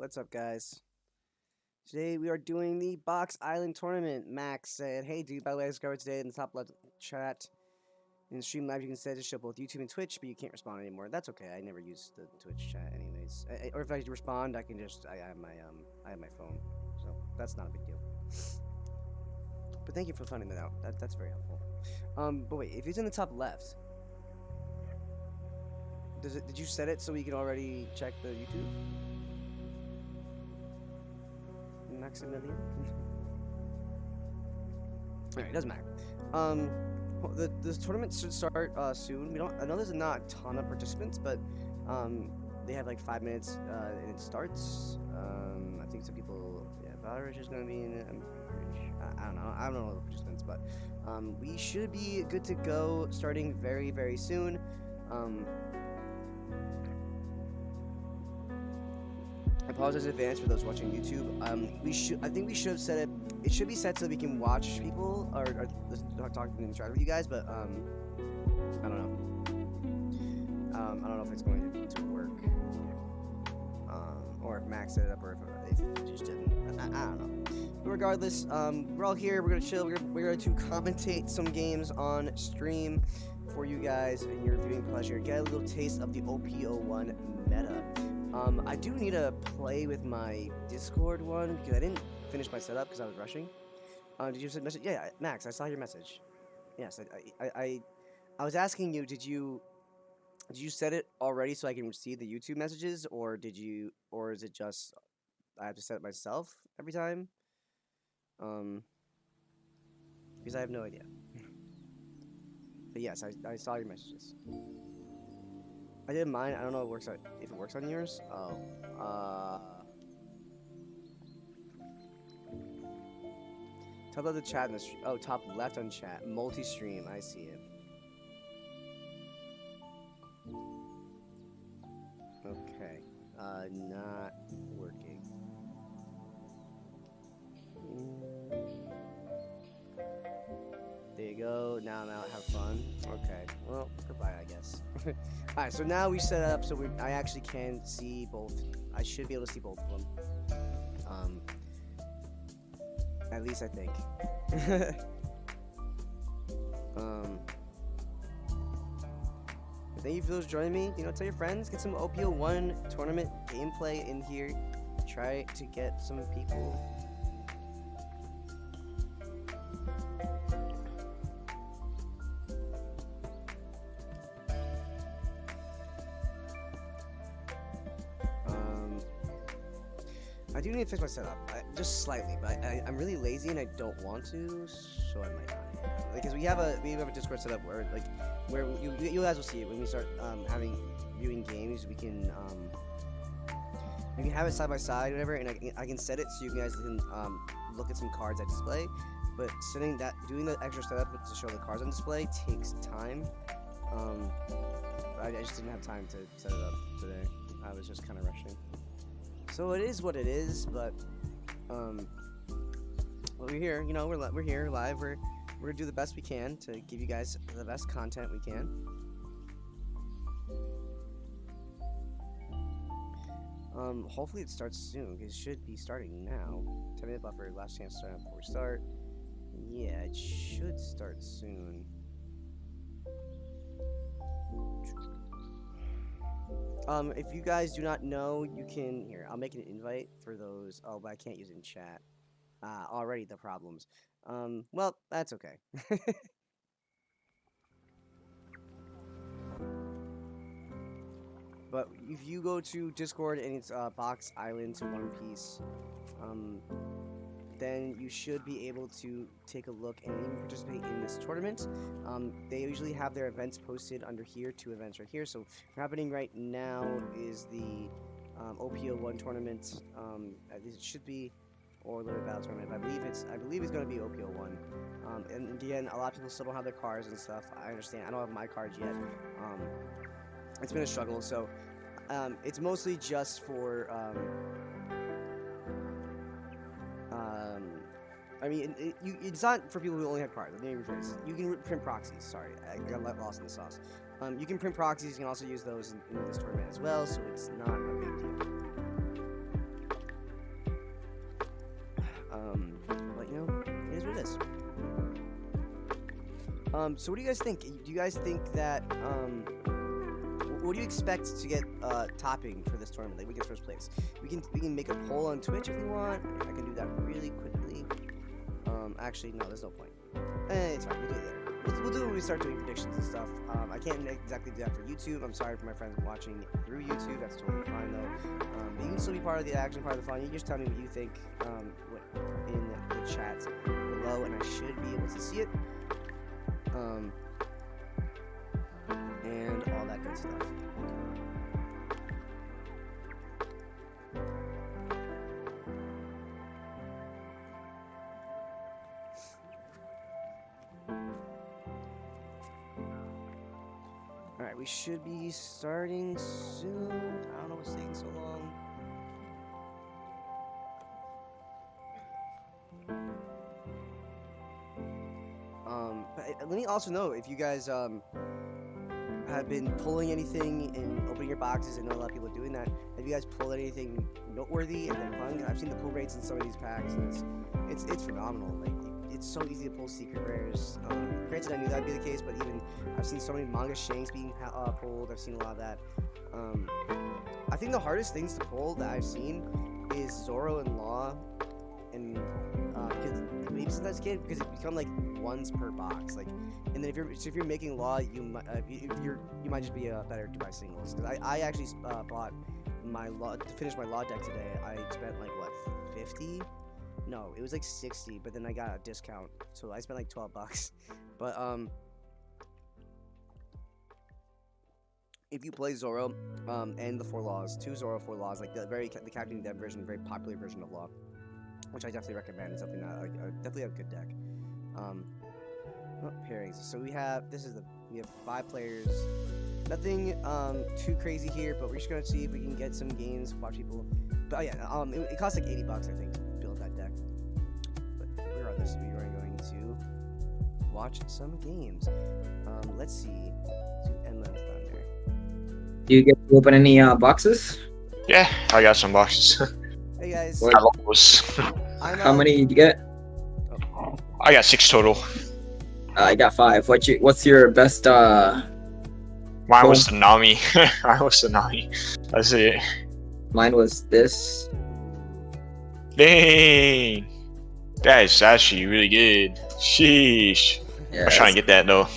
What's up, guys? Today we are doing the Box Island tournament. Max said, "Hey, dude, by the way, I discovered today in the top left chat in stream live you can set to show both YouTube and Twitch, but you can't respond anymore. That's okay. I never use the Twitch chat, anyways. Or if I respond, I can just I have my phone, so that's not a big deal. But thank you for finding that out. That's very helpful. But wait, if it's in the top left, did you set it so we can already check the YouTube? Maximilian? Alright, it doesn't matter. Well, the tournament should start soon. I know there's not a ton of participants, but they have like 5 minutes and it starts. I think some people, yeah, Valorich is gonna be in it. I'm pretty sure. I don't know. I don't know all the participants, but we should be good to go starting very, very soon. I apologize in advance for those watching YouTube. I think we should have set it. It should be set so that we can watch people or talk and interact with you guys. But I don't know. I don't know if it's going to work, or if Max set it up, or if it just didn't. I don't know. But regardless, we're all here. We're gonna chill. We're going to commentate some games on stream for you guys and your viewing pleasure. Get a little taste of the OPO1 meta. I do need to play with my Discord one because I didn't finish my setup because I was rushing. Did you send a message? Yeah, Max, I saw your message. Yes, I was asking you, did you set it already so I can receive the YouTube messages, or is it just I have to set it myself every time? Because I have no idea. But yes, I saw your messages. I did mine. I don't know if it works on yours. Oh. Top left of the chat. Top left on chat. Multi-stream. I see it. Okay. Not working. There you go. Now I'm out. Have fun. Okay. Well, goodbye, I guess. Alright, so now we set up so I actually can see both. I should be able to see both of them. At least I think. Thank you for those joining me. Tell your friends. Get some OPO1 tournament gameplay in here. Try to get some people. I do need to fix my setup, just slightly, but I'm really lazy and I don't want to, so I might not. Because we have a Discord setup where you guys will see it when we start having viewing games. We can have it side by side, whatever, and I can set it so you guys can look at some cards I display. But doing the extra setup to show the cards on display takes time. I just didn't have time to set it up today. I was just kind of rushing. So it is what it is, but well, we're here. We're here live. We're gonna do the best we can to give you guys the best content we can. Hopefully it starts soon. It should be starting now. 10-minute buffer. Last chance to start before we start. Yeah, it should start soon. If you guys do not know, you can I'll make an invite for those. Oh, but I can't use it in chat. Already the problems. Well, that's okay. But if you go to Discord and it's Box Island to One Piece, then you should be able to take a look and even participate in this tournament. They usually have their events posted under here, 2 events right here. So happening right now is the OPO1 tournament. At least it should be, or Limited Battle tournament. I believe it's going to be OPO1. And again, a lot of people still don't have their cards and stuff. I understand. I don't have my cards yet. It's been a struggle. So it's mostly just for. I mean, it's not for people who only have cards. Let me rephrase. You can print proxies. Sorry, I got lost in the sauce. You can print proxies. You can also use those in this tournament as well, so it's not a big deal. So what do you guys think? Do you guys think that what do you expect to get topping for this tournament? Like, we get first place. We can make a poll on Twitch if we want. I can do that really quickly. Actually, no, there's no point. It's fine. We'll do it later. We'll do it when we start doing predictions and stuff. I can't exactly do that for YouTube. I'm sorry for my friends watching through YouTube. That's totally fine though. But you can still be part of the action, part of the fun. You just tell me what you think in the chat below, and I should be able to see it. And all that good stuff. Alright, we should be starting soon. I don't know what's taking so long. But let me also know if you guys have been pulling anything and opening your boxes. I know a lot of people are doing that. Have you guys pulled anything noteworthy and then fun? I've seen the pull rates in some of these packs, and it's phenomenal. Like, it's so easy to pull secret rares. Granted, I knew that'd be the case, but even I've seen so many manga shanks being pulled. I've seen a lot of that. I think the hardest things to pull that I've seen is Zoro and Law, and because maybe sometimes can't, because it become like ones per box. Like, and then if you're making Law, you might just be better to buy singles. Because I actually bought my Law to finish my Law deck today. I spent like what, 50? No, it was like 60, but then I got a discount, so I spent like 12 bucks. But if you play Zoro and the 4 Laws, 2 Zoro, 4 Laws, like the Captain Dev version, very popular version of Law, which I definitely recommend. It's definitely definitely a good deck. Pairings. So we have we have 5 players. Nothing too crazy here, but we're just gonna see if we can get some games, watch people. But oh yeah, it costs like 80 bucks, I think, to build that deck. But regardless, we are going to watch some games. Let's see. To Endless Thunder. Do you get to open any boxes? Yeah, I got some boxes. Hey guys. I love those. How many did you get? Oh. I got 6 total. I got 5. What's your best? Mine was the Nami. Mine was the Nami. That's it. Mine was this. Dang. That is actually really good. Sheesh. Yeah, I'm trying to get that though.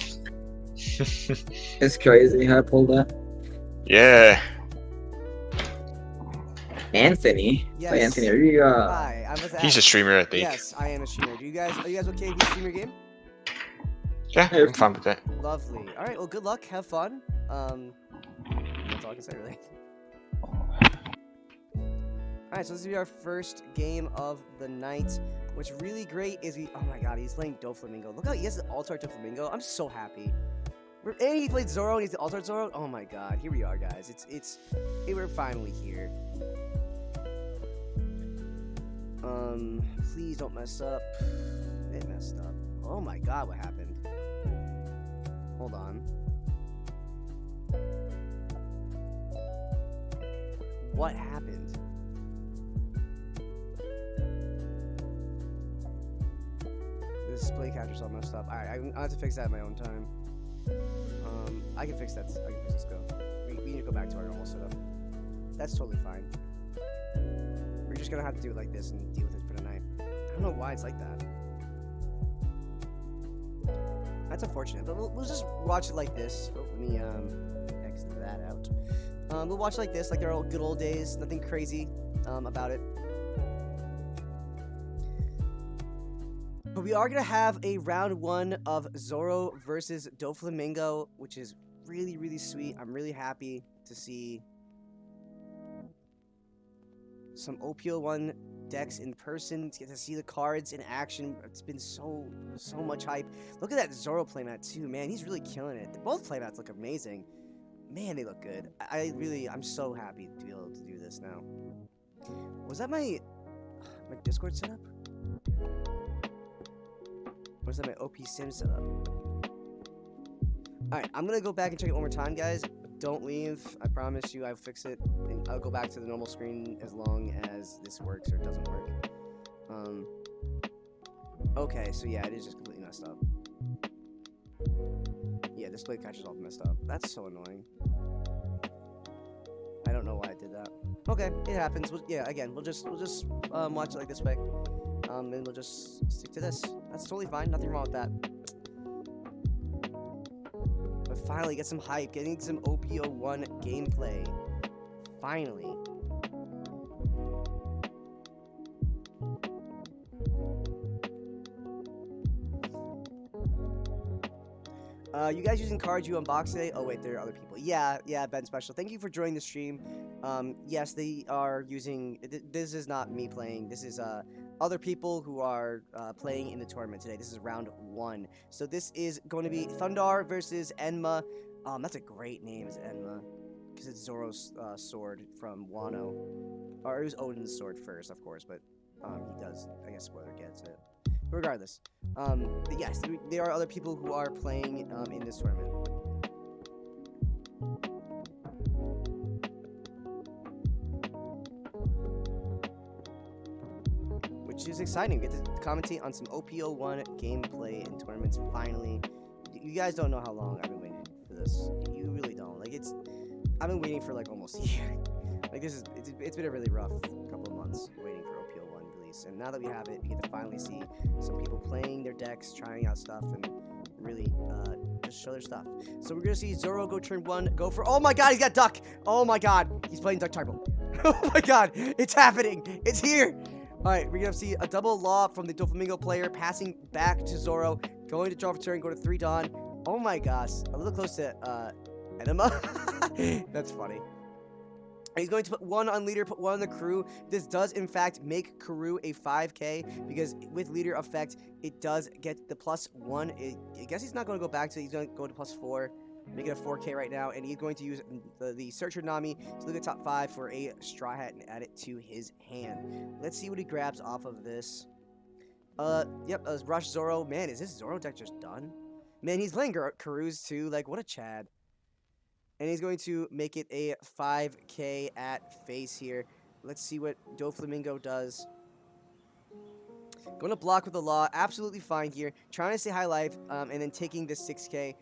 It's crazy how I pulled that. Yeah. Anthony. Yes. Wait, Anthony, are you Hi, He's a streamer, I think. Yes, I am a streamer. Are you guys okay if you stream your game? Yeah, I'm fine with that. Lovely. All right. Well, good luck. Have fun. That's all I can say, really. All right. So this will be our first game of the night. What's really great is oh my God, he's playing Doflamingo. Look how he has the Alt-Art Doflamingo. I'm so happy. And he played Zoro and he's the Alt-Art Zoro. Oh my God. Here we are, guys. We're finally here. Please don't mess up. It messed up. Oh my God, what happened? Hold on. What happened? The display capture's all messed up. Alright, I have to fix that in my own time. I can fix that. I can fix this. We need to go back to our normal setup. That's totally fine. We're just gonna have to do it like this and deal with it for tonight. I don't know why it's like that. That's unfortunate, but we'll just watch it like this. Oh, let me exit that out. We'll watch it like this, like they're all good old days. Nothing crazy about it. But we are gonna have a round 1 of Zoro versus Doflamingo, which is really, really sweet. I'm really happy to see some OPO1 decks in person, to get to see the cards in action. It's been so much hype. Look at that Zoro playmat too, man. He's really killing it. Both playmats look amazing. Man, they look good. I'm so happy to be able to do this now. Was that my Discord setup? Or is that my OP Sim setup? Alright, I'm gonna go back and check it one more time, guys. Don't leave. I promise you I'll fix it. And I'll go back to the normal screen as long as this works or doesn't work. Okay, so yeah, it is just completely messed up. display catcher's all messed up. That's so annoying. I don't know why I did that. Okay, it happens. Yeah, again, we'll just watch it like this way. And we'll just stick to this. That's totally fine. Nothing wrong with that. But finally, get some hype. Getting some OPO1 gameplay. Finally. You guys using cards you unboxed today? Oh wait, there are other people. Yeah, Ben Special. Thank you for joining the stream. Yes, they are using. This is not me playing. This is other people who are playing in the tournament today. This is round 1. So this is going to be Thundar versus Enma. That's a great name, is Enma, because it's Zoro's sword from Wano. Or it was Odin's sword first, of course, but he does. I guess spoiler gets it. Regardless, but yes, there are other people who are playing in this tournament. Which is exciting. We get to commentate on some OPO1 gameplay in tournaments finally. You guys don't know how long I've been waiting for this. You really don't. Like, I've been waiting for like almost a year. Like, it's been a really rough couple of months waiting for OPO1 release. And now that we have it, we get to finally see some people playing their decks, trying out stuff, and really just show their stuff. So we're gonna see Zoro go turn 1, go for. Oh my god, he's got Duck! Oh my god, he's playing Duck Tribal. Oh my god, it's happening! It's here! Alright, we're gonna see a double law from the Doflamingo player, passing back to Zoro, going to draw for turn, go to 3 Dawn. Oh my gosh, a little close to Enema. That's funny. He's going to put 1 on leader, put 1 on the crew. This does, in fact, make crew a 5k, because with leader effect, it does get the +1. I guess he's not going to go back to it. He's going to go to +4, make it a 4k right now, and he's going to use the Searcher Nami to look at top 5 for a Straw Hat and add it to his hand. Let's see what he grabs off of this. Yep, Rush Zoro. Man, is this Zoro deck just done? Man, he's playing Karuz too. Like, what a Chad. And he's going to make it a 5k at face here. Let's see what Doflamingo does. Going to block with the law. Absolutely fine here. Trying to stay high life, and then taking this 6k.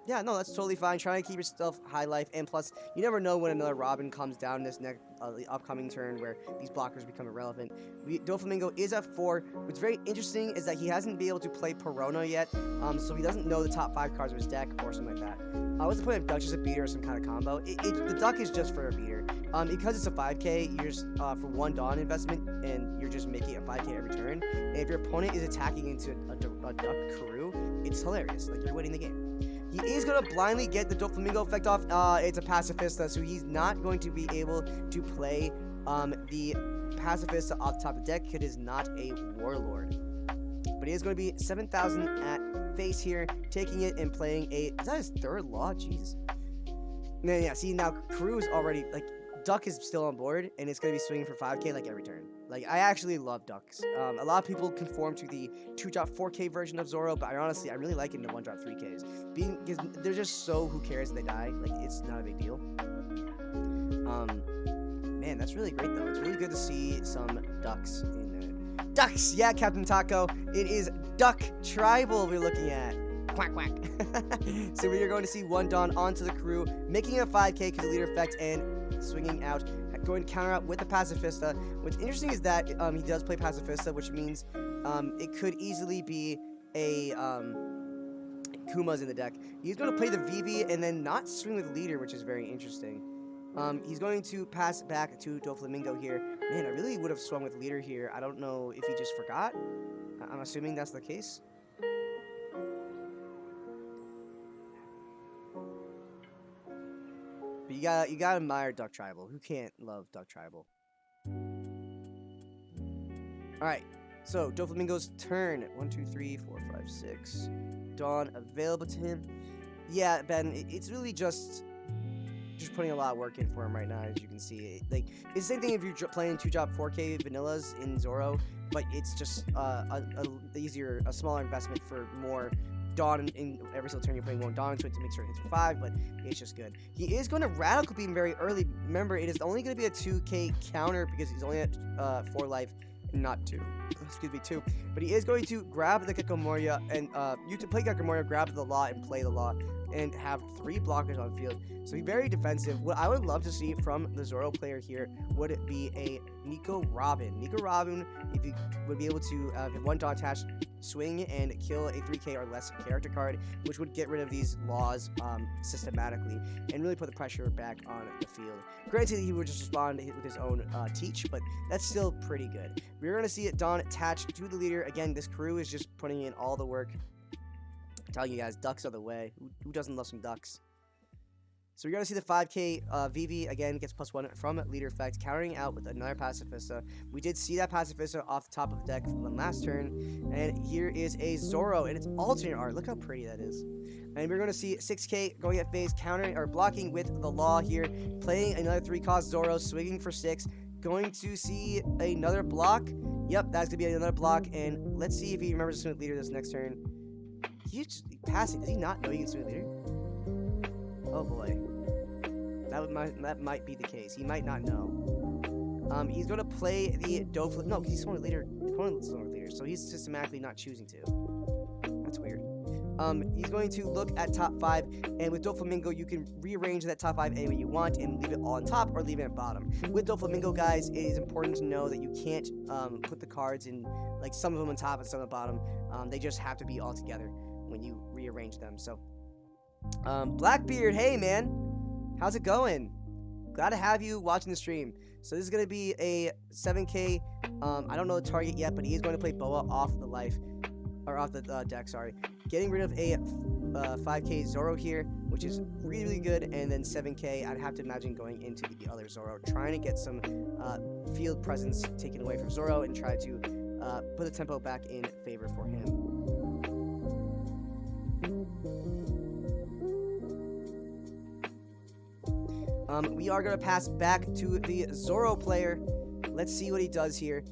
Yeah, no, that's totally fine. Trying to keep yourself high life, and plus, you never know when another Robin comes down this next the upcoming turn where these blockers become irrelevant. Doflamingo is at 4. What's very interesting is that he hasn't been able to play Perona yet, so he doesn't know the top 5 cards of his deck or something like that. What's the point of Duck? Just a beater or some kind of combo? The Duck is just for a beater. Because it's a 5k, you're just for 1 Dawn investment, and you're just making a 5k every turn. And if your opponent is attacking into a Duck crew, it's hilarious. Like, you're winning the game. He is going to blindly get the Doflamingo effect off. It's a Pacifista, so he's not going to be able to play the Pacifista off the top of the deck because it is not a Warlord. But he is going to be 7,000 at face here, taking it and playing a. Is that his 3rd law? Jeez. And then, yeah, see, now Crew's already, like, Duck is still on board, and it's going to be swinging for 5k like every turn. Like, I actually love Ducks. A lot of people conform to the 2-drop 4k version of Zoro, but I really like it in the 1-drop 3ks. Because they're just so who cares if they die. Like, it's not a big deal. Man, that's really great, though. It's really good to see some Ducks in there. Ducks! Yeah, Captain Taco. It is Duck Tribal we're looking at. Quack, quack. So we are going to see 1 Dawn onto the crew, making it a 5k because of leader effect, and swinging out, going to counter out with the Pacifista. What's interesting is that he does play Pacifista, which means it could easily be a Kuma's in the deck. He's going to play the Vivi and then not swing with leader, which is very interesting. He's going to pass it back to Doflamingo here. Man, I really would have swung with leader here. I don't know if he just forgot. I'm assuming that's the case. But you gotta admire Duck Tribal. Who can't love Duck Tribal? Alright, so Doflamingo's turn. 1, 2, 3, 4, 5, 6. Dawn available to him. Yeah, Ben, it's really just putting a lot of work in for him right now, as you can see. Like, it's the same thing if you're playing 2-drop 4k vanillas in Zoro, but it's just a smaller investment for more Dawn in every single turn. You're playing 1 Dawn into it to make sure it hits for 5, but it's just good. He is going to Radical Beam very early. Remember, it is only going to be a 2k counter because he's only at 4 life, and not 2. Excuse me, 2. But he is going to grab the Gecko Moria, and you can play Gecko Moria, grab the Law, and play the Law, and have 3 blockers on field. So he's very defensive. What I would love to see from the Zoro player here would be a Nico Robin. Nico Robin, if you would be able to have 1 dot attached, swing and kill a 3k or less character card, which would get rid of these laws systematically and really put the pressure back on the field. Granted, he would just respond with his own teach, but that's still pretty good. We're going to see it Dawn attached to the leader. Again, this crew is just putting in all the work. I'm telling you guys, ducks are the way. Who doesn't love some ducks? So we're going to see the 5k VV, again, gets +1 from leader effect, countering out with another Pacifista. We did see that Pacifista off the top of the deck from the last turn. And here is a Zoro, and it's alternate art. Look how pretty that is. And we're going to see 6k going at phase, countering or blocking with the Law here, playing another 3-cost Zoro, swinging for 6. Going to see another block. Yep, that's going to be another block. And let's see if he remembers to swing with leader this next turn. He's just passing. Does he not know he can swing with leader? Oh boy, that might be the case. He might not know. He's going to play the Doflamingo. No, he's swung with leader. Opponent's swung with leader, so he's systematically not choosing to. That's weird. He's going to look at top 5, and with Doflamingo, you can rearrange that top 5 any way you want and leave it all on top or leave it at bottom. With Doflamingo, guys, it is important to know that you can't put the cards in, like, some of them on top and some on the bottom. They just have to be all together when you rearrange them. So, Blackbeard, hey man, how's it going? Glad to have you watching the stream. So this is gonna be a 7k. I don't know the target yet, but he is going to play Boa off the life, or off the deck. Sorry, getting rid of a 5k Zoro here, which is really, really good, and then 7k. I'd have to imagine going into the other Zoro, trying to get some field presence taken away from Zoro and try to put the tempo back in favor for him. We are going to pass back to the Zoro player. Let's see what he does here.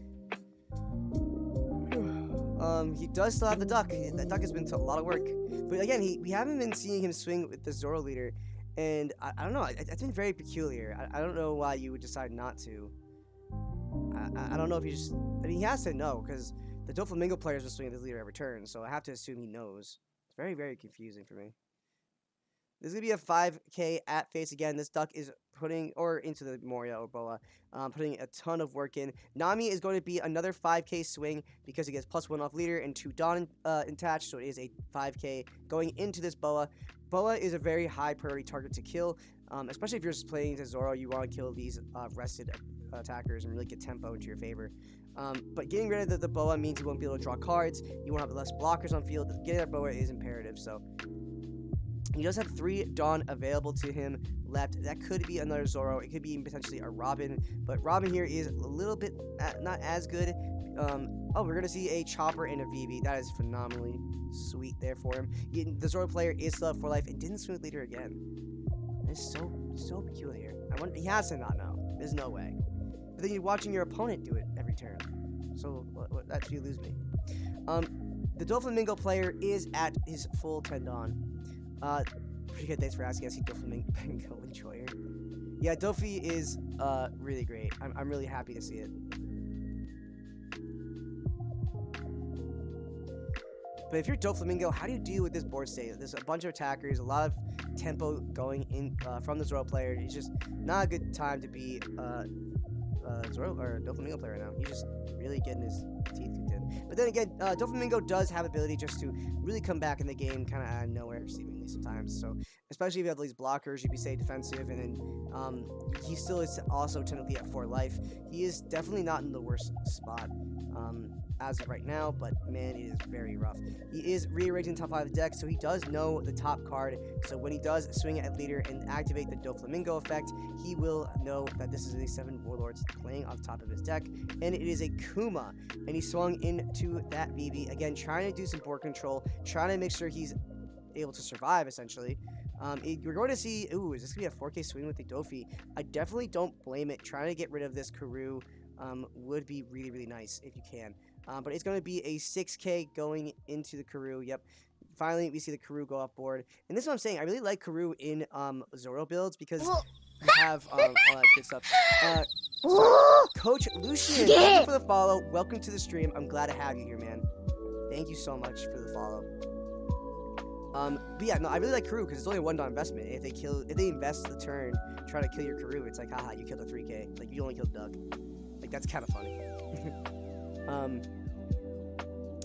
He does still have the duck. That duck has been a lot of work. But again, we haven't been seeing him swing with the Zoro leader. And I don't know. It's been very peculiar. I don't know why you would decide not to. I don't know if he just... I mean, he has to know, because the Doflamingo player is just swinging this leader every turn. So I have to assume he knows. It's very, very confusing for me. This is going to be a 5k at face again. This duck is putting, or into the Moria or Boa, putting a ton of work in. Nami is going to be another 5k swing because he gets +1 off leader and 2 Dawn attached, so it is a 5k going into this Boa. Boa is a very high priority target to kill, especially if you're just playing to Zoro. You want to kill these rested attackers and really get tempo into your favor. But getting rid of the Boa means you won't be able to draw cards. You won't have less blockers on field. Getting that Boa is imperative, so... He does have 3 Dawn available to him left. That could be another Zoro. It could be potentially a Robin. But Robin here is a little bit not as good. Oh, we're going to see a Chopper and a VV. That is phenomenally sweet there for him. The Zoro player is still up for life and didn't swing with leader again. It's so peculiar. He has to not know. There's no way. But then you're watching your opponent do it every turn. So that's where you lose me. The Doflamingo player is at his full 10 Dawn. Pretty good, thanks for asking. I see Doflamingo enjoyer. Yeah, Dofi is really great. I'm really happy to see it. But if you're Doflamingo, how do you deal with this board state? There's a bunch of attackers, a lot of tempo going in from the Zoro player. It's just not a good time to be Zoro or Doflamingo player right now. He's just really getting his teeth kicked in. But then again, Doflamingo does have ability just to really come back in the game kind of out of nowhere, seemingly sometimes. So, especially if you have these blockers, you can stay defensive, and then he still is also technically at 4 life. He is definitely not in the worst spot as of right now, but man, it is very rough. He is rearranging top 5 of the deck, so he does know the top card. So when he does swing at leader and activate the Doflamingo effect, he will know that this is a 7 Warlords playing on top of his deck, and it is a Kuma, and he swung into that VV again, trying to do some board control, trying to make sure he's able to survive essentially. We're going to see, ooh, is this gonna be a 4k swing with the Dofi? I definitely don't blame it. Trying to get rid of this Karoo would be really, really nice if you can. But it's going to be a 6k going into the Karoo. Yep. Finally, we see the Karoo go off board. And this is what I'm saying. I really like Karoo in Zoro builds because have all that good stuff. So, Coach Lucian, thank you for the follow. Welcome to the stream. I'm glad to have you here, man. Thank you so much for the follow. But yeah, no, I really like Karoo because it's only a $1 investment. If they invest the turn, try to kill your Karoo, it's like, haha, you killed a 3K. Like, you only killed Doug. Like, that's kind of funny.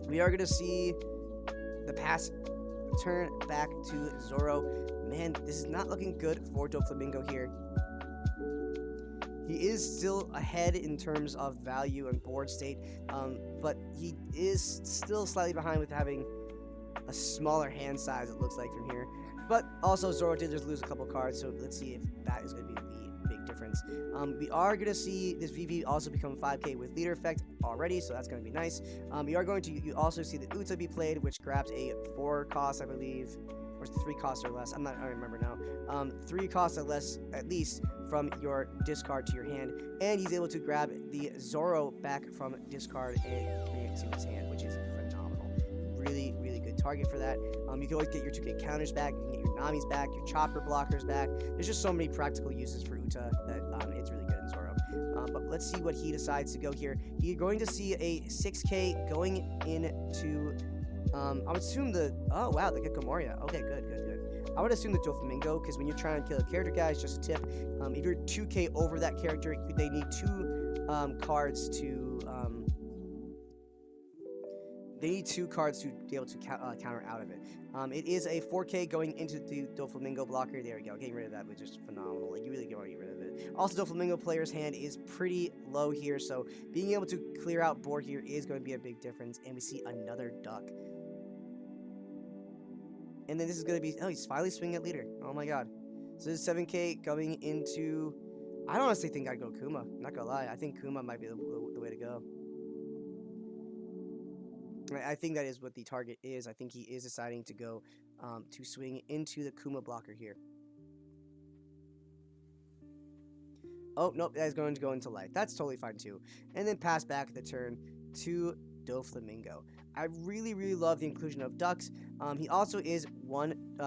We are gonna see the pass turn back to Zoro. Man, this is not looking good for Doflamingo here. He is still ahead in terms of value and board state, but he is still slightly behind with having a smaller hand size, it looks like, from here. But also, Zoro did just lose a couple cards, so let's see if that is going to be the big difference. We are going to see this VV also become 5K with leader effect already, so that's going to be nice. We are going to also see the Uta be played, which grabs a 4 cost, I believe, or 3 costs or less. I don't remember now. 3 costs or less, at least, from your discard to your hand, and he's able to grab the Zoro back from discard and bring it to his hand, which is phenomenal. Really, really good target for that. You can always get your 2K counters back, you can get your Nami's back, your chopper blockers back. There's just so many practical uses for Uta that it's really good in Zoro. But let's see what he decides to go here. You're going to see a 6K going into, I would assume oh wow, the Gecko Moria. Okay, good. I would assume the Doflamingo, because when you're trying to kill a character, guys, just a tip, if you're 2K over that character, they need 2 cards to, they need 2 cards to be able to counter out of it. It is a 4K going into the Doflamingo blocker. There we go. Getting rid of that was just phenomenal. Like, you really don't want to get rid of it. Also, Doflamingo player's hand is pretty low here, so being able to clear out board here is going to be a big difference. And we see another duck. And then this is going to be... Oh, he's finally swinging at leader. Oh, my God. So this is 7K going into... I honestly think I'd go Kuma. Not going to lie. I think Kuma might be the way to go. I think that is what the target is. I think he is deciding to go to swing into the Kuma blocker here. Oh, nope. That is going to go into life. That's totally fine, too. And then pass back the turn to Doflamingo. I really, really love the inclusion of ducks. He also is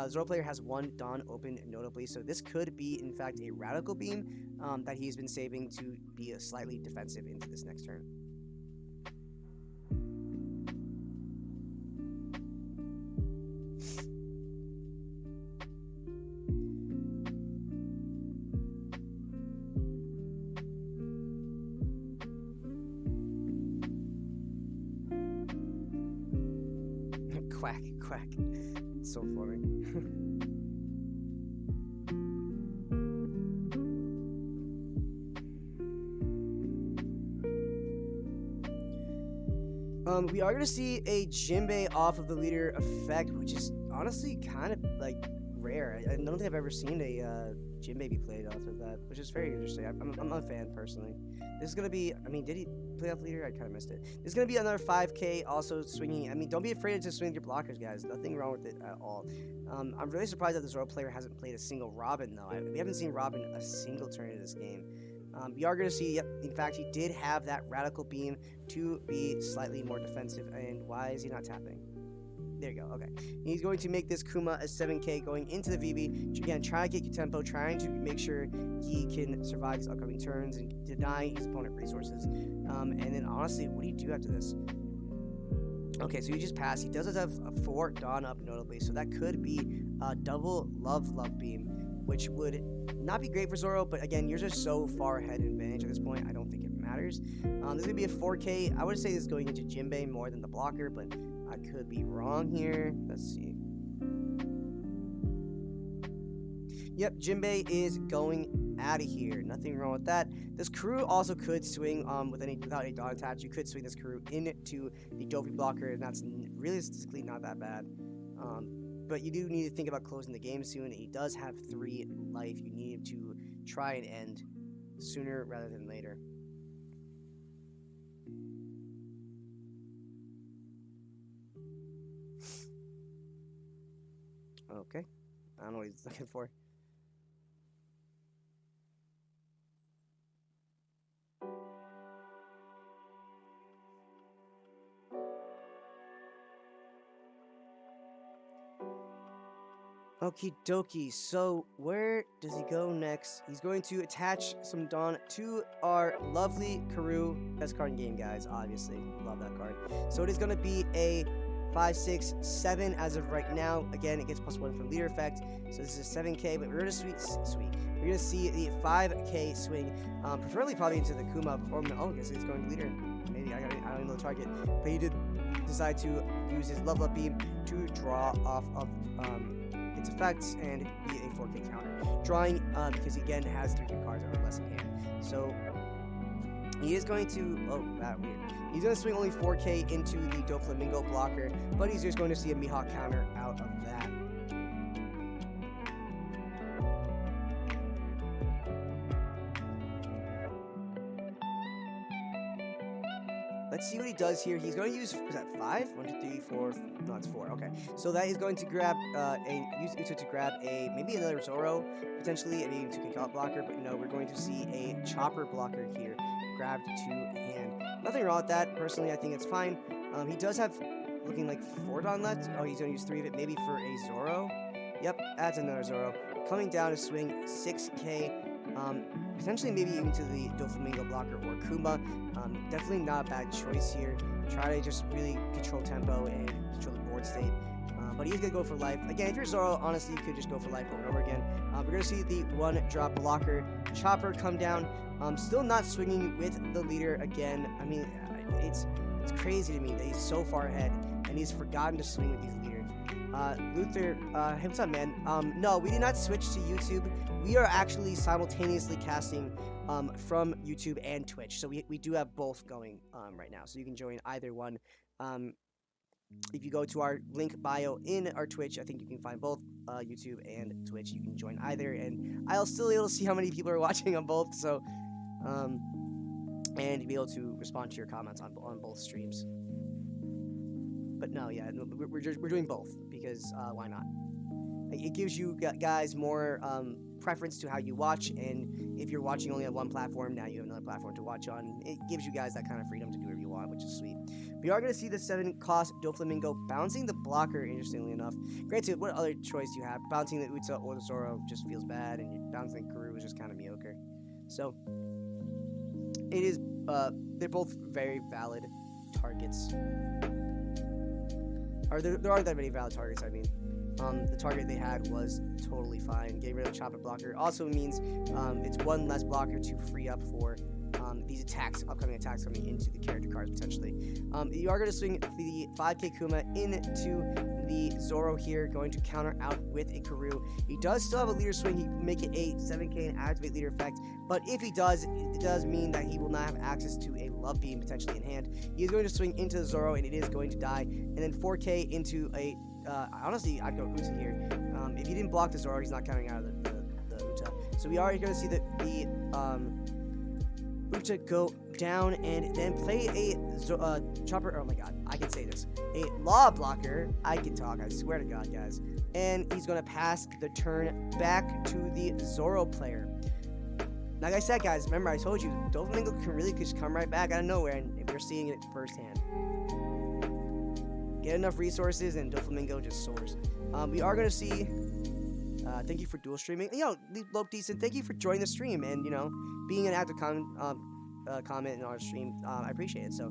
Zoro player has 1 Dawn open, notably, so this could be, in fact, a Radical Beam that he's been saving to be slightly defensive into this next turn. Quack. It's so funny. We are going to see a Jinbei off of the leader effect, which is honestly kind of, like, rare. I don't think I've ever seen a Jinbei be played off of that, which is very interesting. I'm a fan, personally. This is going to be... I mean, did he play off leader? I kind of missed it. This is going to be another 5K, also swinging... I mean, don't be afraid to swing your blockers, guys. Nothing wrong with it at all. I'm really surprised that the Zoro player hasn't played a single Robin, though. We haven't seen Robin a single turn in this game. We are going to see, yep, in fact, he did have that Radical Beam to be slightly more defensive. And why is he not tapping? There you go, okay. He's going to make this Kuma a 7K going into the VB. Again, trying to get your tempo, trying to make sure he can survive his upcoming turns and deny his opponent resources. And then, honestly, what do you do after this? Okay, so you just pass. He does have a 4 Dawn up, notably, so that could be a double Love Beam, which would not be great for Zoro, but again, you're just so far ahead in advantage at this point, I don't think it matters. This is going to be a 4K. I would say this is going into Jinbei more than the blocker, but I could be wrong here. Let's see. Yep, Jinbei is going out of here. Nothing wrong with that. This Karoo also could swing without any Dawn attached. You could swing this Karoo into the Dofi blocker, and that's realistically not that bad. But you do need to think about closing the game soon. He does have 3 life. You need to try and end sooner rather than later. Okay. I don't know what he's looking for. Okie dokie. So where does he go next? He's going to attach some Dawn to our lovely Karoo. Best card in game, guys. Obviously, love that card. So it is going to be a 5, 6, 7 as of right now. Again, it gets +1 from leader effect. So this is a 7K, but we're going to We're going to see the 5K swing, preferably probably into the Kuma. Or I guess he's going to leader. Maybe I don't know the target, but he did decide to use his level up beam to draw off of its effects and be a 4K counter. Drawing because he again has 3 cards or less in hand. So he is going to weird. He's going to swing only 4K into the Doflamingo blocker, but he's just going to see a Mihawk counter out of that. Let's see what he does here. He's going to use, is that 5? 1, 2, 3, 4. No, it's 4. Okay. So that is going to grab, use Uta to grab maybe another Zoro, potentially, and maybe 2K Call blocker, but no, we're going to see a Chopper blocker here, grabbed to hand. Nothing wrong with that. Personally, I think it's fine. He does have, looking like 4 Dawn left. Oh, he's going to use 3 of it, maybe for a Zoro. Yep, adds another Zoro. Coming down to swing 6K. Potentially maybe even to the Doflamingo blocker or Kuma. Definitely not a bad choice here. Try to just really control tempo and control the board state. But he's going to go for life. Again, if you're Zoro, honestly, you could just go for life over and over again. We're going to see the 1-drop blocker Chopper come down. Still not swinging with the leader again. I mean, it's crazy to me that he's so far ahead and he's forgotten to swing with these leaders. Luther, hey, what's up, man? No, we did not switch to YouTube. We are actually simultaneously casting from YouTube and Twitch. So we do have both going right now. So you can join either one. If you go to our link bio in our Twitch, I think you can find both YouTube and Twitch. You can join either, and I'll still be able to see how many people are watching on both. So, and be able to respond to your comments on both streams. But no, yeah, we're doing both because why not? It gives you guys more preference to how you watch, and if you're watching only on one platform, now you have another platform to watch on. It gives you guys that kind of freedom to do whatever you want, which is sweet. We are going to see the 7-cost Doflamingo bouncing the blocker, interestingly enough. Granted, what other choice do you have? Bouncing the Uta or the Zoro just feels bad, and bouncing the Karoo is just kind of mediocre. So, it is, they're both very valid targets. Or there aren't that many valid targets, I mean. The target they had was totally fine. Getting rid of the Chopper blocker also means it's 1 less blocker to free up for these upcoming attacks coming into the character cards potentially. You are going to swing the 5K Kuma into the Zoro here, going to counter out with a Karoo. He does still have a leader swing. He can make it a 7K and activate leader effect, but if he does, it does mean that he will not have access to a love beam potentially in hand. He is going to swing into the Zoro, and it is going to die, and then 4K into a honestly, I'd go Uta here. If he didn't block the Zoro, he's not counting out of the Uta. So we are going to see the Uta go down and then play a Chopper. Oh my god, I can say this. A Law blocker. I can talk, I swear to god, guys. And he's going to pass the turn back to the Zoro player. Like I said, guys, remember I told you, Doflamingo can really just come right back out of nowhere, and we're seeing it firsthand. Get enough resources and Doflamingo just soars. We are going to see, thank you for dual streaming. You know, Lope Decent, thank you for joining the stream and, you know, being an active comment in our stream. I appreciate it. So,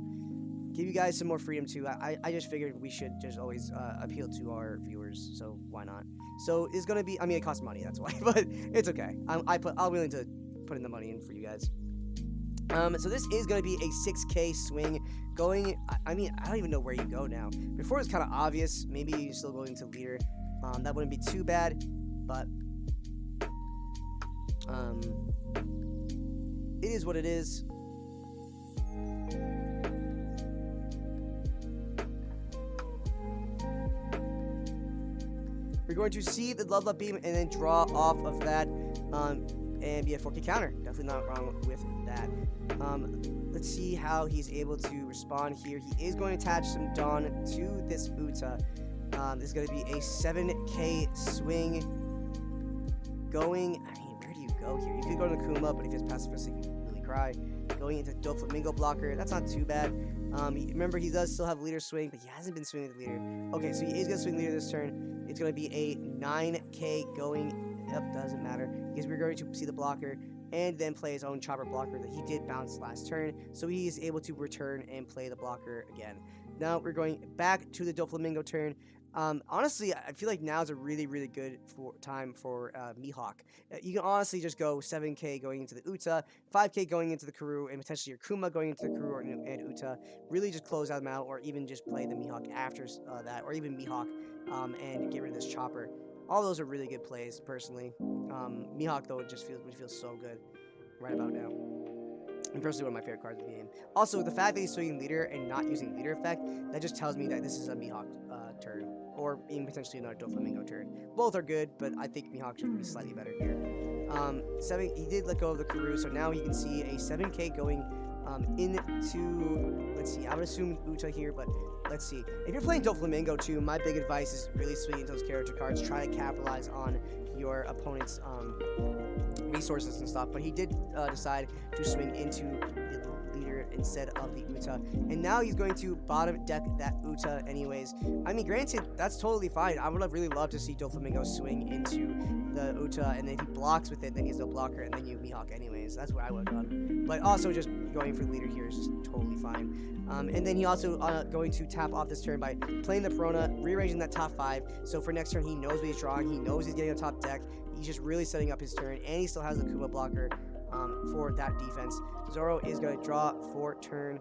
give you guys some more freedom too. I just figured we should just always appeal to our viewers, so why not? So, it's going to be, I mean, it costs money, that's why, but it's okay. I'm willing to put in the money in for you guys. So this is going to be a 6K swing going, I mean, I don't even know where you go now. Before it was kind of obvious, maybe you're still going to leader. That wouldn't be too bad, but it is what it is. We're going to see the level up beam and then draw off of that and be a 4K counter. Definitely not wrong with that. Let's see how he's able to respond here. He is going to attach some Dawn to this Uta. This is going to be a 7K swing going. I mean, where do you go here? You could go to the Kuma, but if it's pacifistic, you really cry. Going into Doflamingo blocker, that's not too bad. Remember, he does still have leader swing, but he hasn't been swinging the leader. Okay, so he is going to swing leader this turn. it's going to be a 9k going. Yep, doesn't matter because we're going to see the blocker and then play his own chopper blocker that he did bounce last turn, so he is able to return and play the blocker again. Now we're going back to the Doflamingo turn. Honestly, I feel like now is a really good time for Mihawk. You can honestly just go 7k going into the Uta, 5k going into the Karoo, and potentially your Kuma going into the Karoo and Uta. Really just close them out, or even just play the Mihawk after that, or even Mihawk and get rid of this chopper. All those are really good plays, personally. Mihawk, though, it just feels so good right about now. And personally, one of my favorite cards in the game. Also, the fact that he's swinging leader and not using leader effect, that just tells me that this is a Mihawk turn, or even potentially another Doflamingo turn. Both are good, but I think Mihawk should be slightly better here. He did let go of the Karoo, so now you can see a 7k going into, let's see, I would assume Uta here, but let's see. If you're playing Doflamingo too, my big advice is really swinging those character cards. Try to capitalize on your opponent's resources and stuff, but he did decide to swing into the leader instead of the Uta, and now he's going to bottom deck that Uta anyways. I mean, granted, that's totally fine. I would have really loved to see Doflamingo swing into the Uta, and then if he blocks with it, then he has no blocker, and then you Mihawk anyways. That's what I would have done. But also just going for the leader here is just totally fine. And then he also going to tap off this turn by playing the Perona, rearranging that top 5. So for next turn, he knows what he's drawing. He knows he's getting a top deck. He's just really setting up his turn, and he still has the Kuma blocker for that defense. Zoro is going to draw for turn.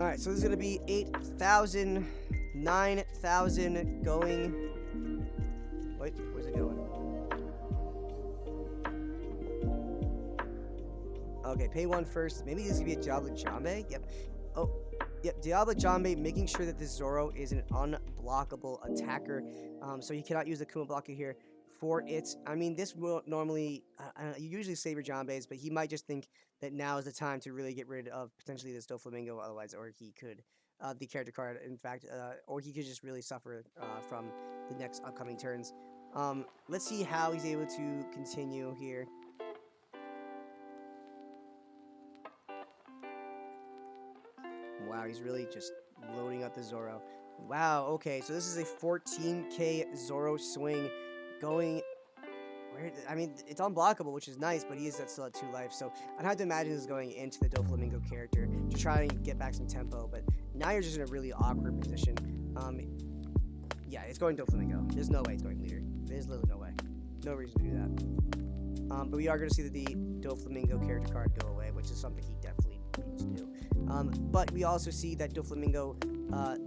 Alright, so this is going to be 8,000, 9,000 going. Wait, where's it going? Okay, pay 1 first. Maybe this could be a Diablo Jambe. Yep. Oh, yep. Diablo Jambe, making sure that this Zoro is an unblockable attacker. So you cannot use the Kuma blocker here for it. I mean, this will normally, you usually save your Jambes, but he might just think that now is the time to really get rid of potentially this Doflamingo, otherwise, or he could, the character card, in fact, or he could just really suffer from the next upcoming turns. Let's see how he's able to continue here. Wow, he's really just loading up the Zoro. Wow, okay, so this is a 14k Zoro swing going. I mean, it's unblockable, which is nice, but he is still at 2 life, so I'd have to imagine this is going into the Doflamingo character to try and get back some tempo, but now you're just in a really awkward position. Yeah, it's going Doflamingo. There's no way it's going leader. There's literally no way. No reason to do that. But we are going to see the Doflamingo character card go away, which is something he definitely needs to do. But we also see that Doflamingo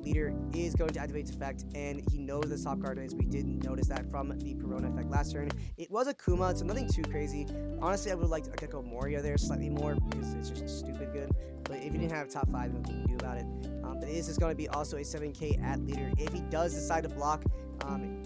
leader is going to activate its effect, and he knows the top card is. We didn't notice that from the Perona effect last turn. It was a Kuma, so nothing too crazy. Honestly, I would like to Gecko Moria there slightly more because it's just stupid good. But if you didn't have top 5, nothing you can do about it. But this is going to be also a 7k at leader. If he does decide to block,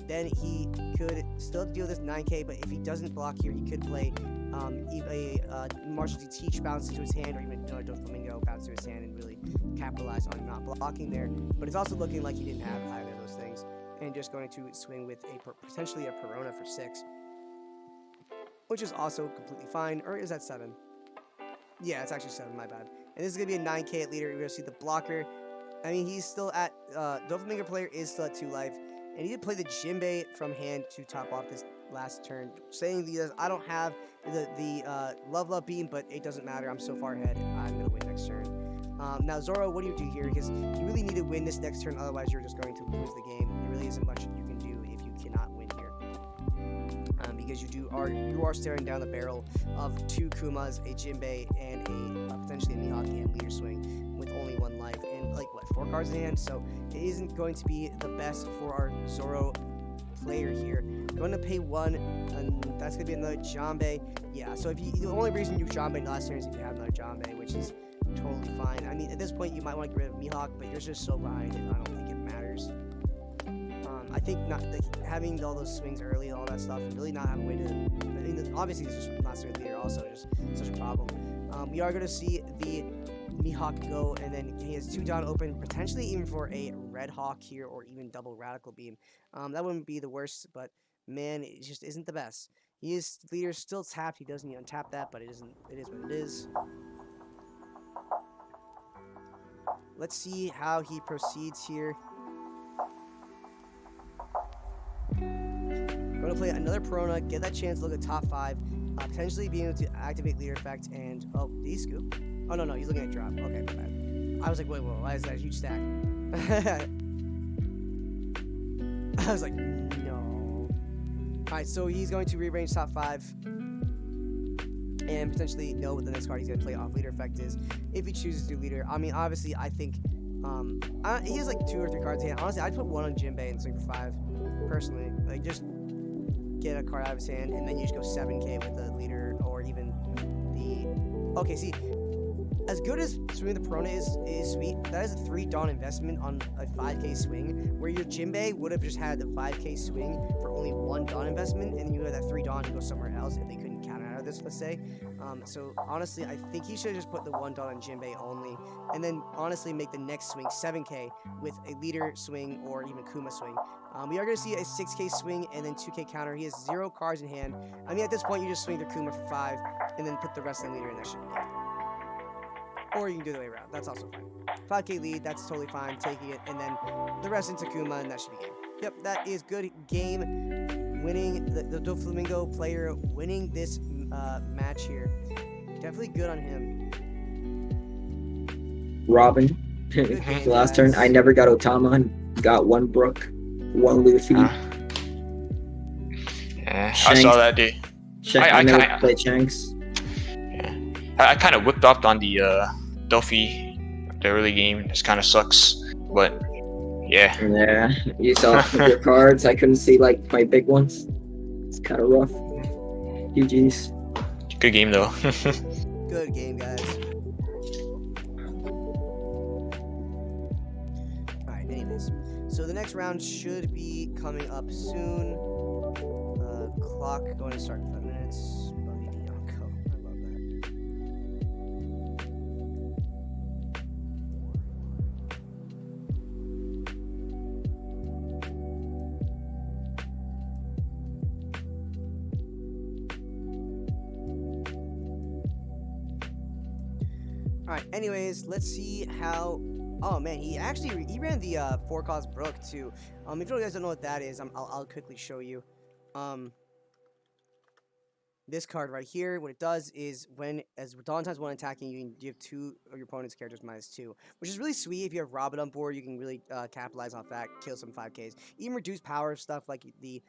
then he could still deal this 9k. But if he doesn't block here, he could play a Marshall D Teach bounce into his hand, or even Doflamingo bounce to his hand and really capitalize on not blocking there. But it's also looking like he didn't have either of those things, and just going to swing with a potentially a Perona for 6, which is also completely fine. Or is that 7? Yeah, it's actually 7, my bad. And this is going to be a 9k at leader. We're going to see the blocker. I mean, he's still at, Doflamingo player is still at 2 life. And he did play the Jinbei from hand to top off this last turn, saying that I don't have the Love Beam, but it doesn't matter. I'm so far ahead. I'm going to win next turn. Now, Zoro, what do you do here? Because you really need to win this next turn, otherwise you're just going to lose the game. There really isn't much you can do if you cannot win here. Because you are staring down the barrel of 2 Kumas, a Jinbei, and a potentially a Mihawk and leader swing with only 1 life and like what, 4 cards in hand. So it isn't going to be the best for our Zoro player here. Going to pay 1, and that's going to be another Jambe. Yeah, so if you, the only reason you Jambe last turn is if you have another Jambe, which is totally fine. I mean, at this point, you might want to get rid of Mihawk, but you're just so behind it, I don't think it matters. I think not having all those swings early and all that stuff, and really not having a way to. I mean, obviously, it's just not swing leader, also just such a problem. We are going to see the Mihawk go, and then he has 2 down open, potentially even for a Red Hawk here or even double Radical Beam. That wouldn't be the worst, but man, it just isn't the best. His leader still tapped. He doesn't need to untap that, but it isn't. It is what it is. Let's see how he proceeds here. Going to play another Perona, get that chance to look at top 5, potentially being able to activate leader effect, and oh, did he scoop? Oh no, he's looking at drop. Okay, my bad. I was like, wait, why is that a huge stack? I was like, no. Alright, so he's going to rearrange top 5 and potentially know what the next card he's going to play off leader effect is if he chooses to do leader. I mean, obviously, I think he has like 2 or 3 cards in hand. Honestly, I'd put 1 on Jinbei and swing for 5, personally. Like, just get a card out of his hand, and then you just go 7k with the leader, or even the... Okay, see, as good as swinging the Perona is sweet, that is a 3 Dawn investment on a 5k swing, where your Jinbei would have just had the 5k swing for only 1 Dawn investment, and you had that 3 Dawn to go somewhere else if they couldn't counter out of this, let's say. So honestly, I think he should have just put the 1 Dawn on Jinbei only, and then honestly make the next swing 7k with a leader swing or even Kuma swing. We are going to see a 6k swing and then 2k counter. He has 0 cards in hand. I mean, at this point, you just swing the Kuma for 5 and then put the rest of the leader in. That should be good. Or you can do the way around. That's also fine. 5k lead, that's totally fine. Taking it, and then the rest into Kuma, and that should be game. Yep, that is good game. Winning, the Doflamingo player winning this match here. Definitely good on him. Robin. Last turn, I never got Otama and got 1 Brook, 1 Luffy. Yeah, I saw that, dude. I never played Shanks. Yeah, I kind of whipped up on the Duffy, the early game. It kind of sucks, but yeah. Yeah, you saw your cards. I couldn't see like my big ones. It's kind of rough. GG's. Good game though. Good game, guys. Alright, anyways. So the next round should be coming up soon. Clock going to start in 5 minutes. Buggy Bianco. I love that. Alright, anyways, let's see how... Oh man, he ran the 4 cost Brook too. If you guys don't know what that is, I'll quickly show you. This card right here, what it does is as Dawn times 1 attacking you, you have 2 of your opponent's characters -2, which is really sweet. If you have Robin on board, you can really capitalize off that, kill some 5Ks. Even reduce power stuff like the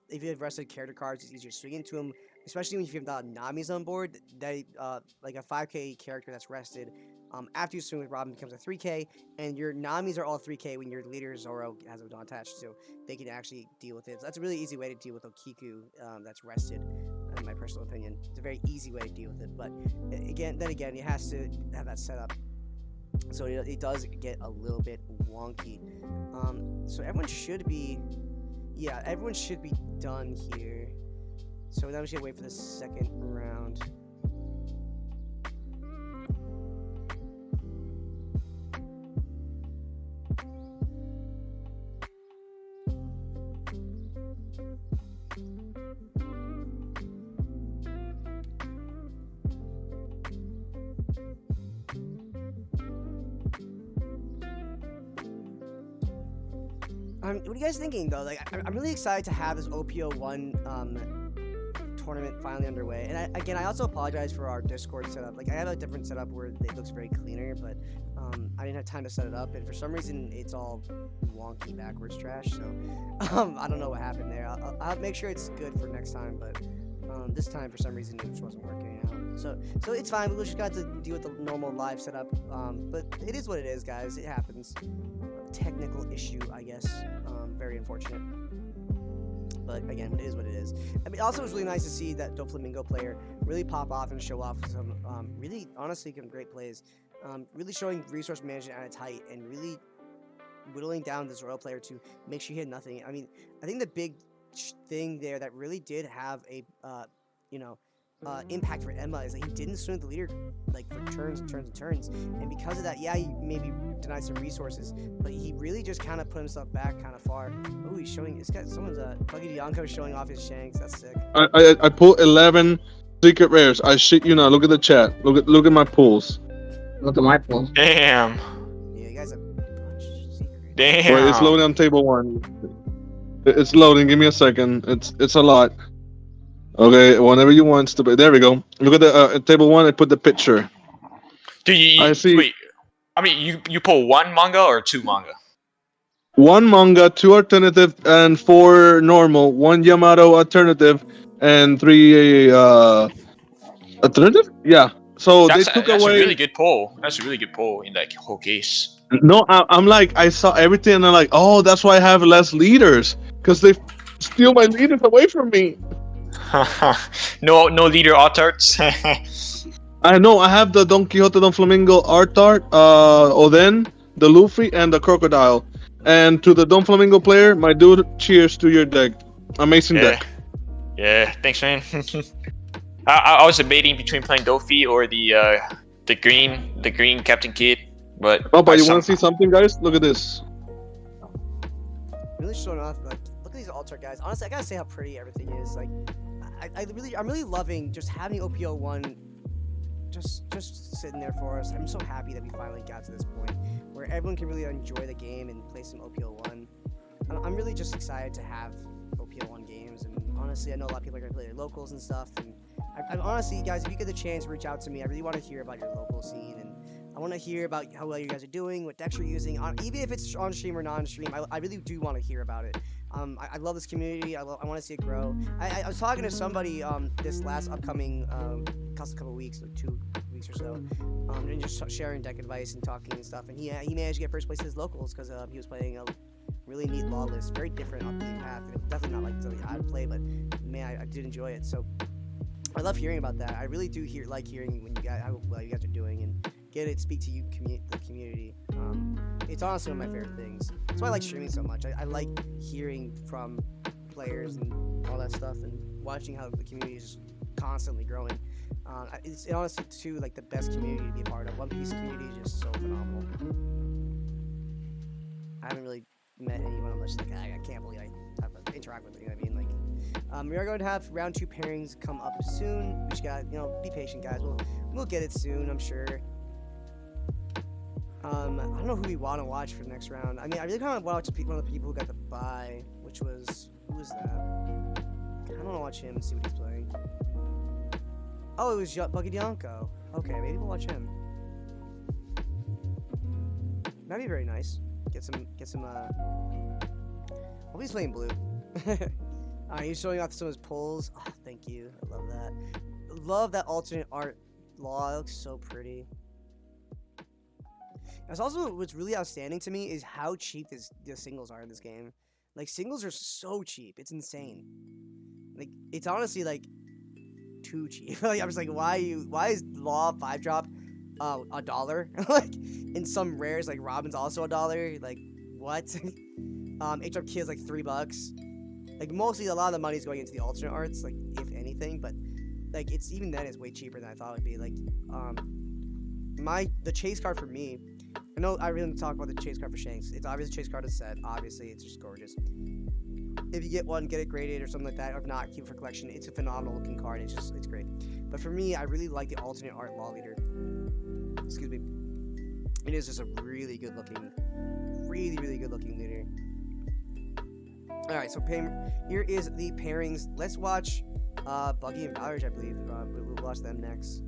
if you have rested character cards, it's easier to swing into them. Especially when you have Nami's on board, that like a 5k character that's rested. After you swing with Robin becomes a 3k, and your Namis are all 3k when your leader Zoro has a Dawn attached, so they can actually deal with it. So that's a really easy way to deal with Okiku that's rested, in my personal opinion. It's a very easy way to deal with it, but again, it has to have that set up. So it does get a little bit wonky. So everyone should be done here. So now we should wait for the second round. What are you guys thinking though? Like, I'm really excited to have this OPO1 tournament finally underway. And I also apologize for our Discord setup. Like, I have a different setup where it looks very cleaner, but I didn't have time to set it up, and for some reason it's all wonky backwards trash. So I don't know what happened there. I'll make sure it's good for next time, but this time for some reason it just wasn't working out. So it's fine. We just got to deal with the normal live setup. But it is what it is, guys. It happens. Technical issue, I guess. Very unfortunate. But again, it is what it is. I mean, also it was really nice to see that Doflamingo player really pop off and show off some really, honestly, some great plays. Really showing resource management at its height and really whittling down this Royal player to make sure he had nothing. I mean, I think the big thing there that really did have a, impact for Emma is that he didn't swing the leader like for turns and turns and turns, and because of that, yeah, he maybe denied some resources, but he really just kind of put himself back kind of far. Oh, he's showing. It's got someone's Buggy Dianco showing off his shanks. That's sick. I pulled 11 secret rares. I shit you not. Look at the chat. Look at my pulls. Look at my pull. Damn. Yeah, you guys have a bunch of secret. Damn. Wait, it's loading on table 1. It's loading. Give me a second. It's a lot. Okay, whenever you want to. There we go. Look at the table 1. I put the picture. Dude, I see. Wait. I mean, you pull 1 manga or 2 manga? 1 manga, 2 alternative, and 4 normal. 1 Yamato alternative, and 3 alternative. Yeah. So That's they took that's away. a really good pull. That's a really good pull in that whole case. No, I'm like, I saw everything, and I'm like, oh, that's why I have less leaders, because they steal my leaders away from me. no leader art arts. I know, I have the Don Quixote Don Flamingo art, Oden, the Luffy, and the Crocodile. And to the Don Flamingo player, my dude, cheers to your deck. Amazing deck. Yeah, thanks, man. I was debating between playing Dofi or the green Captain Kid, but Oh, but you want to see something, guys? Look at this. Really showing off. Like, look at these altar guys. Honestly, I gotta say how pretty everything is. Like, I'm really loving just having OPO1 just sitting there for us. I'm so happy that we finally got to this point where everyone can really enjoy the game and play some OPO1. I'm really just excited to have OPO1 games, and honestly, I know a lot of people are gonna play their locals and stuff. And I honestly, guys, if you get the chance, reach out to me. I really want to hear about your local scene, and I want to hear about how well you guys are doing, what decks you're using, even if it's on stream or non-stream. I really do want to hear about it. I love this community. I want to see it grow. I was talking to somebody this last upcoming couple weeks, like 2 weeks or so, and just sharing deck advice and talking and stuff. And he managed to get first place in his locals because he was playing a really neat law list, very different off the path. Definitely not like something I'd play, but man, I did enjoy it. So I love hearing about that. I really do like hearing when how well you guys are doing and speak to you, the community. It's honestly one of my favorite things. That's why I like streaming so much. I like hearing from players and all that stuff, and watching how the community is constantly growing. It's honestly too like the best community to be a part of. One Piece community is just so phenomenal. I haven't really met anyone. I'm just like, I can't believe I have to interact with them. You know what I mean? Like, we are going to have round 2 pairings come up soon. We just got, be patient, guys. We'll get it soon, I'm sure. I don't know who we want to watch for the next round. I mean, I really kind of want to watch one of the people who got the bye, which was, who was that? I don't want to watch him and see what he's playing. Oh, it was Buggy Dianco. Okay, maybe we'll watch him. That'd be very nice. Get some. Hope he's playing blue. He's showing off some of his pulls. Oh, thank you. I love that. Love that alternate art law. It looks so pretty. That's also what's really outstanding to me is how cheap the singles are in this game. Like, singles are so cheap. It's insane. Like, it's honestly like too cheap. Like, I'm just like, why is Law 5-drop $1? Like, in some rares, like Robin's also $1. Like, what? 8-drop Kid is like $3. Like, mostly a lot of the money's going into the alternate arts, like, if anything, but like, it's even then it's way cheaper than I thought it would be. Like, the chase card for me, I know I really talk about the chase card for Shanks. It's obviously a chase card is set. Obviously, it's just gorgeous. If you get one, get it graded or something like that. Or if not, keep it for collection. It's a phenomenal looking card. It's great. But for me, I really like the alternate art law leader. Excuse me. It is just a really good looking leader. All right, so here is the pairings. Let's watch Buggy and Valorage, I believe. We'll watch them next.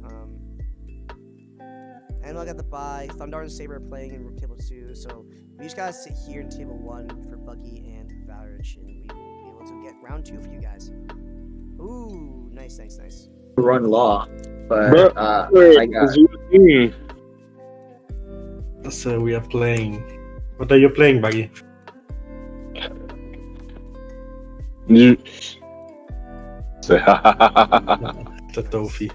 And I got the bye. Thundar and Saber are playing in table 2, so we just gotta sit here in table 1 for Buggy and Valorage, and we will be able to get round 2 for you guys. Ooh, nice. Run law, but I got. So we are playing. What are you playing, Buggy? The Tofi.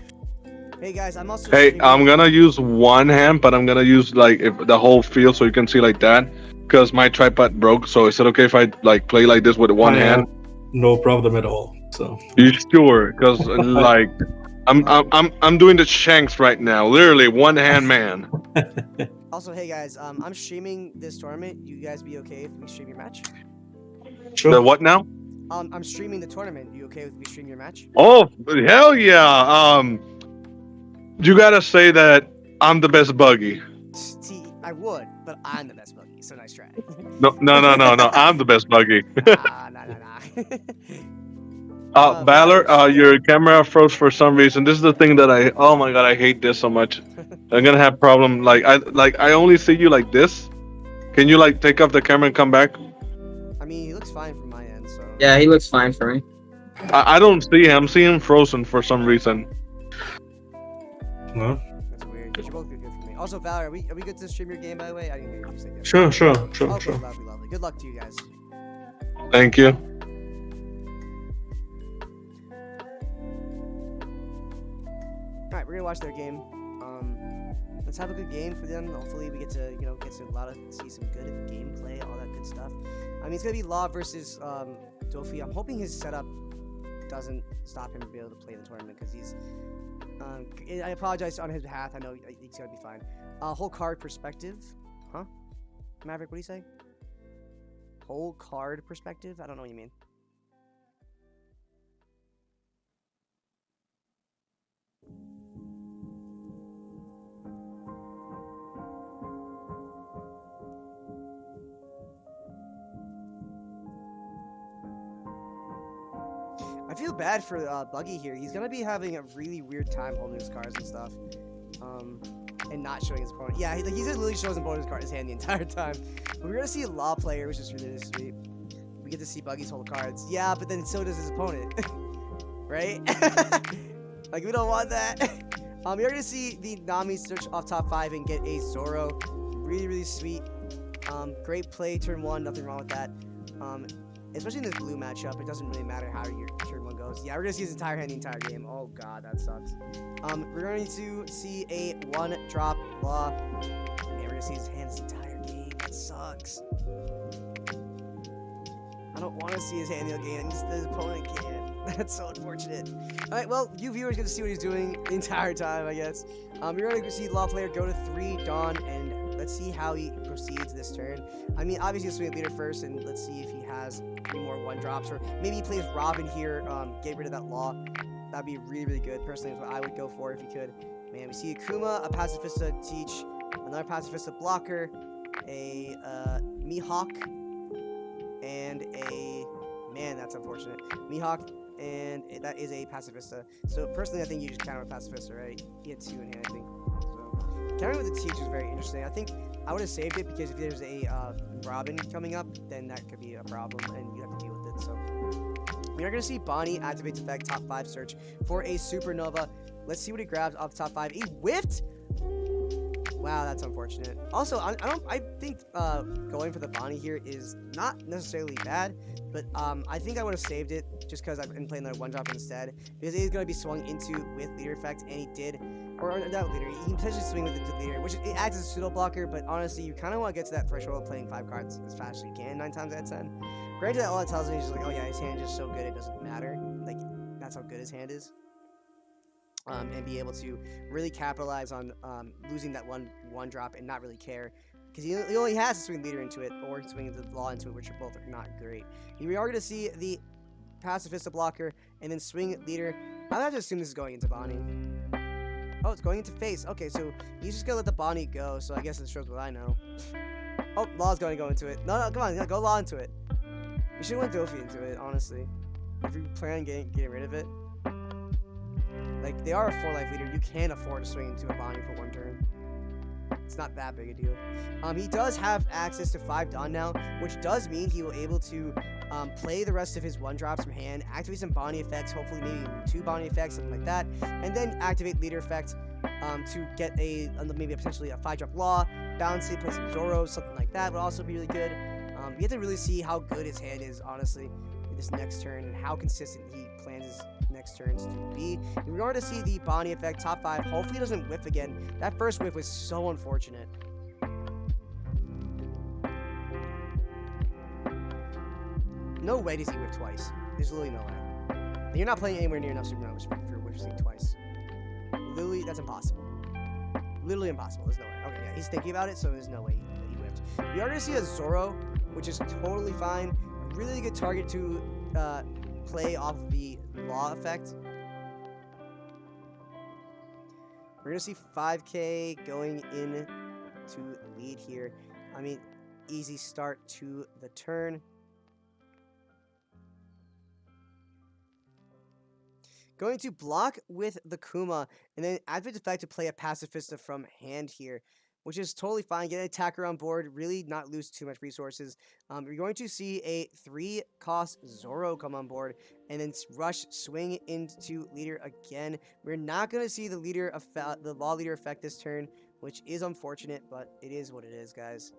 Hey guys, I'm also. Hey, I'm gonna use one hand, but I'm gonna use like the whole field so you can see like that, because my tripod broke. So is it okay if I like play like this with one hand? No problem at all. So you sure? Because like I'm doing the shanks right now. Literally one hand man. Also, hey guys, I'm streaming this tournament. You guys be okay if we stream your match? Sure. The what now? I'm streaming the tournament. You okay if we stream your match? Oh hell yeah. You gotta say that I'm the best buggy. See, I would, but I'm the best buggy, so nice try. No. I'm the best buggy. Nah. Valor, your camera froze for some reason. This is the thing that oh my god, I hate this so much. I'm gonna have problem. Like I only see you like this. Can you like take off the camera and come back? I mean, he looks fine from my end, so. Yeah, he looks fine for me. I don't see him. I'm seeing him frozen for some reason. No. That's weird. But you're both good for me. Also, Valor, are we good to stream your game, by the way? I didn't hear you say that. Sure. Okay, lovely. Good luck to you guys. Thank you. Alright, we're gonna watch their game. Let's have a good game for them. Hopefully we get to, see some good gameplay, all that good stuff. I mean, it's gonna be Law versus Dofi. I'm hoping his setup doesn't stop him from being able to play the tournament, because he's I apologize on his behalf. I know he's gonna be fine. Whole card perspective. Huh? Maverick, what do you say? Whole card perspective? I don't know what you mean. I feel bad for Buggy here. He's gonna be having a really weird time holding his cards and stuff, and not showing his opponent. Yeah, he's literally shows his opponent's card in his hand the entire time. But we're gonna see a Law player, which is really sweet. We get to see Buggy's hold cards. Yeah, but then so does his opponent, right? Like we don't want that. You're gonna see the Nami search off top 5 and get a Zoro. Really sweet. Great play turn 1. Nothing wrong with that. Especially in this blue matchup, it doesn't really matter how your turn 1 goes. Yeah, we're gonna see his entire hand the entire game. Oh god, that sucks. We're going to see a 1-drop Law. Man, we're gonna see his hand this entire game. That sucks. I don't want to see his hand the game. Just his opponent can't. That's so unfortunate. All right, well, you viewers get to see what he's doing the entire time, I guess. You're gonna see Law player go to 3 Dawn, and let's see how he proceeds this turn. I mean, obviously he'll swing at leader first, and let's see if he has 3 more 1-drops, or maybe he plays Robin here, get rid of that Law. That'd be really good. Personally, is what I would go for if he could. Man, we see Akuma, a Pacifista Teach, another Pacifista Blocker, a Mihawk, and a... Man, that's unfortunate. Mihawk, and that is a Pacifista. So, personally, I think you just counter with Pacifista, right? He had 2 in hand, I think. So, countering with the Teach is very interesting. I think I would have saved it, because if there's a Robin coming up, then that could be a problem, and you have to deal with it. So, we are going to see Bonnie activates effect top 5 search for a Supernova. Let's see what he grabs off the top 5. He whiffed! Wow, that's unfortunate. Also, I think going for the Bonnie here is not necessarily bad, but I think I would have saved it just because I've been playing the 1-drop instead, because it is going to be swung into with leader effect, and he did, or not leader, he can potentially swing with the leader, which it acts as a pseudo blocker, but honestly, you kind of want to get to that threshold of playing 5 cards as fast as you can, 9 times out of 10. Granted, all it tells me is just like, oh yeah, his hand is just so good, it doesn't matter. Like, that's how good his hand is. And be able to really capitalize on losing that one drop and not really care, because he only has to swing leader into it or swing the Law into it, which are both not great. We are going to see the Pacifista blocker and then swing leader. I'm going to assume this is going into Bonnie. Oh, it's going into face. Okay, so he's just going to let the Bonnie go, so I guess it shows what I know. Oh, Law's going to go into it. No, come on, go Law into it. You should have went Dofi into it, honestly. If you plan on getting rid of it. Like, they are a 4-life leader. You can afford to swing into a Bonnie for 1 turn. It's not that big a deal. He does have access to 5 Dawn now, which does mean he will able to play the rest of his 1-drops from hand, activate some Bonnie effects, hopefully maybe 2 Bonnie effects, something like that, and then activate leader effect to get maybe potentially a 5-drop Law, balance it, play some Zoro, something like that would also be really good. You have to really see how good his hand is, honestly, in this next turn, and how consistent he plans his next turns to be. We're going to see the Bonnie effect, top 5. Hopefully he doesn't whiff again. That first whiff was so unfortunate. No way does he whiff twice. There's literally no way. And you're not playing anywhere near enough Supernovas for whiffing twice. literally, that's impossible. Literally impossible. There's no way. Okay, yeah, he's thinking about it, so there's no way he whipped. We are going to see a Zoro, which is totally fine. Really good target to play off of the law effect. We're going to see 5K going in to lead here. I mean, easy start to the turn. Going to block with the Kuma, and then activate the effect to play a Pacifista from hand here, which is totally fine. Get an attacker on board, really not lose too much resources. You're going to see a 3-cost Zoro come on board, and then rush swing into leader again. We're not going to see the leader effect, the law leader effect this turn, which is unfortunate, but it is what it is, guys.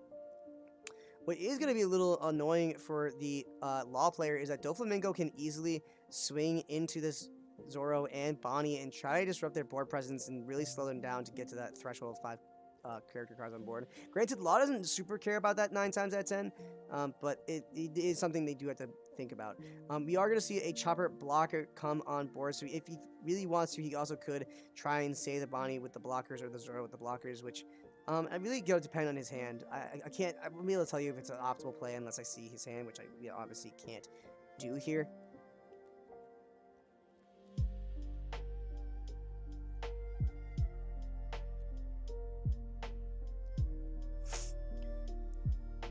What is going to be a little annoying for the law player is that Doflamingo can easily swing into this Zoro and Bonnie and try to disrupt their board presence and really slow them down to get to that threshold of 5 character cards on board. Granted, Law doesn't super care about that 9 times out of 10, but it is something they do have to think about. We are going to see a Chopper blocker come on board, so if he really wants to, he also could try and save the Bonnie with the blockers or the Zoro with the blockers, which I really go depend on his hand. I won't be able to tell you if it's an optimal play unless I see his hand, which I obviously can't do here.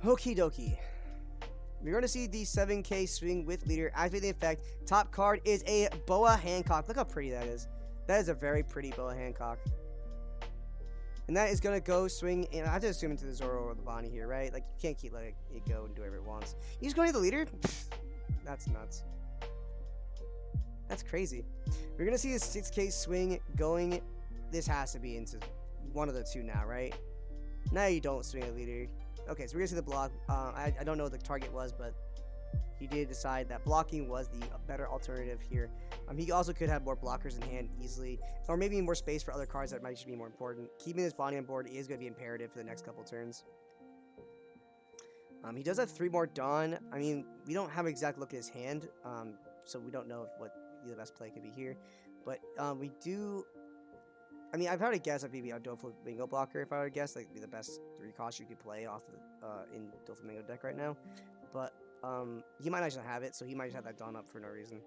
Okie dokie. We're going to see the 7K swing with leader. Activate the effect. Top card is a Boa Hancock. Look how pretty that is. That is a very pretty Boa Hancock. And that is going to go swing, and I have to assume into the Zoro or the Bonnie here, right? Like, you can't keep letting it go and do whatever it wants. He's going to the leader? That's nuts. That's crazy. We're going to see the 6K swing going. This has to be into one of the two now, right? Now you don't swing a leader. Okay, so we're going to see the block. I don't know what the target was, but he did decide that blocking was the better alternative here. He also could have more blockers in hand easily, or maybe more space for other cards that might just be more important. Keeping this Bonnie on board is going to be imperative for the next couple turns. He does have 3 more Dawn. I mean, we don't have an exact look at his hand, so we don't know what the best play could be here. But we do... I mean, I've probably guessed that maybe a Doflamingo blocker, if I would guess, like, be the best 3 cost you could play off the, in Doflamingo deck right now. But he might not just have it, so he might just have that Dawn up for no reason.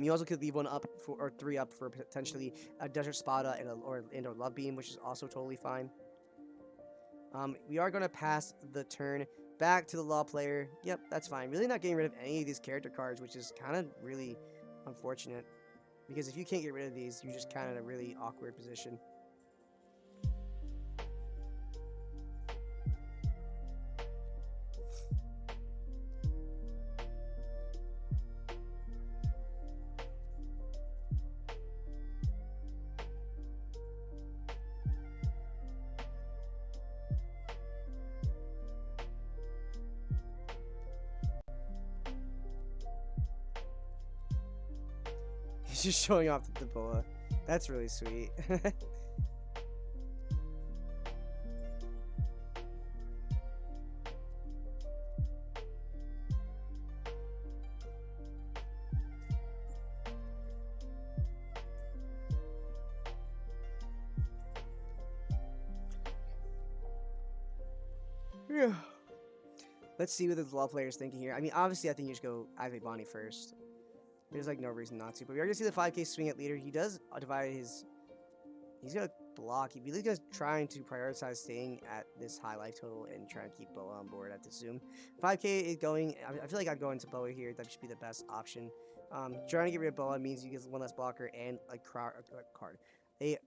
You also could leave 1 up for, or 3 up for potentially a Desert Spada and a Love Beam, which is also totally fine. We are going to pass the turn back to the Law player. Yep, that's fine. Really not getting rid of any of these character cards, which is kind of really unfortunate. Because if you can't get rid of these, you're just kind of in a really awkward position. He's just showing off the Boa. That's really sweet. Yeah. Let's see what the Law player is thinking here. I mean, obviously, I think you should go activate Bonnie first. There's like no reason not to, but we are gonna see the 5K swing at leader. He does divide his. He's gonna block. He really is trying to prioritize staying at this high life total and trying to keep Boa on board, I have to assume. 5K is going. I feel like I'd go into Boa here. That should be the best option. Trying to get rid of Boa means you get 1 less blocker and a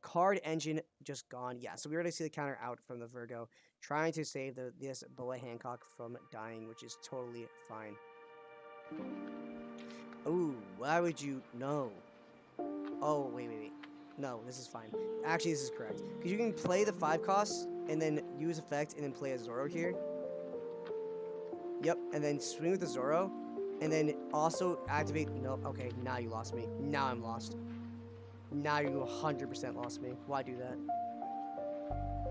card engine just gone. Yeah, so we're gonna see the counter out from the Virgo, trying to save this Boa Hancock from dying, which is totally fine. Ooh, why would you? No. Oh, wait. No, this is fine. Actually, this is correct. Because you can play the 5 costs, and then use effect, and then play a Zoro here. Yep, and then swing with the Zoro, and then also activate... Nope, okay, now you lost me. Now I'm lost. Now you 100% lost me. Why do that?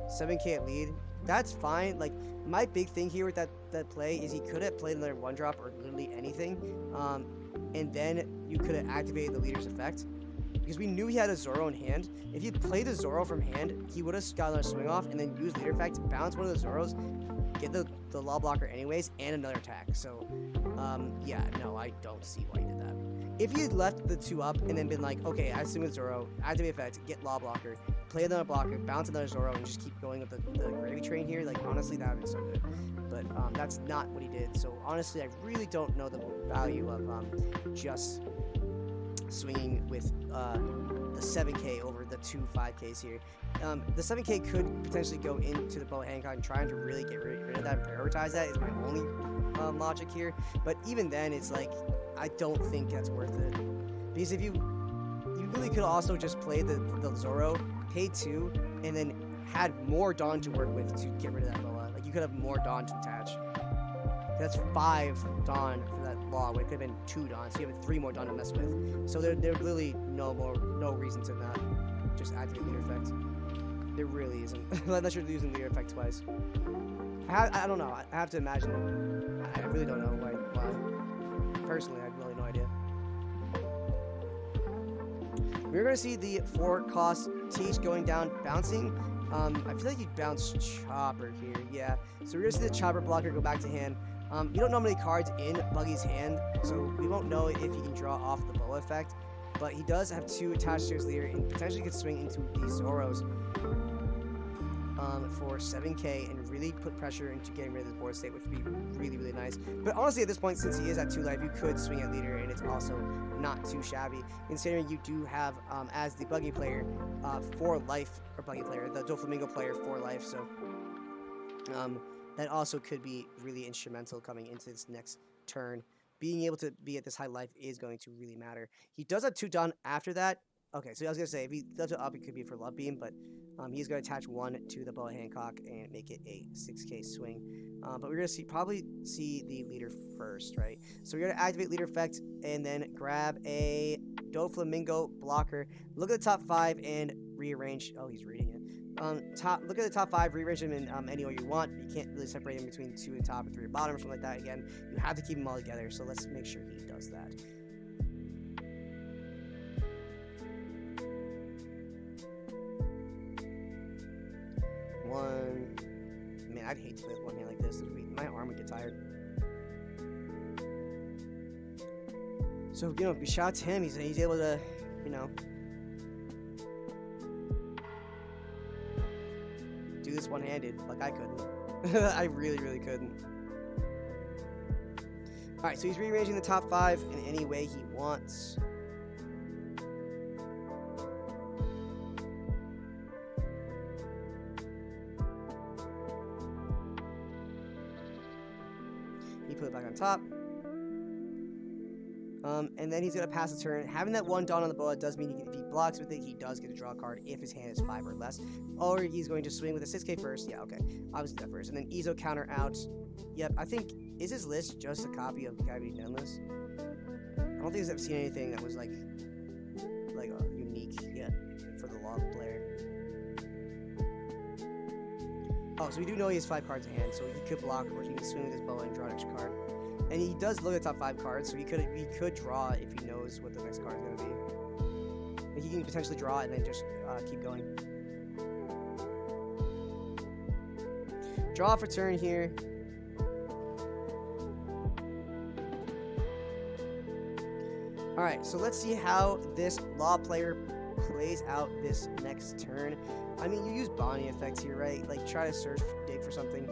7K at lead. That's fine. Like, my big thing here with that play is he could have played another 1-drop or literally anything. And then you could have activated the leader's effect. because we knew he had a Zoro in hand. If he'd played the Zoro from hand, he would have got another swing off and then used leader effect, bounce one of the Zoros, get the law blocker anyways, and another attack. So, yeah, no, I don't see why he did that. If he had left the 2 up and then been like, okay, I swing with Zoro, activate effect, get law blocker, play another blocker, bounce another Zoro, and just keep going with the gravy train here, like, honestly, that would be so good. But that's not what he did. So, honestly, I really don't know the value of just swinging with the 7K over the 2 5Ks here. The 7K could potentially go into the bow Hancock and trying to really get rid of that and prioritize that is my only logic here. But even then, it's like, I don't think that's worth it. Because if you really could also just play the Zoro, pay 2, and then had more Dawn to work with to get rid of that boa. Like, you could have more Dawn to attach. That's 5 Dawn for that law, when it could have been 2 Dawn, so you have 3 more Dawn to mess with. So there's really no reason to not just activate leader effect. There really isn't, unless you're using leader effect twice. I don't know. I have to imagine. I really don't know why. Personally, I have really no idea. We're going to see the 4 cost Teach going down, bouncing. I feel like you'd bounce Chopper here, yeah. So we're going to see the Chopper blocker go back to hand. You don't know how many cards in Buggy's hand, so we won't know if he can draw off the boa effect. But he does have 2 attached to his leader and potentially could swing into these Zoros for 7K and really put pressure into getting rid of this board state, which would be really, really nice. But honestly, at this point, since he is at 2 life, you could swing at leader, and it's also not too shabby, considering you do have, as the Buggy player, 4 life, or Buggy player, the Doflamingo player, 4 life, so that also could be really instrumental coming into this next turn. Being able to be at this high life is going to really matter. He does have 2 done after that. Okay, so I was going to say, if he does it up, it could be for Love Beam, but he's going to attach 1 to the boa Hancock and make it a 6K swing. But we're going to probably see the leader first, right? So we're going to activate leader effect and then grab a Doflamingo blocker. Look at the top 5 and rearrange. Oh, he's reading it. Look at the top 5, rearrange them in any way you want. You can't really separate them between 2 at top and 3 at bottom or something like that. Again, you have to keep them all together, so let's make sure he does that. Man, I'd hate to play with one hand like this. My arm would get tired. So, you know, shout out to him. He's able to, you know, do this one-handed like I couldn't. I really, really couldn't. Alright, so he's rearranging the top 5 in any way he wants. He put it back on top. And then he's going to pass the turn. Having that 1 Dawn on the boa does mean if he blocks with it, he does get to draw a card if his hand is 5 or less. Or he's going to swing with a 6K first. Yeah, okay. Obviously that first. And then Ezo counter out. Yep, I think, is his list just a copy of Gravity Denless? I don't think I've seen anything that was like unique yet for the log player. Oh, so we do know he has 5 cards in hand, so he could block or he can swing with his boa and draw an extra card. And he does look at the top 5 cards, so he could draw if he knows what the next card is going to be. And he can potentially draw it and then just keep going. Draw for turn here. Alright, so let's see how this law player plays out this next turn. I mean, you use Bonnie effects here, right? Like, try to dig for something.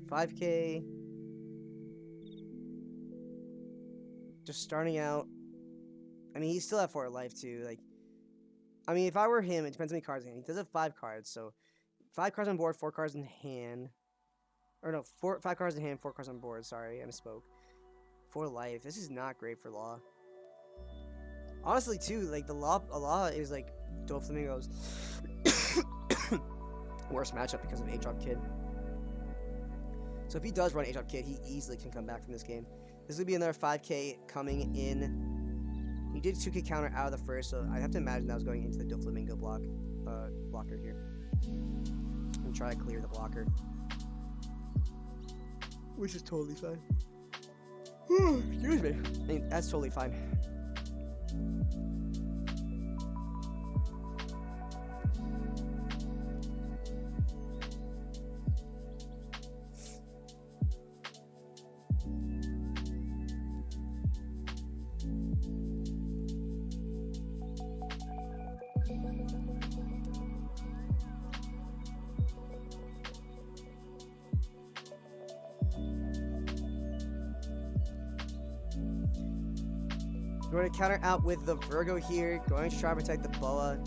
$5K. Just starting out. I mean, he's still at 4 life, too. Like, I mean, if I were him, it depends how many cards in hand. He does have 5 cards, so 5 cards on board, 4 cards in hand. Or no, 5 cards in hand, 4 cards on board. Sorry, I misspoke. 4 life. This is not great for Law. Honestly, too, like, Law is, like, Doflamingo's worst matchup because of A-Drop Kid. So if he does run A-Drop Kid, he easily can come back from this game. This would be another 5K coming in He did 2K counter out of the first, so I have to imagine that was going into the Doflamingo blocker here. And try to clear the blocker. Which is totally fine. Excuse me. I mean, that's totally fine. We're going to counter out with the Virgo here, going to try to protect the Boa.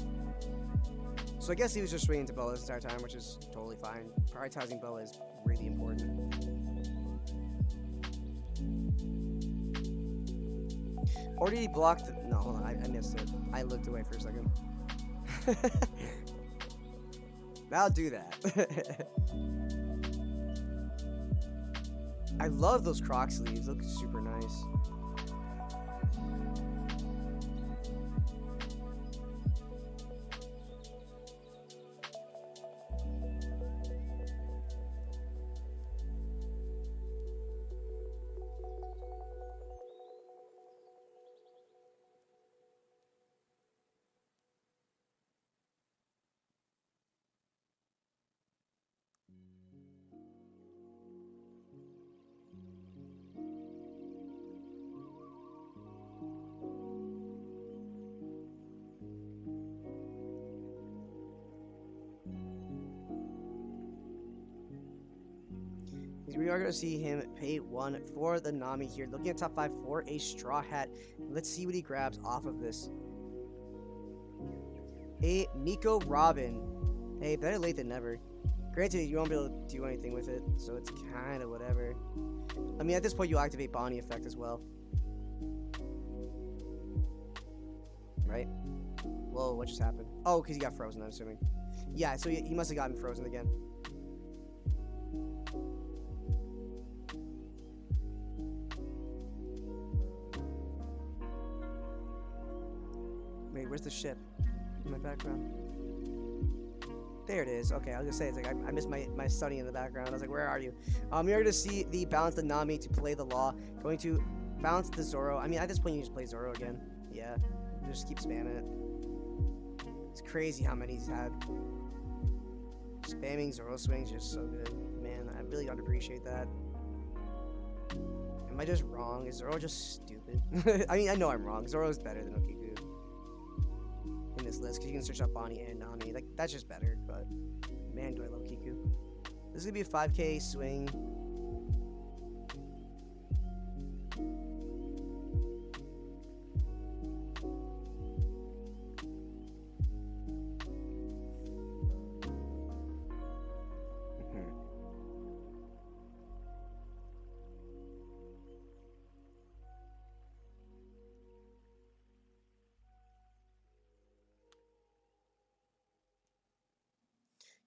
So I guess he was just swinging to Boa this entire time, which is totally fine. Prioritizing Boa is really important. Or did he block the... No, hold on, I missed it. I looked away for a second. I'll do that. I love those Croc sleeves, look super nice. We are going to see him pay 1 for the Nami here. Looking at top 5 for a Straw Hat. Let's see what he grabs off of this. A Nico Robin. Hey, better late than never. Granted, you won't be able to do anything with it, so it's kind of whatever. I mean, at this point, you activate Bonnie effect as well. Right? Whoa, what just happened? Oh, because he got frozen, I'm assuming. Yeah, so he must have gotten frozen again. Wait, where's the ship in my background? There it is. Okay, I was gonna say, it's like I missed my Sunny in the background. I was like, where are you? We are gonna see the balance the Nami to play the Law. Going to balance the Zoro. I mean, at this point, you just play Zoro again. Yeah, just keep spamming it. It's crazy how many he's had. Spamming Zoro swings is just so good. Man, I really underappreciate that. Am I just wrong? Is Zoro just stupid? I mean, I know I'm wrong. Zoro's better than Okiku in this list, because you can search up Bonnie and Nami. Like, that's just better, but man, do I love Kiku. This is gonna be a 5K swing.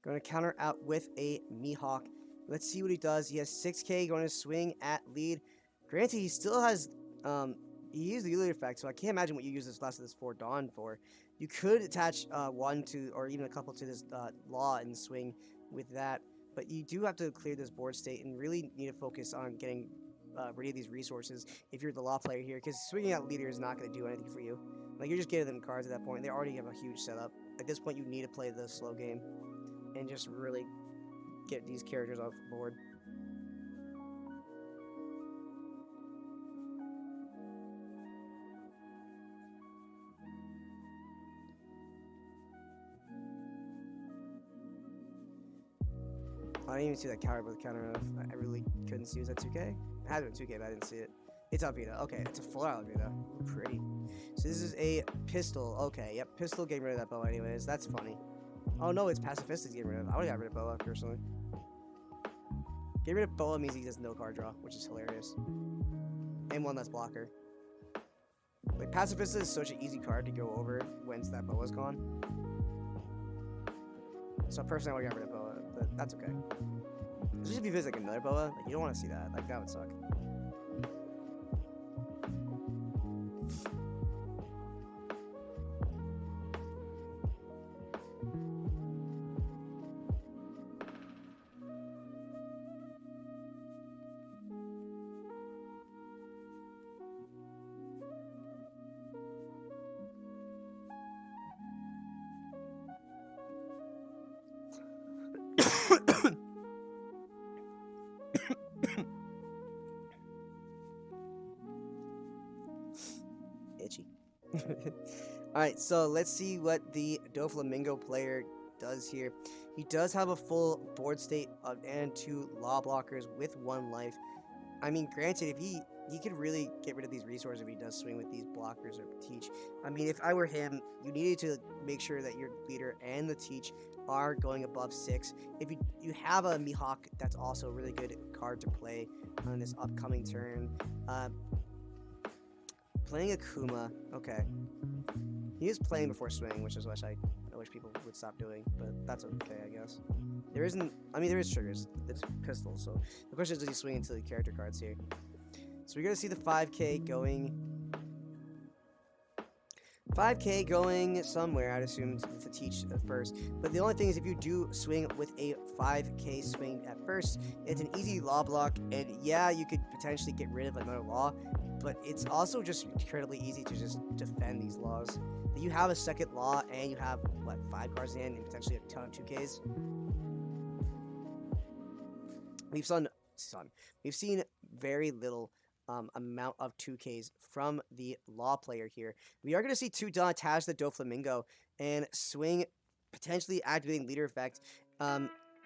Going to counter out with a Mihawk. Let's see what he does. He has 6K going to swing at lead. Granted, he still has, he used the leader effect, so I can't imagine what you use this last of this 4 Dawn for. You could attach one to, or even a couple to this Law and swing with that, but you do have to clear this board state and really need to focus on getting rid of these resources if you're the Law player here, because swinging out leader is not going to do anything for you. Like, you're just getting them cards at that point. They already have a huge setup. At this point, you need to play the slow game and just really get these characters off the board. I didn't even see that counter with counter enough. I really couldn't see. Was that 2K? It had been 2K, but I didn't see it. It's Alvita. Okay, it's a full Alvita. Pretty. So this is a pistol. Okay, yep, pistol getting rid of that bow anyways. That's funny. Oh no, it's Pacifistics getting rid of. I would have got rid of Boa personally. Getting rid of Boa means he does no card draw, which is hilarious. And one less blocker. Like, Pacifista is such an easy card to go over once that Boa's gone. So personally, I would have got rid of Boa, but that's okay. Especially if you visit like another Boa, like, you don't want to see that. Like, that would suck. Alright, so let's see what the Doflamingo player does here. He does have a full board state and 2 law blockers with 1 life. I mean, granted, if he could really get rid of these resources if he does swing with these blockers or teach. I mean, if I were him, you needed to make sure that your leader and the teach are going above 6. If you have a Mihawk, that's also a really good card to play on this upcoming turn. Playing a Kuma, okay. He is playing before swinging, which is what I wish people would stop doing, but that's okay, I guess. There isn't, I mean, there is triggers. It's pistols, so the question is, does he swing into the character cards here? So we're gonna see the 5K going. 5K going somewhere, I'd assume, to teach at first. But the only thing is, if you do swing with a 5K swing at first, it's an easy law block, and yeah, you could potentially get rid of another law, but it's also just incredibly easy to just defend these laws. You have a second law, and you have, what, 5 cards in, and potentially a ton of 2Ks? We've seen very little amount of 2Ks from the law player here. We are going to see 2 Dawn attach the Doflamingo and swing, potentially activating leader effect.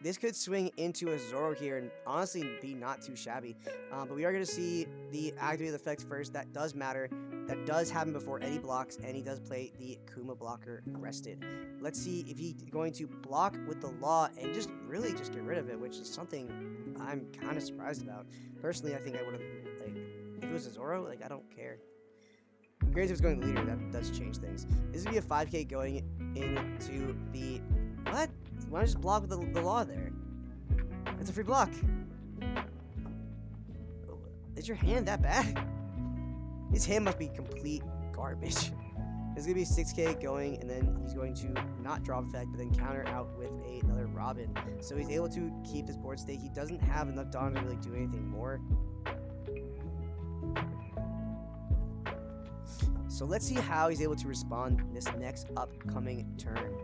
This could swing into a Zoro here and honestly be not too shabby. But we are going to see the activated effect first. That does matter. That does happen before any blocks, and he does play the Kuma blocker rested. Let's see if he's going to block with the law and just really just get rid of it, which is something I'm kind of surprised about. Personally, I think I would have, like, if it was a Zoro, like, I don't care. Granted, if it's going to leader, that does change things. This is going to be a 5K going into the... What? Why don't I just block with the law there? It's a free block. Is your hand that bad? His hand must be complete garbage. There's going to be 6K going, and then he's going to not drop effect, but then counter out with another Robin. So he's able to keep his board state. He doesn't have enough Dawn to really do anything more. So let's see how he's able to respond this next upcoming turn.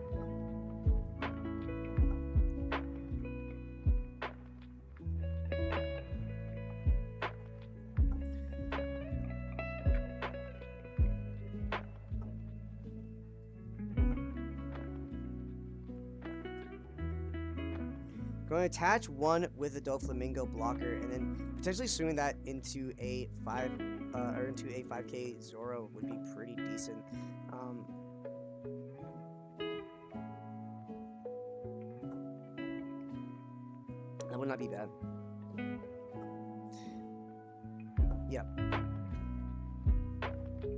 Going to attach 1 with the Doflamingo blocker, and then potentially swinging that into a 5K Zoro would be pretty decent. That would not be bad. Yep.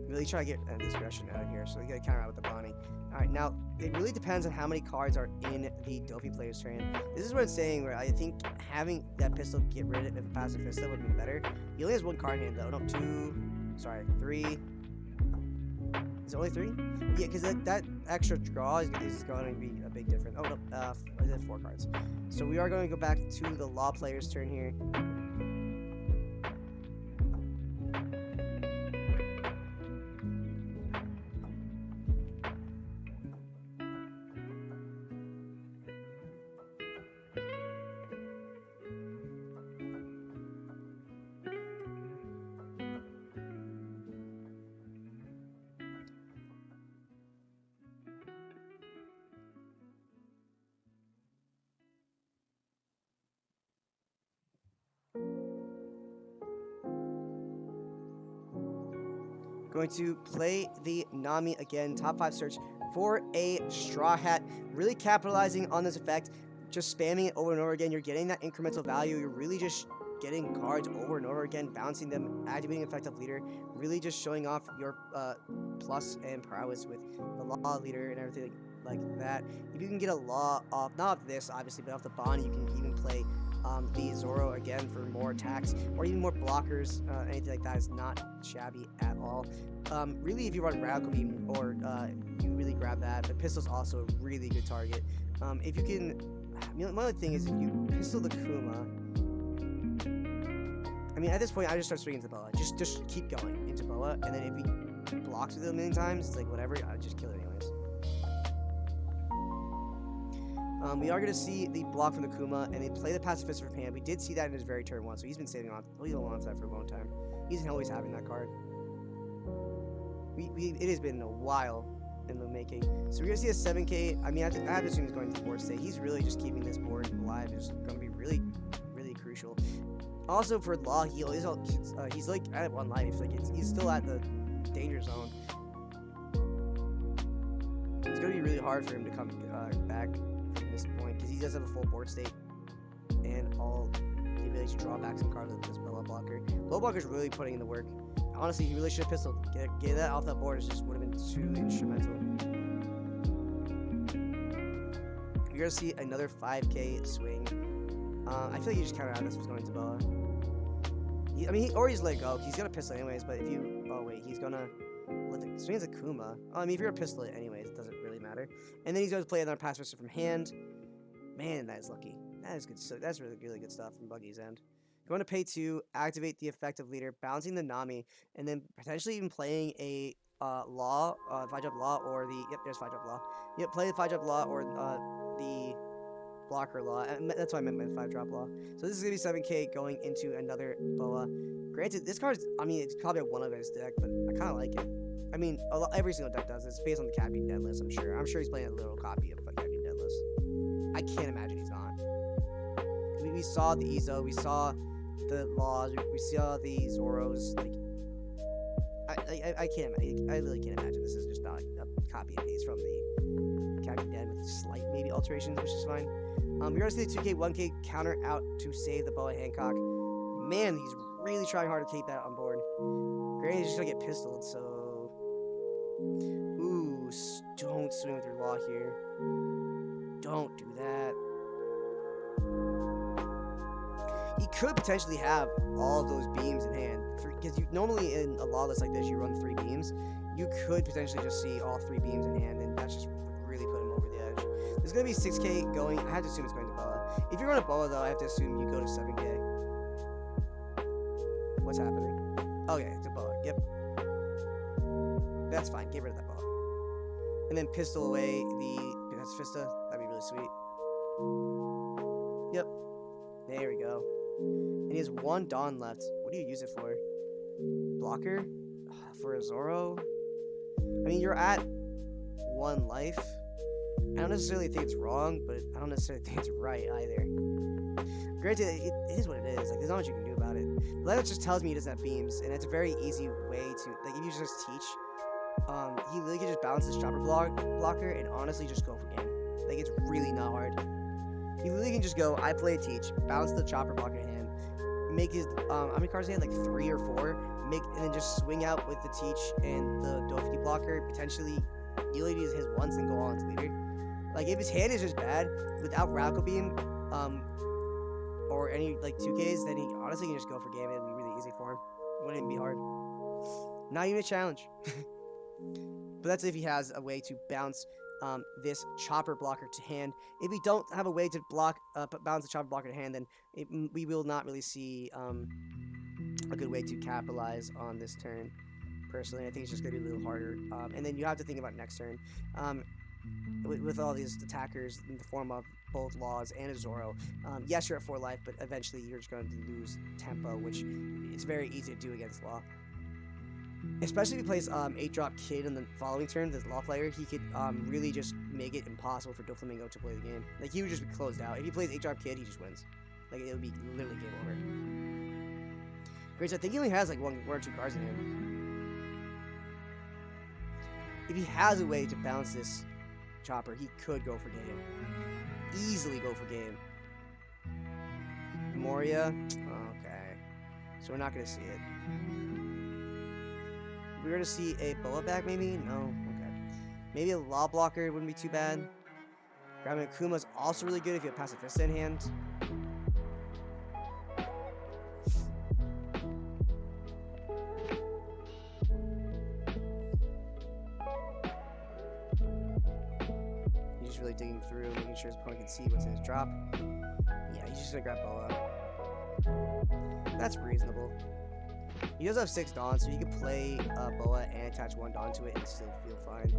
Really try to get discretion out of here, so you gotta counter out with the Bonnie. Alright, now, it really depends on how many cards are in the Dofi player's turn. This is what I'm saying, where I think having that pistol get rid of a passive pistol would be better. He only has 1 card in hand, though. No, 3. Is it only 3? Yeah, because that extra draw is going to be a big difference. Oh, no, I did 4 cards. So we are going to go back to the Law player's turn here. Going to play the Nami again, top 5 search for a Straw Hat. Really capitalizing on this effect, just spamming it over and over again. You're getting that incremental value. You're really just getting cards over and over again, bouncing them, activating effective leader, really just showing off your plus and prowess with the Law leader and everything like that. If you can get a Law off, not off this obviously, but off the Bonnie, you can even play the Zoro again for more attacks or even more blockers. Anything like that is not shabby at all. Really, if you run Radical Beam or you really grab that, the pistol's also a really good target. If you can, I mean, my only thing is if you pistol the Kuma, I mean, at this point, I just start swinging into Boa. Just keep going into Boa, and then if he blocks with it a million times, it's like whatever, I just kill it anyways. We are going to see the block from the Kuma, and they play the Pacifist from hand. We did see that in his very turn 1, so he's been saving on. He's holding on to that for a long time. He's always having that card. it has been a while in the making. So we're gonna see a 7K. I mean, I have to assume he's going to board state. He's really just keeping this board alive. Is going to be really, really crucial. Also for Law, he's like at 1 life. Like he's still at the danger zone. It's gonna be really hard for him to come back from this point because he does have a full board state and all the ability to draw back some cards with this Boa blocker. Boa blocker's really putting in the work. Honestly, he really should have pistoled. Get that off that board. It just would have been too instrumental. You're gonna see another 5K swing. I feel like you just counter out this was going to Boa. He's let go. He's gonna pistol anyways. But if you, he's gonna let the swings a Kuma. I mean, if you're a pistol it anyways, it doesn't really matter. And then he's gonna play another pass rusher from hand. Man, that is lucky. That is good. So that's really, really good stuff from Buggy's end. Going to pay 2, activate the effective leader, bouncing the Nami, and then potentially even playing a Law, 5-drop Law, or the, there's 5-drop Law. Play the 5-drop Law or the blocker Law, and that's what I meant by the 5-drop Law. So this is going to be 7K going into another Boa. Granted, this card is, it's probably a one of his deck, but I kind of like it. I mean, every single deck does. It's based on the Captain Dead list, I'm sure. I'm sure he's playing a little copy of Captain Dead list. I can't imagine he's not. We saw the Ezo, we saw the Laws, we saw the Zoros. Like, I can't. I really can't imagine this is just not a copy and paste from the Captain Dead with slight maybe alterations, which is fine. We're gonna see the 2K, 1K counter out to save the Boa Hancock. Man, he's really trying hard to keep that on board. Granted, he's just gonna get pistoled, so. Ooh, don't swing with your Law here. Don't do that. He could potentially have all of those beams in hand, because you normally in a Law list like this, you run 3 beams. You could potentially just see all 3 beams in hand, and that's just really put him over the edge. There's gonna be 6K going. I have to assume it's going to Boa. If you're on a Boa, though, I have to assume you go to 7K. What's happening? Okay, it's a Boa. Yep. That's fine. Get rid of that Boa. And then pistol away the Fista. That'd be really sweet. Yep. There we go. And he has 1 Dawn left. What do you use it for? Blocker? For a Zoro? I mean, you're at 1 life. I don't necessarily think it's wrong, but I don't necessarily think it's right either. Granted, it is what it is. Like, there's not much you can do about it. But that just tells me he doesn't have beams, and it's a very easy way to, like, if you just teach, he literally can just bounce this chopper blocker and honestly just go for game. Like, it's really not hard. He literally can just go, I play a teach, bounce the chopper blocker in hand, make his, how many cards he had? Like 3 or 4, and then just swing out with the teach and the Dofki blocker, potentially really use his once and go on to leader. Like, if his hand is just bad, without Radical Beam, or any, like, 2Ks, then he honestly can just go for game. It'd be really easy for him. It wouldn't be hard. Not even a challenge. But that's if he has a way to bounce this chopper blocker to hand. If we don't have a way to bounce the chopper blocker to hand, then we will not really see a good way to capitalize on this turn. Personally, I think it's just going to be a little harder. And then you have to think about next turn. With all these attackers in the form of both Laws and a Zoro, yes, you're at 4 life, but eventually you're just going to lose tempo, which it's very easy to do against Law. Especially if he plays 8-drop Kid in the following turn, this Law player, he could really just make it impossible for Doflamingo to play the game. Like, he would just be closed out. If he plays 8-drop Kid, he just wins. Like, it would be literally game over. Great, so I think he only has like one or 2 cards in him. If he has a way to bounce this chopper, he could go for game. Easily go for game. Moria? Okay. So we're not going to see it. We're going to see a Boa back, maybe? No? Okay. Maybe a Law blocker wouldn't be too bad. Grabbing a Kuma is also really good if you have Pacifista in hand. He's just really digging through, making sure his opponent can see what's in his drop. Yeah, he's just going to grab Boa. That's reasonable. He does have 6 Dawns, so you can play Boa and attach 1 Dawn to it and still feel fine.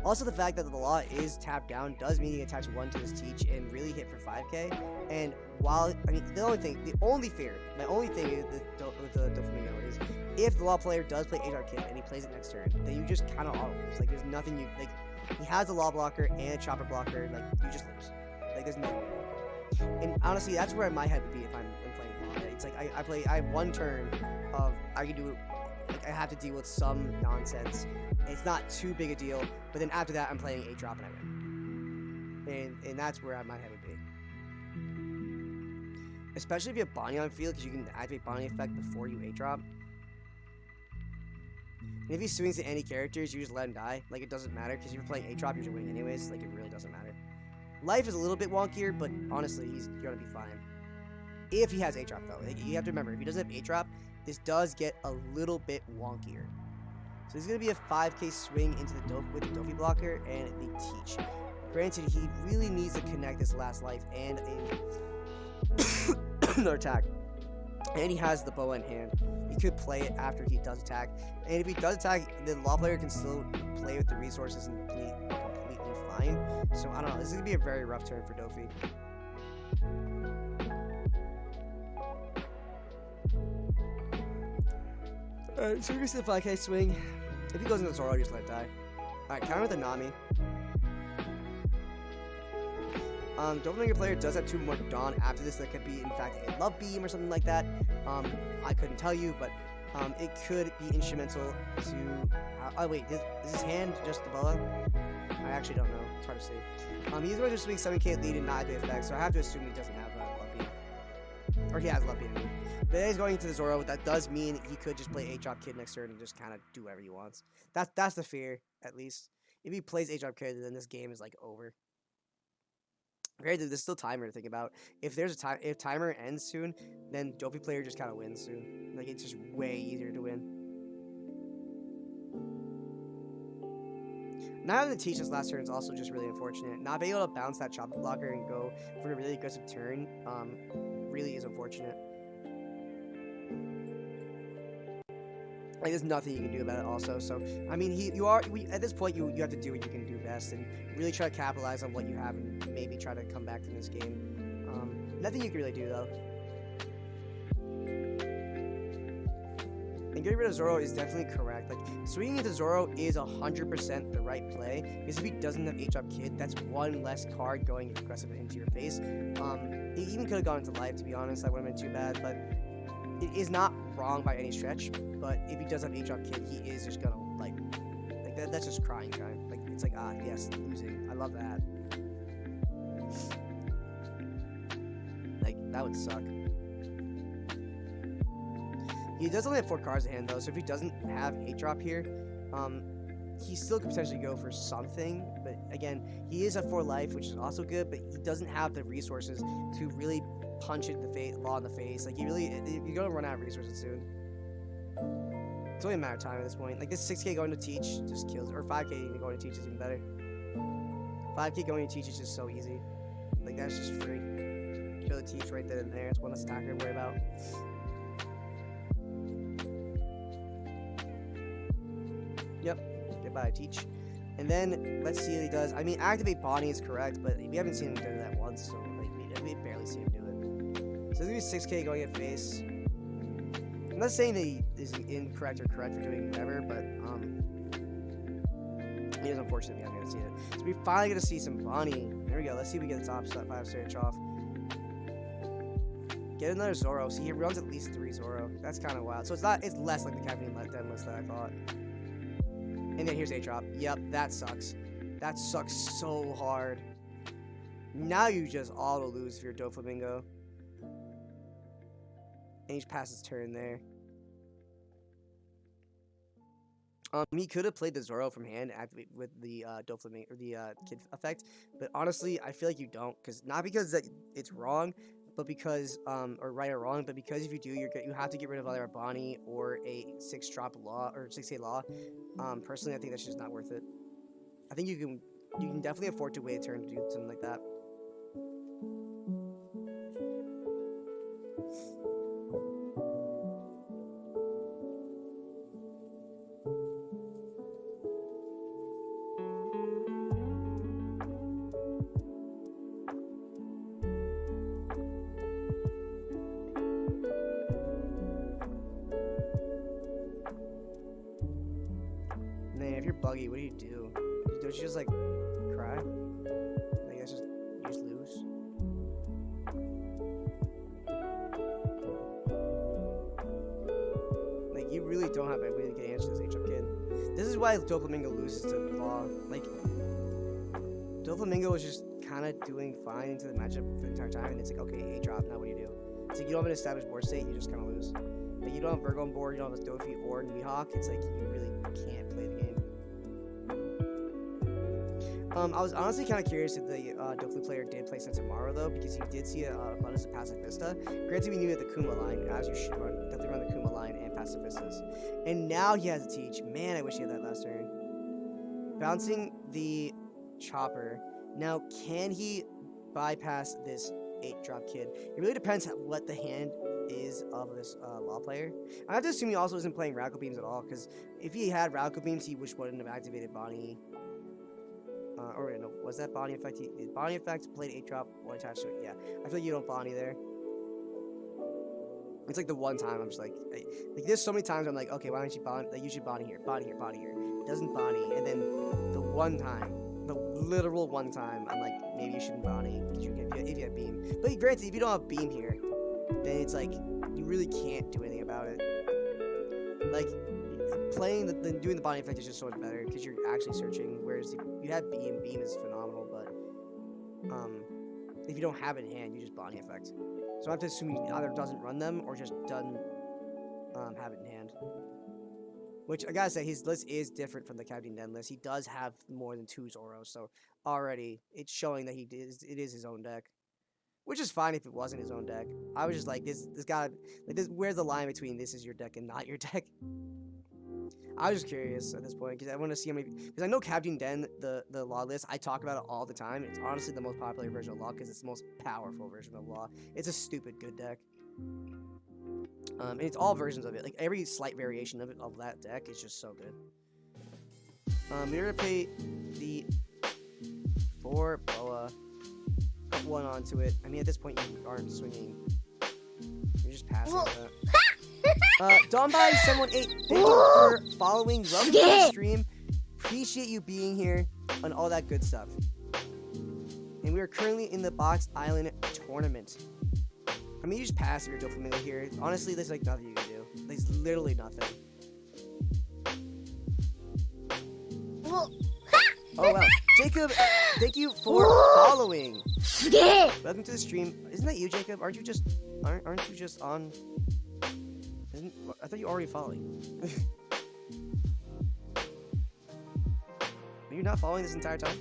Also, the fact that the law is tapped down does mean you can attach 1 to his Teach and really hit for 5k. And while, I mean, my only thing is with the Doflamingo is if the law player does play HR Kid and he plays it next turn, then you just kind of auto lose. Like, there's nothing you, like, he has a law blocker and a chopper blocker, like, you just lose. Like, there's nothing. And honestly, that's where my head would be if I'm playing law. It's like, I have 1 turn of, I can do, like, I have to deal with some nonsense. It's not too big a deal, but then after that, I'm playing 8-drop and I win. And that's where my head would be. Especially if you have Bonnie on field, because you can activate Bonnie effect before you 8-drop. And if he swings at any characters, you just let him die. Like, it doesn't matter, because if you're playing 8-drop, you're just winning anyways. Like, it really doesn't matter. Life is a little bit wonkier, but honestly, he's going to be fine. If he has 8-drop, though. Like, you have to remember, if he doesn't have 8-drop, this does get a little bit wonkier. So there's going to be a 5k swing into the with the Dofi blocker and the Teach. Granted, he really needs to connect this last life and another attack. And he has the bow in hand. He could play it after he does attack. And if he does attack, the law player can still play with the resources and be completely fine. So I don't know. This is going to be a very rough turn for Dofi. Alright, so we're gonna see the 5k swing. If he goes into Zoro, just let it die. Alright, counter with the Nami. Doppelganger player does have 2 more Dawn after this. That could be, in fact, a Love Beam or something like that. I couldn't tell you, but it could be instrumental to... oh, wait, is his hand just the boa? I actually don't know. It's hard to see. He's going to swing 7k lead and not the effect, so I have to assume he doesn't have a Love Beam. Or he has Love Beam, I mean. But he's going into the Zoro. That does mean he could just play 8-drop Kid next turn and just kind of do whatever he wants. That's the fear, at least. If he plays 8-drop Kid, then this game is, like, over. Granted, there's still timer to think about. If there's a time, if timer ends soon, then Dofi player just kind of wins soon. Like, it's just way easier to win. Not having to teach this last turn is also just really unfortunate. Not being able to bounce that chopper blocker and go for a really aggressive turn, really is unfortunate. Like, there's nothing you can do about it also. So, I mean, at this point, you have to do what you can do best and really try to capitalize on what you have and maybe try to come back from this game. Nothing you can really do, though. And getting rid of Zoro is definitely correct. Like, swinging into Zoro is 100% the right play, because if he doesn't have 8-drop Kid, that's 1 less card going aggressive into your face. He even could have gone into life, to be honest. That wouldn't have been too bad, but it is not wrong by any stretch. But if he does have 8-drop Kid, he is just gonna, like that's just crying time. Like, it's like, ah, yes, losing. I love that. Like, that would suck. He does only have 4 cards in hand, though, so if he doesn't have 8-drop here, he still could potentially go for something. But again, he is at 4 life, which is also good, but he doesn't have the resources to really punch it in the face, law in the face. Like, you're gonna run out of resources soon. It's only a matter of time at this point. Like, this 6k going to Teach just kills, or 5k going to Teach is even better. 5k going to Teach is just so easy. Like, that's just free. Kill the Teach right then and there. It's one less attacker to worry about. Yep, goodbye, Teach. And then, let's see what he does. I mean, activate Bonnie is correct, but we haven't seen him do that once, so, like, we barely see him do it. So there's gonna be 6k going at face. I'm not saying that he is incorrect or correct for doing whatever, but, it is unfortunate we haven't gonna see it. So we're finally gonna see some Bonnie. There we go, let's see if we get the top 5 search off. Get another Zoro. See, he runs at least 3 Zoro. That's kind of wild. So it's less like the Caffeine Letdown list that I thought. And then here's 8-drop. Yep, that sucks. That sucks so hard. Now you just auto lose if you're Doflamingo. And he passes turn there. He could have played the Zoro from hand activate with the Doflamingo or the Kid effect, but honestly, I feel like you don't, not because that it's wrong, but because or right or wrong, but because if you do, you have to get rid of either a Bonnie or a 6-drop law or 6k law. Personally, I think that's just not worth it. I think you can definitely afford to wait a turn to do something like that. Man, if you're buggy, what do? Don't you just like cry? Like that's just you just lose. Like you really don't have a really good answer to this H-up kid. This is why Doflamingo loses to Law. Like Doflamingo was just kind of doing fine into the matchup for the entire time, and it's like, okay, A-drop, now what do? It's like you don't have an established board state, you just kind of lose. Like you don't have Virgo on board, you don't have Dofi or Mihawk, it's like you really can't play the game. I was honestly kind of curious if the Dofi player did play Sensomaru though, because you did see a abundance of Pacifista. Granted, we knew that the Kuma line, as you should run, definitely run the Kuma line and Pacifistas. And now he has a Teach. Man, I wish he had that last turn. Bouncing the Chopper. Now, can he bypass this 8-drop kid? It really depends on what the hand is of this Law player. I have to assume he also isn't playing Radical Beams at all, because if he had Radical Beams, he wouldn't have activated Bonnie. Or no, was that Bonnie effect? Bonnie effect played 8-drop, one attached to it. Yeah, I feel like you don't Bonnie there. It's like the one time I'm just like there's so many times I'm like, okay, why don't you Bonnie? Like you should Bonnie here, Bonnie here, Bonnie here. It doesn't Bonnie, and then the one time, the literal one time, I'm like, maybe you shouldn't Bonnie if you have Beam. But granted, if you don't have Beam here, then it's like you really can't do anything about it. Like playing doing the Bonnie effect is just so much better because you're actually searching. Whereas if you have Beam, Beam is phenomenal, but if you don't have it in hand, you just Bonnie effect. So I have to assume he either doesn't run them or just doesn't have it in hand. Which I gotta say, his list is different from the Captain Den list. He does have more than 2 Zoros, so already it's showing that it is his own deck. Which is fine if it wasn't his own deck. I was just like, this gotta, like, where's the line between this is your deck and not your deck? I was just curious at this point because I want to see how many. Because I know Captain Den, the Law list, I talk about it all the time. It's honestly the most popular version of Law because it's the most powerful version of Law. It's a stupid good deck. And it's all versions of it. Like every slight variation of that deck is just so good. We're gonna play the 4 Boa. Put 1 onto it. I mean, at this point you aren't swinging. You're just passing that. Donbai718, thank you for following. Welcome to the stream. Appreciate you being here and all that good stuff. And we are currently in the Box Island tournament. I mean, you just pass if you're Doflamingo here. Honestly, there's like nothing you can do. There's literally nothing. Oh wow, Jacob, thank you for following. Welcome to the stream. Isn't that you, Jacob? Aren't you just on? I thought you were already following. Are you not following this entire time?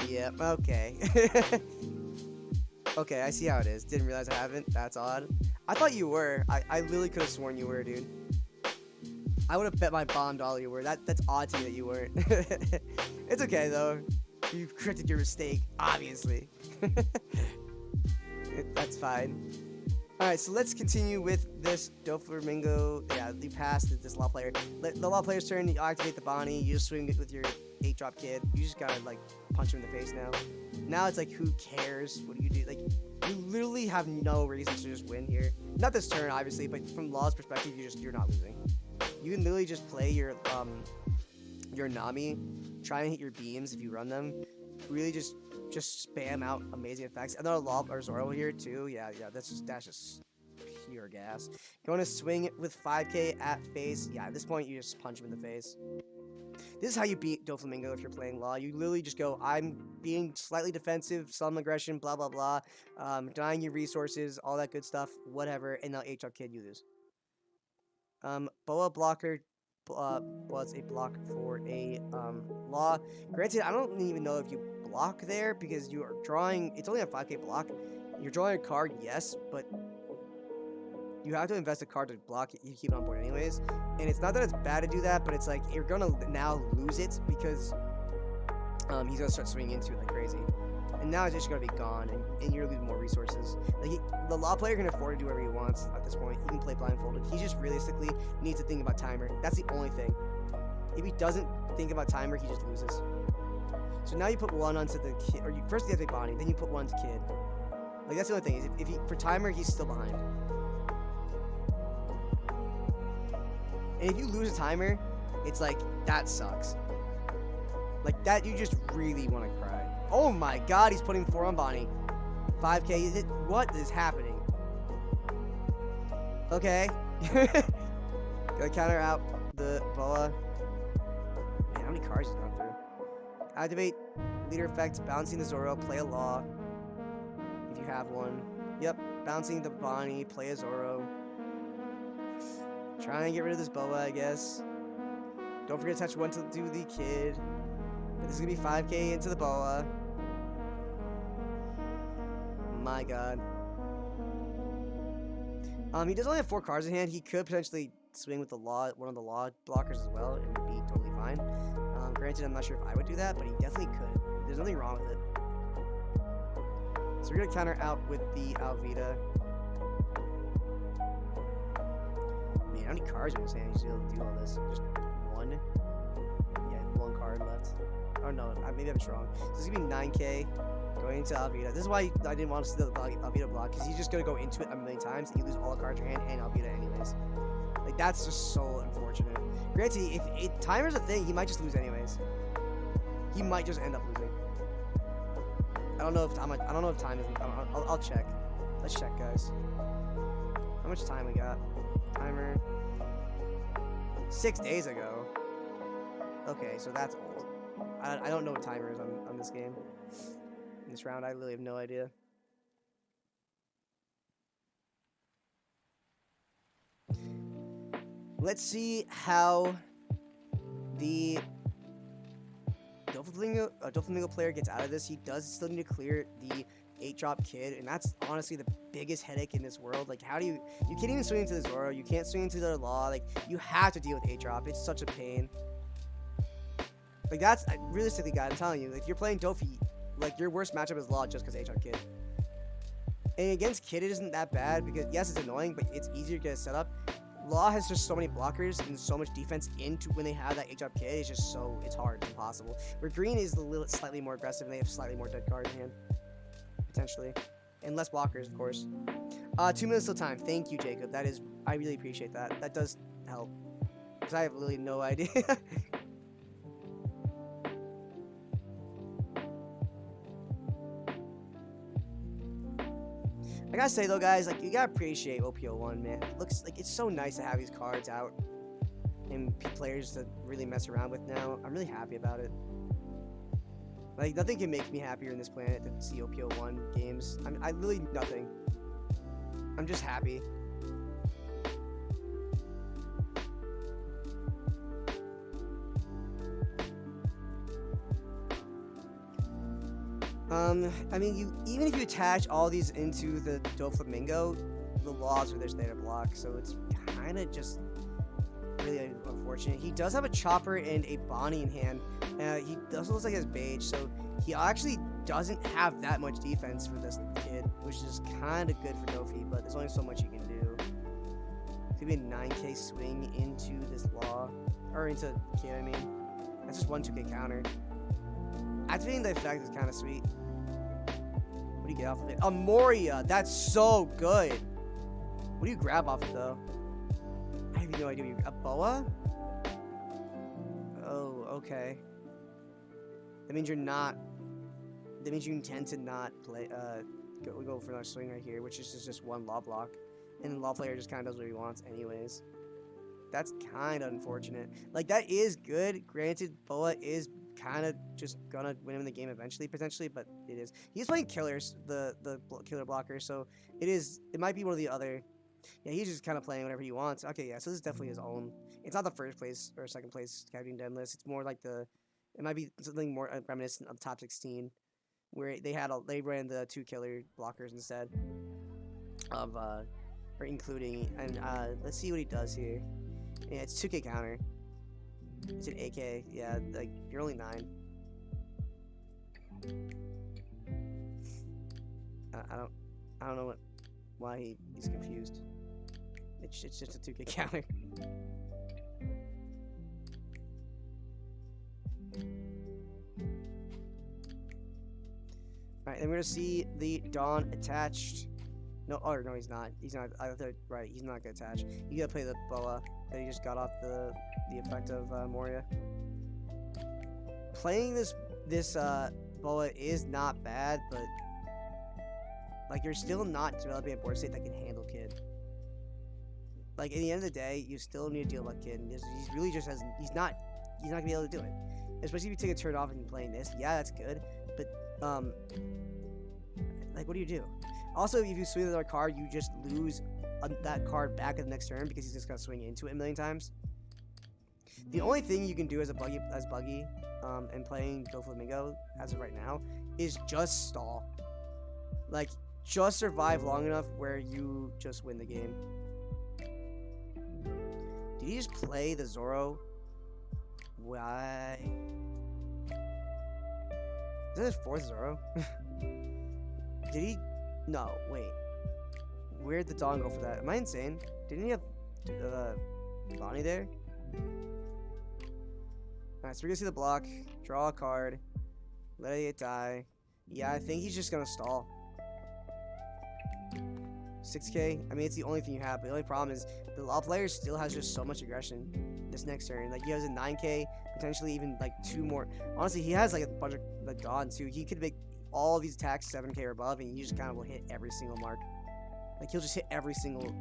Yep, okay. Okay, I see how it is. Didn't realize I haven't. That's odd. I thought you were. I literally could have sworn you were, dude. I would have bet my bomb dollar you were. That's odd to me that you weren't. It's okay, though. You corrected your mistake, obviously. That's fine. Alright, so let's continue with this Doflamingo. Yeah, you passed this Law player. The Law player's turn, you activate the Bonnie, you just swing it with your 8-drop kid. You just gotta, like, punch him in the face now. Now it's like, who cares? What do you do? Like, you literally have no reason to just win here. Not this turn, obviously, but from Law's perspective, you're not losing. You can literally just play your Nami, try and hit your beams if you run them. Really just spam out amazing effects. And then a Law or Zoro here too. Yeah, that's just pure gas. Going to swing it with 5k at face. Yeah, at this point you just punch him in the face. This is how you beat Doflamingo if you're playing Law. You literally just go, I'm being slightly defensive, some aggression, blah blah blah, denying you resources, all that good stuff, whatever, and now H-up kid, you lose. Boa blocker was a block for a Law. Granted, I don't even know if you block there because you are drawing. It's only a 5k block. You're drawing a card, yes, but you have to invest a card to block it. You keep it on board anyways. And it's not that it's bad to do that, but it's like you're gonna now lose it because he's gonna start swinging into it like crazy. And now it's just gonna be gone, and you're gonna lose more resources. Like the Law player can afford to do whatever he wants at this point. He can play blindfolded. He just realistically needs to think about timer. That's the only thing. If he doesn't think about timer, he just loses. So now you put 1 onto the kid, or you first you have to Bonnie, then you put 1 to kid. Like that's the only thing. Is if he for timer, he's still behind. And if you lose a timer, it's like, that sucks. Like, that, you just really want to cry. Oh my god, he's putting 4 on Bonnie. 5k, what is happening? Okay. Gotta counter out the boa. Man, how many cards has gone through? Activate leader effect, bouncing the Zoro, play a law. If you have one. Yep, bouncing the Bonnie, play a Zoro. Trying to get rid of this boa, I guess. Don't forget to touch 1 to do the kid. But this is gonna be 5k into the boa. My god. He does only have 4 cards in hand. He could potentially swing with the law, one of the law blockers as well, and be totally fine. Granted, I'm not sure if I would do that, but he definitely could. There's nothing wrong with it. So we're gonna counter out with the Alvida. Man, how many cards in his hand? He's able to do all this. Just 1. Yeah, 1 card left. Oh no, maybe I'm wrong. So this is gonna be 9k. Going into Alvida. This is why I didn't want to steal the Alvida block, because he's just going to go into it a million times, and you lose all the cards in your hand and Alvida anyways. Like, that's just so unfortunate. Granted, if timer's a thing, he might just lose anyways. He might just end up losing. I don't know if time is... I'll check. Let's check, guys. How much time we got? Timer... 6 days ago. Okay, so that's old. I don't know what timer is on this game. This round, I really have no idea. Let's see how the Doflamingo player gets out of this. He does still need to clear the 8-drop kid, and that's honestly the biggest headache in this world. Like, how do you can't even swing into the Zoro, you can't swing into the Law, like, you have to deal with 8-drop. It's such a pain. Like, that's, realistically, guys, I'm telling you, if you're playing Dofi, like, your worst matchup is Law just because 8-drop kid. And against Kid, it isn't that bad, because, yes, it's annoying, but it's easier to get a setup. Law has just so many blockers and so much defense into when they have that 8-drop kid. It's just so, it's hard, it's impossible. Where Green is a little slightly more aggressive, and they have slightly more dead cards in hand. Potentially. And less blockers, of course. 2 minutes till time. Thank you, Jacob. That is, I really appreciate that. That does help. Because I have really no idea. I gotta say though, guys, like, you gotta appreciate OPO1, man. It looks like it's so nice to have these cards out and players to really mess around with now. I'm really happy about it. Like, nothing can make me happier in this planet than to see OPO1 games. I really nothing. I'm just happy. I mean, even if you attach all these into the Doflamingo, the laws are there to block, so it's kind of just really unfortunate. He does have a Chopper and a Bonnie in hand. He also looks like he has Beige, so he actually doesn't have that much defense for this kid, which is kind of good for Dofi, but there's only so much you can do. It's gonna be a 9k swing into this Law, or into Kid, I mean. That's just 1 2k counter. Activating the effect is kind of sweet. What do you get off of it? A Moria! That's so good! What do you grab off it, though? I have no idea. A Boa? Oh, okay. That means you're not... That means you intend to not play... go for another swing right here, which is just 1 Law block. And the Law player just kind of does what he wants anyways. That's kind of unfortunate. Like, that is good. Granted, Boa is kind of just gonna win him the game eventually, potentially, but it is. He's playing killers, the killer blocker, so it might be one of the other. Yeah, he's just kind of playing whatever he wants. Okay, yeah, so this is definitely his own. It's not the first place or second place Captain Den list. It's more like it might be something more reminiscent of top 16, where they ran the 2 killer blockers instead of or including. And let's see what he does here. Yeah, it's 2k counter. It's an AK. Yeah, like, you're only 9. I don't know why he's confused. It's just a 2k counter. Alright, then we're gonna see the Dawn attached. No, or no, he's not. He's not. Right, he's not gonna attach. You gotta play the boa that he just got off the effect of Moria. Playing this boa is not bad, but like you're still not developing a board state that can handle Kid. Like, at the end of the day, you still need to deal with Kid. And he's really just he's not gonna be able to do it. Especially if you take a turn off and you're playing this. Yeah, that's good. But, like, what do you do? Also, if you swing another card, you just lose that card back at the next turn because he's just gonna swing into it a million times. The only thing you can do as Buggy, and playing Doflamingo as of right now, is just stall. Like, just survive long enough where you just win the game. Did he just play the Zoro? Why? Is that his fourth Zoro? Did he? No, wait. Where'd the Dawn go for that? Am I insane? Didn't he have Bonnie there? Alright, so we're gonna see the block. Draw a card. Let it die. Yeah, I think he's just gonna stall. 6k? I mean, it's the only thing you have, but the only problem is the law player still has just so much aggression this next turn. Like, he has a 9k, potentially even, like, 2 more. Honestly, he has, like, a bunch of, like, Dawn, too. He could make all of these attacks 7k or above, and he just kind of will hit every single mark. Like, he'll just hit every single,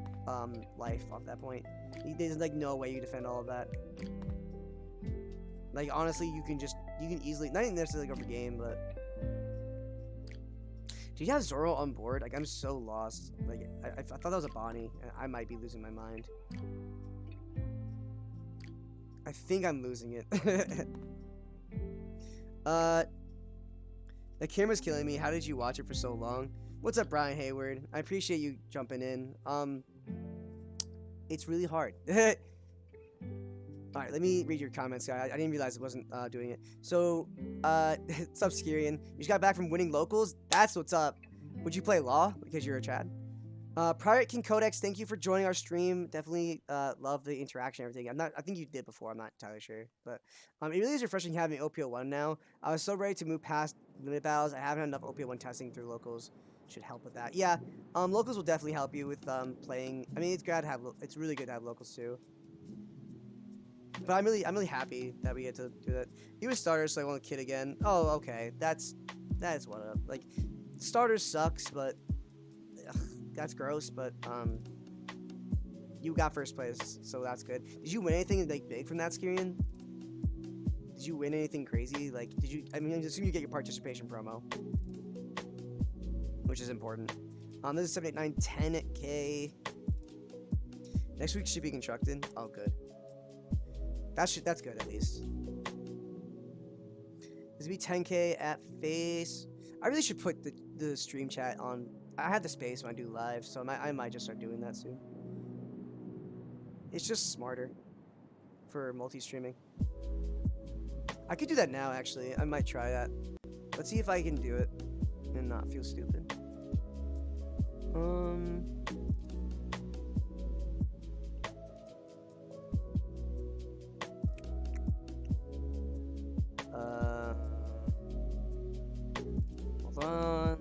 life off that point. There's, like, no way you defend all of that. Like, honestly, you can easily, not even necessarily go for game, but... Do you have Zoro on board? Like, I'm so lost. Like, I thought that was a Bonnie, and I might be losing my mind. I think I'm losing it. The camera's killing me. How did you watch it for so long? What's up, Brian Hayward? I appreciate you jumping in. It's really hard. Alright, let me read your comments, guys. I didn't realize it wasn't doing it. So, what's up, Skirian? You just got back from winning locals? That's what's up. Would you play Law? Because you're a Chad. Pirate King Codex, thank you for joining our stream. Definitely love the interaction and everything. I think you did before, I'm not entirely sure. But it really is refreshing having OPO1 now. I was so ready to move past limit battles. I haven't had enough OPO1 testing through locals. Should help with that. Yeah, locals will definitely help you with playing. I mean, it's really good to have locals too. But I'm really happy that we get to do that. He was starter, so I want a Kid again. Oh, okay. That's what up. Like, starters sucks, but ugh, that's gross. But you got first place, so that's good. Did you win anything like big from that, Skirian? Did you win anything crazy? Like, did you? I mean, I assume you get your participation promo, which is important. This is 789 10k. Next week should be constructed. Oh, good. That's good at least. This will be 10k at face. I really should put the stream chat on. I have the space when I do live, so I might just start doing that soon. It's just smarter for multi-streaming. I could do that now, actually. I might try that. Let's see if I can do it and not feel stupid. Hold on.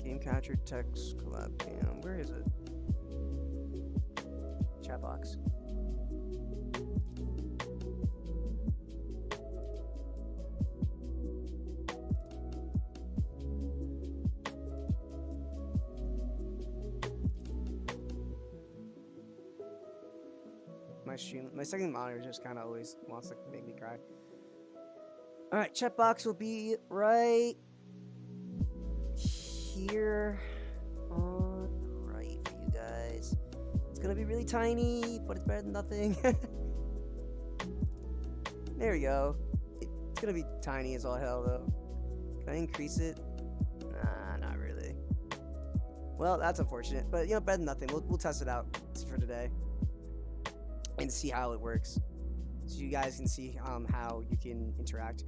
Game catcher text collab cam. Where is it? Chat box. My second monitor just kind of always wants to make me cry. All right, chat box will be right here on the right for you guys. It's gonna be really tiny, but it's better than nothing. There we go. It's gonna be tiny as all hell, though. Can I increase it? Nah, not really. Well, that's unfortunate, but you know, better than nothing. We'll test it out for today and see how it works, so you guys can see how you can interact.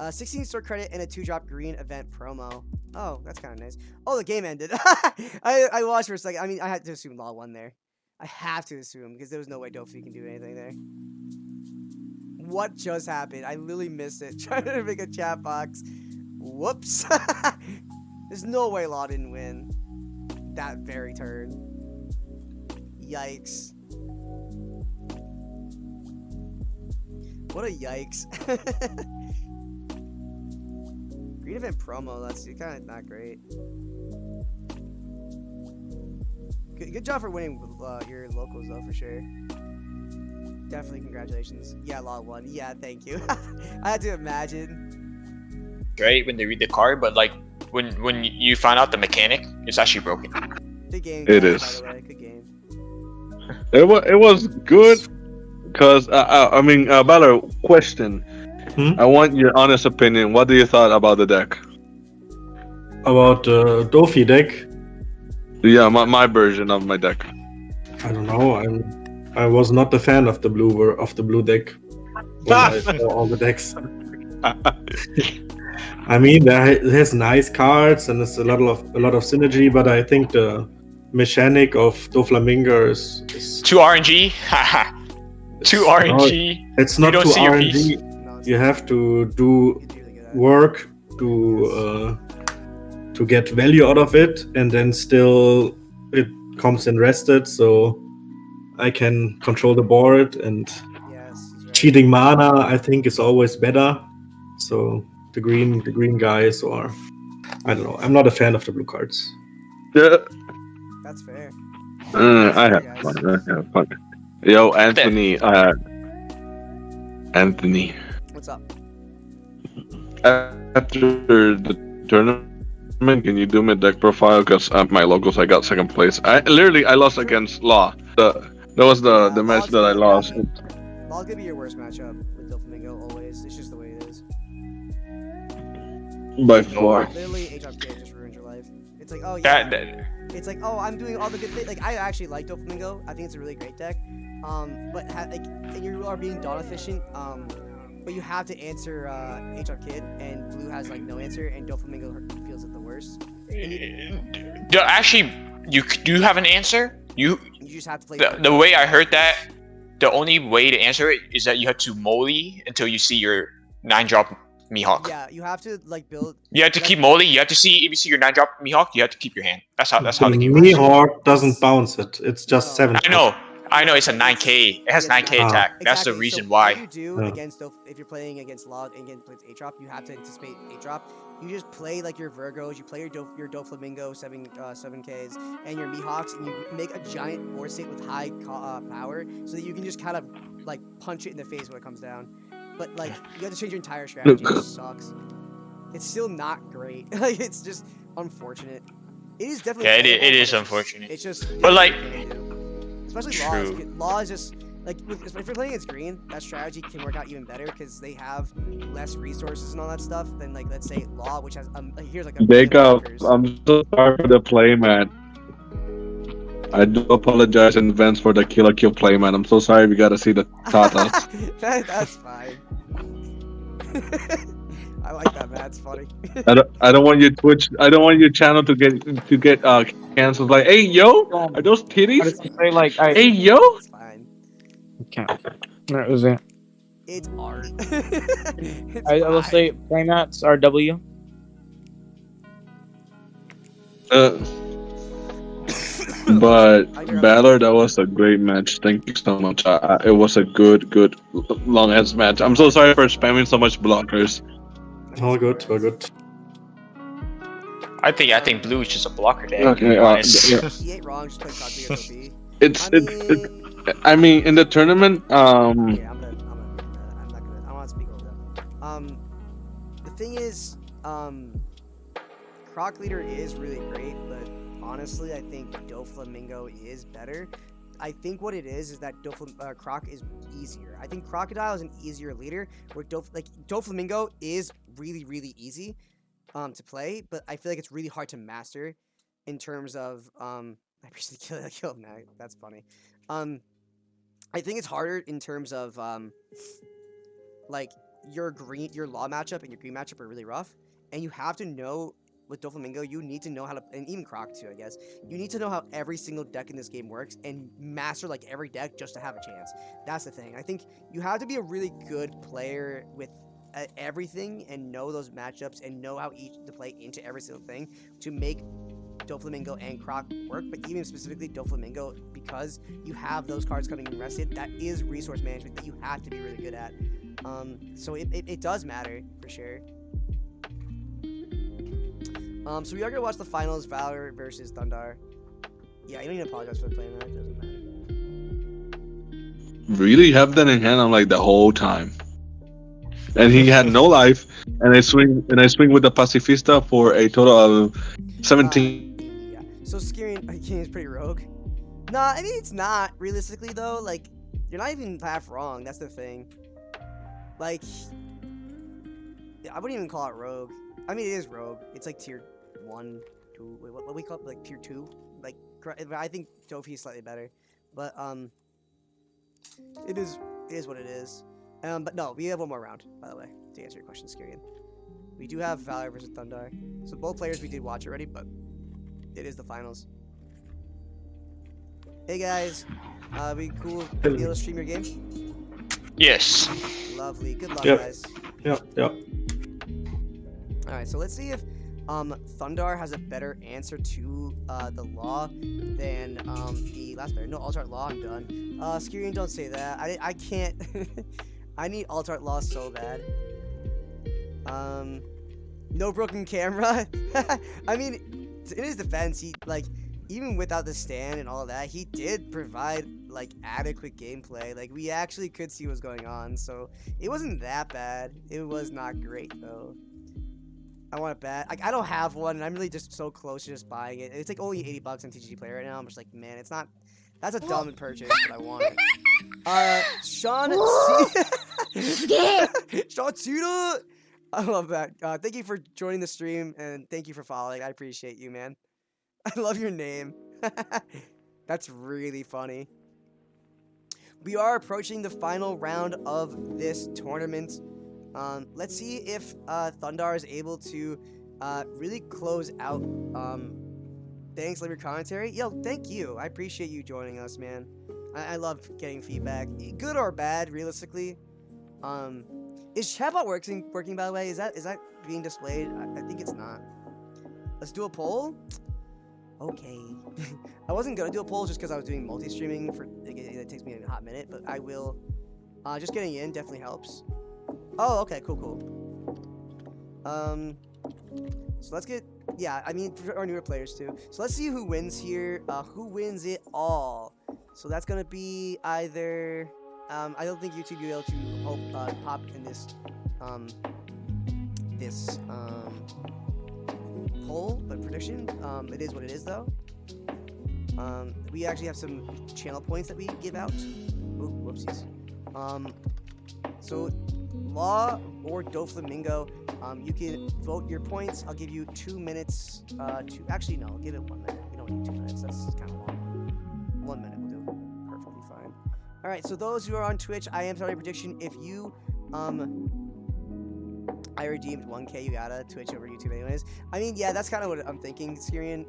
16 store credit and a 2-drop green event promo. Oh, that's kind of nice. Oh, the game ended. I watched for a second. I mean, I had to assume Law won there. I have to assume, because there was no way Dofi can do anything there. What just happened? I literally missed it. Trying to make a chat box. Whoops. There's no way Law didn't win. that very turn. Yikes. What a yikes. Green event promo, that's kind of not great. Good job for winning your locals though, for sure. Definitely congratulations. Yeah, Law won. Yeah, thank you. I had to imagine. Right when they read the card, but like when you find out the mechanic, it's actually broken. Good game. It guys, is. By the way. Good game. It was good because I mean, Balor, question. I want your honest opinion. What do you thought about the deck? About the Dofi deck, Yeah, my version of my deck. I don't know. I was not a fan of the blue deck when I saw all the decks. I mean, it has nice cards and it's a lot of synergy, but I think the mechanic of Doflamingo is Too RNG. Too RNG. it's not You don't too see your RNG. piece. No, it's You have to do really good at it. work to get value out of it, and then still it comes in rested, so I can control the board, and Yes, he's right. cheating mana I think is always better. So the green guys, or I don't know. I'm not a fan of the blue cards. Yeah, That's fair. I have Guys. fun. I have fun. Yo, Anthony. Anthony. What's up? After the tournament, can you do my deck profile? Because my logos, I got second place. I lost against Law. That was the Yeah, match Law's that I gonna- lost. Law's gonna be your worst matchup with Doflamingo always. It's just the way it is. By far. Literally, HRK just ruined your life. It's like, oh yeah. That It's like, oh, I'm doing all the good things. Like, I actually like Doflamingo. I think it's a really great deck. But and you are being Dawn efficient. But you have to answer HR Kid, and Blue has like no answer, and Doflamingo feels it the worst. actually, you do have an answer. You You just have to play. the way I heard that, the only way to answer it is that you have to molly until you see your 9-drop Mihawk. Yeah, you have to like build. You have to keep molly. You have to see if you see your 9-drop Mihawk. You have to keep your hand. That's how the game works. Mihawk doesn't bounce it. It's just No. 7. I know. It's a 9K. It has 9K Ah. attack. That's the Exactly, reason so why. What you do Yeah. against if you're playing against Log and against A-Drop, you have to anticipate A-Drop. You just play like your Virgos, you play your Doflamingo 7Ks and your Mihawks, and you make a giant board state with high power, so that you can just kind of like punch it in the face when it comes down. But like you have to change your entire strategy. It sucks. It's still not great. Like it's just unfortunate. It is definitely. Yeah, playable, it is but unfortunate. It's just. But, like- especially True. Law is just like if you're playing against green, that strategy can work out even better because they have less resources and all that stuff than like let's say Law, which has like, here's like a Big million up. blockers. I'm so sorry for the play, man. I do apologize in advance for the Kill play, man. I'm so sorry we gotta see the tatas. That's fine. I like that, man. That's funny. I don't want your Twitch. I don't want your channel to get canceled. Like, hey yo, are those How titties? does it say like I? Hey yo. It's fine. Okay. That was it. It's art. It's I will fine. say playmats are W. But Balor, that was a great match. Thank you so much. It was a good, long ass match. I'm so sorry for spamming so much blockers. All good, all good. I think blue is just a blocker deck. Okay, to be honest. yeah. He ain't wrong. Just play Cognitive OP. It's I it. I mean, in the tournament, Yeah, I'm not gonna. I don't want to speak over them. The thing is, Croc Leader is really great, but honestly, I think Doflamingo is better. I think what it is that Croc is easier. I think Crocodile is an easier leader, where Doflamingo is really easy to play, but I feel like it's really hard to master in terms of I recently killed Mac. That's funny. I think it's harder in terms of like your law matchup and your green matchup are really rough, and you have to know with Doflamingo, you need to know how to, and even Croc too, I guess. You need to know how every single deck in this game works and master like every deck just to have a chance. That's the thing. I think you have to be a really good player with everything and know those matchups and know how each to play into every single thing to make Doflamingo and Croc work, but even specifically Doflamingo, because you have those cards coming in rested, that is resource management that you have to be really good at. So it does matter for sure. So we are gonna watch the finals, Valor versus Thundar. Yeah, you don't even apologize for playing that. It doesn't matter. Really have that in hand. I'm like the whole time, and he had no life. And I swing with the Pacifista for a total of 17. Yeah. So Skirin is pretty rogue. Nah, I mean it's not realistically though. Like you're not even half wrong. That's the thing. Like I wouldn't even call it rogue. I mean it is rogue. It's like tier 1, 2. Wait, what we call it? Like tier 2. Like I think Dofi is slightly better, but it is what it is. But no, we have one more round, by the way, to answer your question, Skirin. We do have Valor versus Thundar. So both players we did watch already, but it is the finals. Hey guys, be cool to be able to stream your game? Yes. Lovely. Good luck, Yep. guys. Yeah. Alright, so let's see if Thundar has a better answer to the law than the last player. No, Altart Law, I'm done. Skirin, don't say that. I can't. I need Altart Law so bad. No broken camera. I mean, in his defense, he like even without the stand and all of that, he did provide like adequate gameplay. Like we actually could see what's going on, so it wasn't that bad. It was not great though. I want a bat. Like I don't have one, and I'm really just so close to just buying it. It's like only $80 on TGG Play right now. I'm just like, man, it's not. That's a dumb purchase, but I want it. Sean Sean Cena. I love that. Thank you for joining the stream, and thank you for following. I appreciate you, man. I love your name. That's really funny. We are approaching the final round of this tournament. Let's see if Thundar is able to really close out. Thanks, love your commentary. Yo, thank you. I appreciate you joining us, man. I love getting feedback, good or bad, realistically. Is chatbot working by the way? Is that being displayed? I think it's not. Let's do a poll. Okay. I wasn't gonna do a poll just because I was doing multi-streaming for it takes me a hot minute, but I will. Just getting in definitely helps. Oh, okay, cool. So let's get, yeah, I mean, for our newer players too. So let's see who wins here. Who wins it all? So that's gonna be either, I don't think YouTube will be able to pop in this, poll, but prediction. It is what it is though. We actually have some channel points that we give out. Ooh, whoopsies. So Law or Doflamingo, you can vote your points. I'll give you 2 minutes actually no, give it 1 minute. We don't need 2 minutes, that's kind of long. 1 minute will do perfectly fine. Alright, so those who are on Twitch, I am starting a prediction. If you I redeemed 1K, you gotta Twitch over YouTube anyways. I mean, yeah, that's kind of what I'm thinking, Skirin.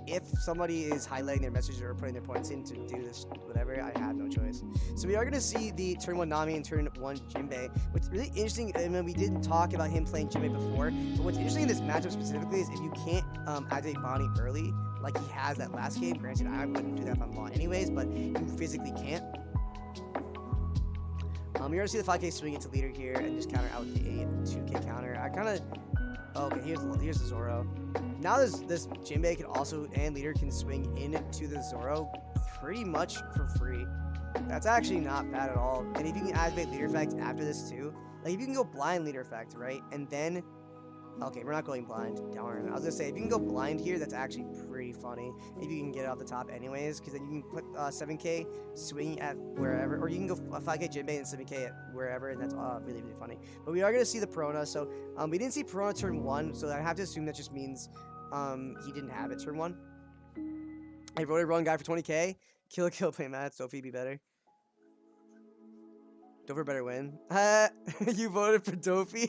If somebody is highlighting their message or putting their points in to do this, whatever, I have no choice. So we are going to see the turn 1 Nami and turn 1 Jinbei. What's really interesting, I mean, we didn't talk about him playing Jinbei before, but what's interesting in this matchup specifically is if you can't activate Bonnie early, like he has that last game, granted, I wouldn't do that if I'm Law anyways, but you physically can't. You're going to see the 5K swing into leader here and just counter out the 2K counter. I kind of... Okay, here's the Zoro. Now this Jinbei can also, and leader can swing into the Zoro pretty much for free. That's actually not bad at all. And if you can activate leader effect after this too, like if you can go blind leader effect, right? And then, okay, we're not going blind. Darn. I was gonna say, if you can go blind here, that's actually pretty funny. If you can get it off the top anyways, because then you can put 7K swing at wherever, or you can go 5K Jinbei and 7K at wherever, and that's really, really funny. But we are gonna see the Perona, so we didn't see Perona turn 1, so I have to assume that just means he didn't have it turn 1. I voted wrong guy for 20K. Kill play Matt, Sophie be better. Dover better win. You voted for Dofi.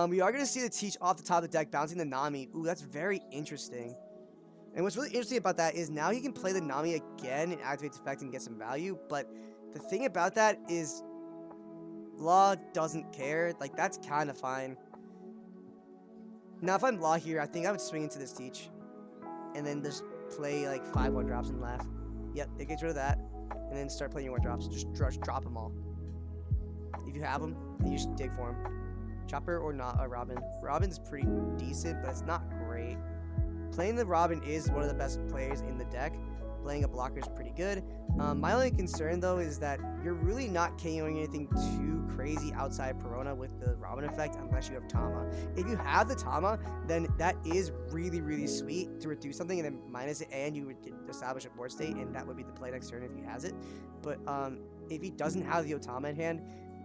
We are going to see the Teach off the top of the deck, bouncing the Nami. Ooh, that's very interesting. And what's really interesting about that is now he can play the Nami again and activate the effect and get some value. But the thing about that is Law doesn't care. Like, that's kind of fine. Now, if I'm Law here, I think I would swing into this Teach. And then just play like 5 1-drops and laugh. Yep, it gets rid of that. And then start playing your 1-drops. Just drop them all. If you have them, then you just dig for them. Chopper or not a Robin. Robin's pretty decent, but it's not great. Playing the Robin is one of the best players in the deck. Playing a blocker is pretty good. My only concern, though, is that you're really not KOing anything too crazy outside Perona with the Robin effect unless you have Tama. If you have the Tama, then that is really, really sweet to reduce something and then minus it, and you would establish a board state, and that would be the play next turn if he has it. But if he doesn't have the Otama in hand,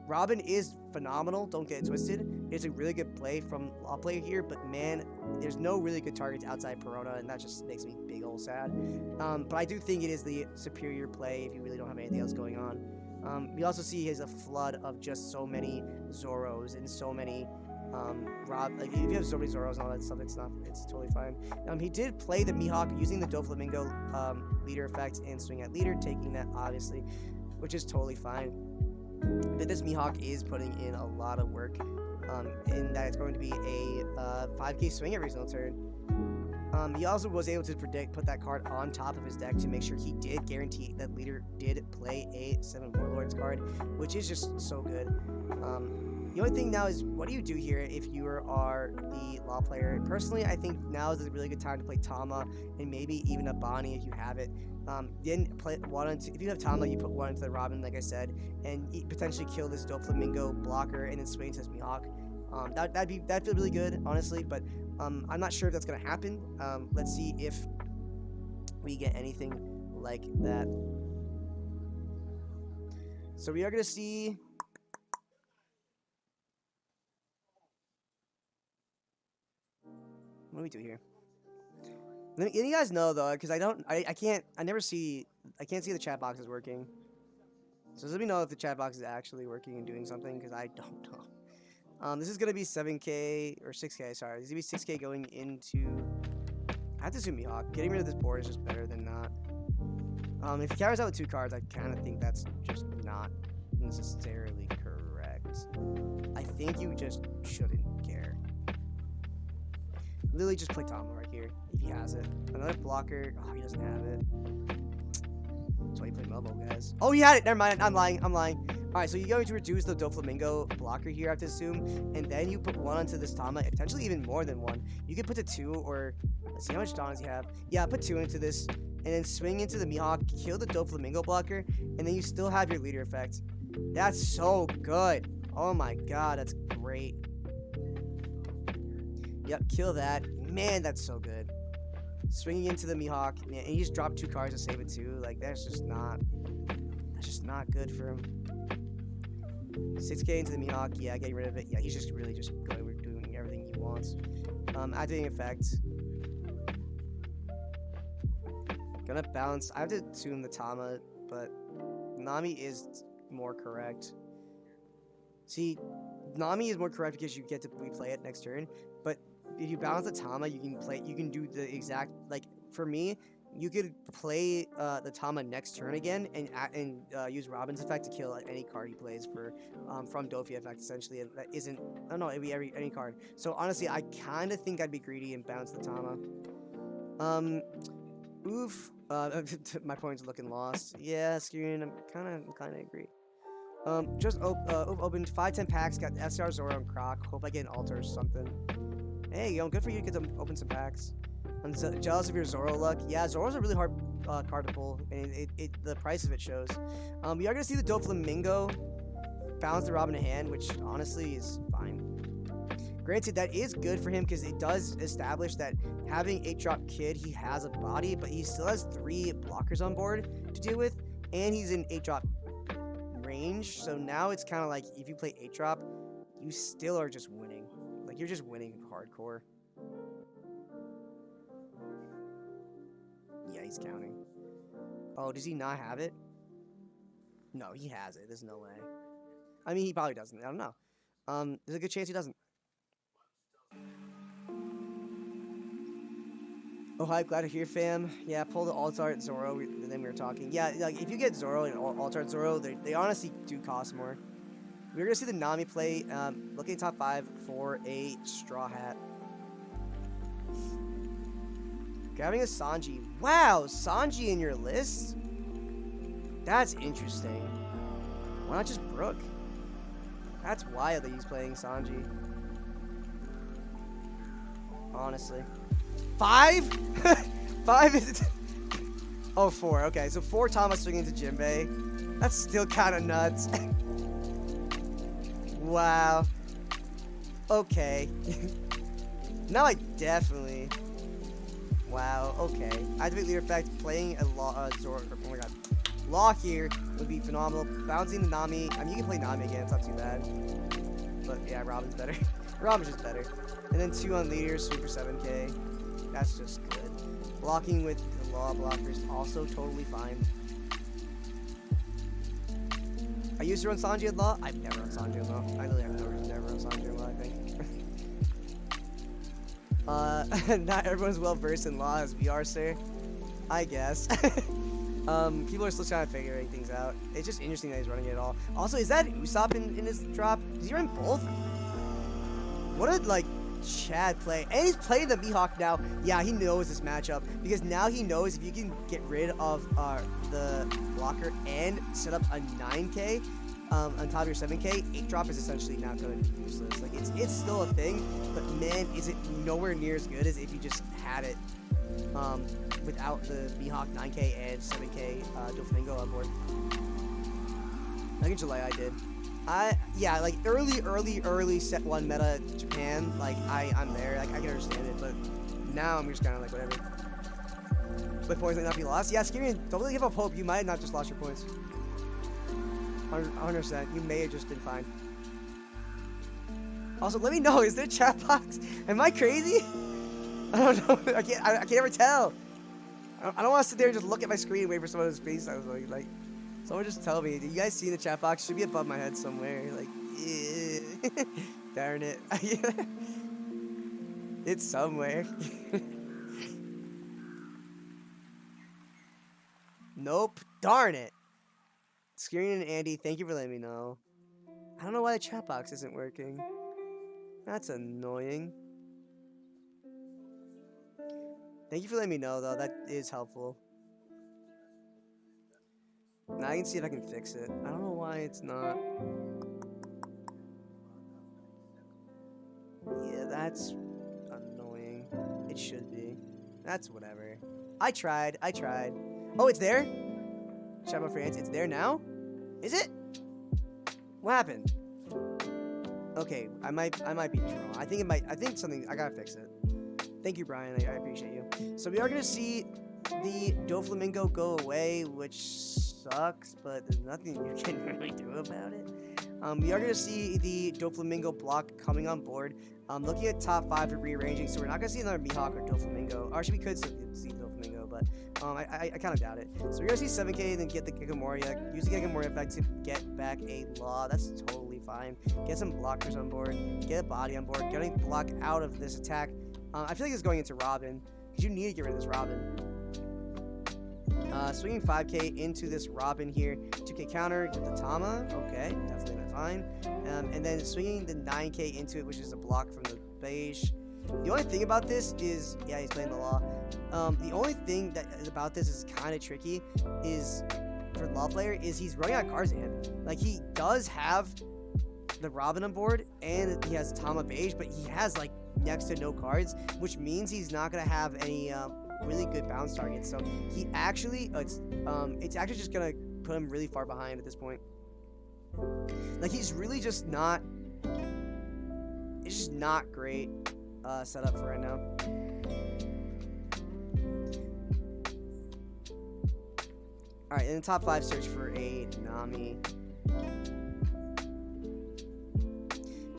Robin is phenomenal, don't get it twisted. It's a really good play from Law player here, but man, there's no really good targets outside Perona, and that just makes me big ol' sad. But I do think it is the superior play if you really don't have anything else going on. We also see he has a flood of just so many Zoros and so many like if you have so many Zoros and all that stuff, it's totally fine. He did play the Mihawk using the Doflamingo leader effect and swing at leader, taking that obviously, which is totally fine. But this Mihawk is putting in a lot of work, in that it's going to be a 5k swing every single turn. He also was able to put that card on top of his deck to make sure he did guarantee that leader did play a 7 Warlords card, which is just so good. The only thing now is, what do you do here if you are the Law player? Personally, I think now is a really good time to play Tama and maybe even a Bonnie if you have it. Then play one into, if you have Tama, you put one into the Robin, like I said, and potentially kill this Doflamingo blocker and then swing into this Mihawk. That'd feel really good, honestly, but I'm not sure if that's gonna happen. Let's see if we get anything like that. So we are gonna see. What do we do here? Let you guys know though, because I can't see the chat box is working. So let me know if the chat box is actually working and doing something, because I don't know. This is gonna be 7k or 6k. Sorry, this is gonna be 6k going into. I have to assume Mihawk. Getting rid of this board is just better than not. If he carries out with 2 cards, I kind of think that's just not necessarily correct. I think you just shouldn't care. Literally just play Tama right here, if he has it. Another blocker. Oh, he doesn't have it. That's why you play Melbo, guys. Oh, he had it! Never mind. I'm lying. Alright, so you're going to reduce the Doflamingo blocker here, I have to assume. And then you put 1 onto this Tama, potentially even more than 1. You could put the 2, or let's see how much Donas you have. Yeah, put 2 into this. And then swing into the Mihawk, kill the Doflamingo blocker, and then you still have your leader effect. That's so good. Oh my god, that's great. Yep, kill that. Man, that's so good. Swinging into the Mihawk, man, and he just dropped 2 cards to save it too. Like, that's just not good for him. 6k into the Mihawk, yeah, getting rid of it. Yeah, he's just really just doing everything he wants. Activating effect. Gonna bounce. I have to assume the Tama, but Nami is more correct. See, Nami is more correct because you get to replay it next turn, but if you balance the Tama, you can do the exact, like, for me, you could play the Tama next turn again and use Robin's effect to kill any card he plays from Dofi effect, essentially, and that isn't, I don't know, it'd be any card. So honestly, I kind of think I'd be greedy and bounce the Tama. Oof. My point's looking lost. Yeah, Skirian, I'm kind of agree. Just opened 5-10 packs, got SR Zoro and Croc. Hope I get an altar or something. Hey, good for you to get to open some packs. I'm jealous of your Zoro luck. Yeah, Zoro's a really hard card to pull, and the price of it shows. We are gonna see the Doflamingo balance the Robin in hand, which honestly is fine. Granted, that is good for him because it does establish that having 8-drop Kid, he has a body, but he still has 3 blockers on board to deal with, and he's in 8-drop range. So now it's kind of like if you play 8-drop, you still are just winning. Like, you're just winning hardcore. Yeah, he's counting. Oh, does he not have it? No, he has it. There's no way. I mean, he probably doesn't. I don't know. There's a good chance he doesn't. Oh, hi, glad to hear, fam. Yeah, pull the Alt-Art Zoro, and then we were talking. Yeah, like, if you get Zoro and Alt-Art Zoro, they honestly do cost more. We're going to see the Nami play, looking top 5 for a Straw Hat. Grabbing a Sanji. Wow, Sanji in your list? That's interesting. Why not just Brook? That's wild that he's playing Sanji. Honestly. 5? 5 is... Oh, 4. Okay, so 4 Thomas swinging into Jinbei. That's still kind of nuts. Wow. Okay. Now I definitely... Wow, okay. Activate leader effect, playing a Zoro... Oh my god. Law here would be phenomenal. Bouncing the Nami. I mean, you can play Nami again, it's not too bad. But yeah, Robin's better. Robin's just better. And then 2 on leaders, swing for 7k. That's just good. Blocking with the Law blockers, also totally fine. I used to run Sanji at Law. I've never run Sanji at Law. I literally have no reason to ever run Sanji at Law, I think. Not everyone's well versed in Law as we are, sir. I guess. People are still trying to figure things out. It's just interesting that he's running it all. Also, is that Usopp in his drop? Does he run both? What a, like, Chad play. And he's playing the Mihawk now. Yeah, he knows this matchup. Because now he knows if you can get rid of the blocker and set up a 9k on top of your 7k, 8 drop is essentially now going to be useless. Like, it's still a thing, but man, is it nowhere near as good as if you just had it without the Mihawk 9k and 7k Doflamingo on board. Like in July I did. Yeah, like early set 1 meta Japan, like I'm there, like I can understand it, but now I'm just kind of like whatever. But points might not be lost. Yeah, Skirian, don't really give up hope. You might have not just lost your points. 100%. You may have just been fine. Also, let me know, is there a chat box? Am I crazy? I don't know. I can't ever tell. I don't want to sit there and just look at my screen and wait for someone to space. I was like, someone just tell me. Do you guys see the chat box? It should be above my head somewhere. Like, yeah. Darn it. It's somewhere. Nope. Darn it. Skirian and Andy, thank you for letting me know. I don't know why the chat box isn't working. That's annoying. Thank you for letting me know, though. That is helpful. Now I can see if I can fix it. I don't know why it's not. Yeah, that's annoying. It should be. That's whatever. I tried. Oh, it's there? Shout out for Ants. It's there now? Is it? What happened? Okay, I might be wrong. I think something, I gotta fix it. Thank you, Brian. I appreciate you. So we are gonna see the Doflamingo go away, which sucks, but there's nothing you can really do about it. We are gonna see the Doflamingo block coming on board. Looking at top 5 for rearranging, so we're not gonna see another Mihawk or Doflamingo. Or actually, we could see Doflamingo, but I kind of doubt it. So we're gonna see 7k, then get the Gagamoria. Use the Gagamoria effect to get back a Law. That's totally fine. Get some blockers on board. Get a body on board. Get a block out of this attack. I feel like it's going into Robin, because you need to get rid of this Robin. Swinging 5k into this Robin here. 2k counter, get the Tama. Okay, definitely fine. And then swinging the 9k into it, which is a block from the beige. The only thing about this is, yeah, he's playing the Law. The only thing that is about this is kind of tricky is, for Law player, is he's running out of cards in hand. Like, he does have the Robin on board, and he has Tama beige, but he has, like, next to no cards, which means he's not going to have any really good bounce targets. So he actually, it's actually just going to put him really far behind at this point. Like, he's really just not, it's just not great setup for right now. Alright, in the top 5, search for a Nami.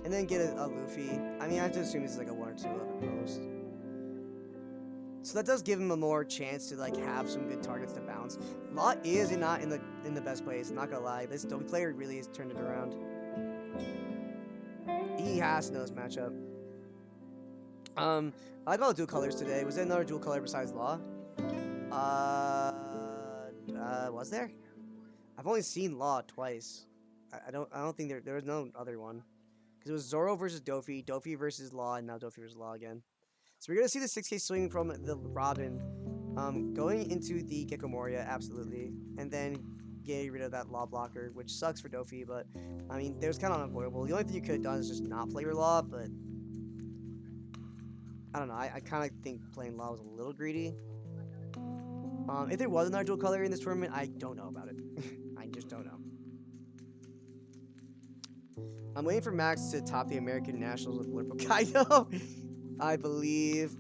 And then get a Luffy. I mean, I have to assume this is like a 1 or 2 up at most. So that does give him a more chance to like have some good targets to bounce. Law is not in the best place, not gonna lie. This Doki player really has turned it around. He has to know this matchup. I like all the dual colors today. Was there another dual color besides Law? Was there? I've only seen Law twice. I don't think there was no other one. Because it was Zoro versus Dofi, Dofi versus Law, and now Dofi versus Law again. So we're gonna see the 6K swing from the Robin, going into the Gecko Moria, absolutely, and then getting rid of that Law blocker, which sucks for Dofi, but I mean, it was kind of unavoidable. The only thing you could have done is just not play your Law, but I don't know. I kind of think playing Law was a little greedy. If there was another dual color in this tournament, I don't know about it. I just don't know. I'm waiting for Max to top the American Nationals with Blurple Kaido. I believe.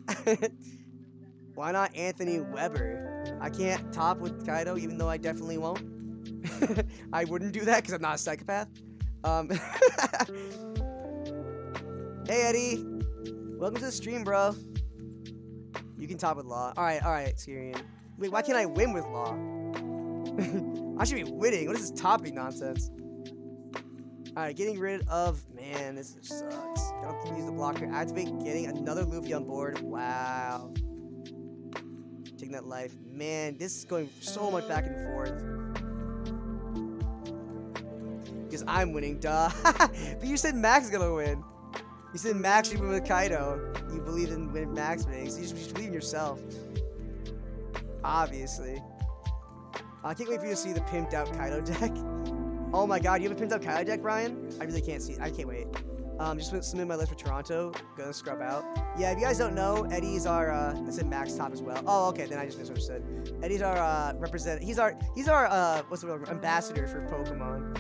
Why not Anthony Weber? I can't top with Kaido, even though I definitely won't. I wouldn't do that because I'm not a psychopath. Hey, Eddie. Welcome to the stream, bro. You can top with Law. Alright, Syrian. Wait, why can't I win with Law? I should be winning. What is this topping nonsense? Alright, getting rid of... Man, this sucks. Gotta use the blocker. Activate getting another Luffy on board. Wow. Taking that life. Man, this is going so much back and forth. Because I'm winning, duh. But you said Max is gonna win. You said Max should win with Kaido. You believe in when Max wins. You should believe in yourself. Obviously. I can't wait for you to see the pimped out Kaido deck. Oh my god, you have a pimped out Kaido deck, Brian? I really can't see it. I can't wait. Just submit my list for Toronto. Gonna scrub out. Yeah, if you guys don't know, Eddie's our I said Max top as well. Oh, okay, then I just misunderstood. Eddie's our he's our what's the word? Ambassador for Pokemon.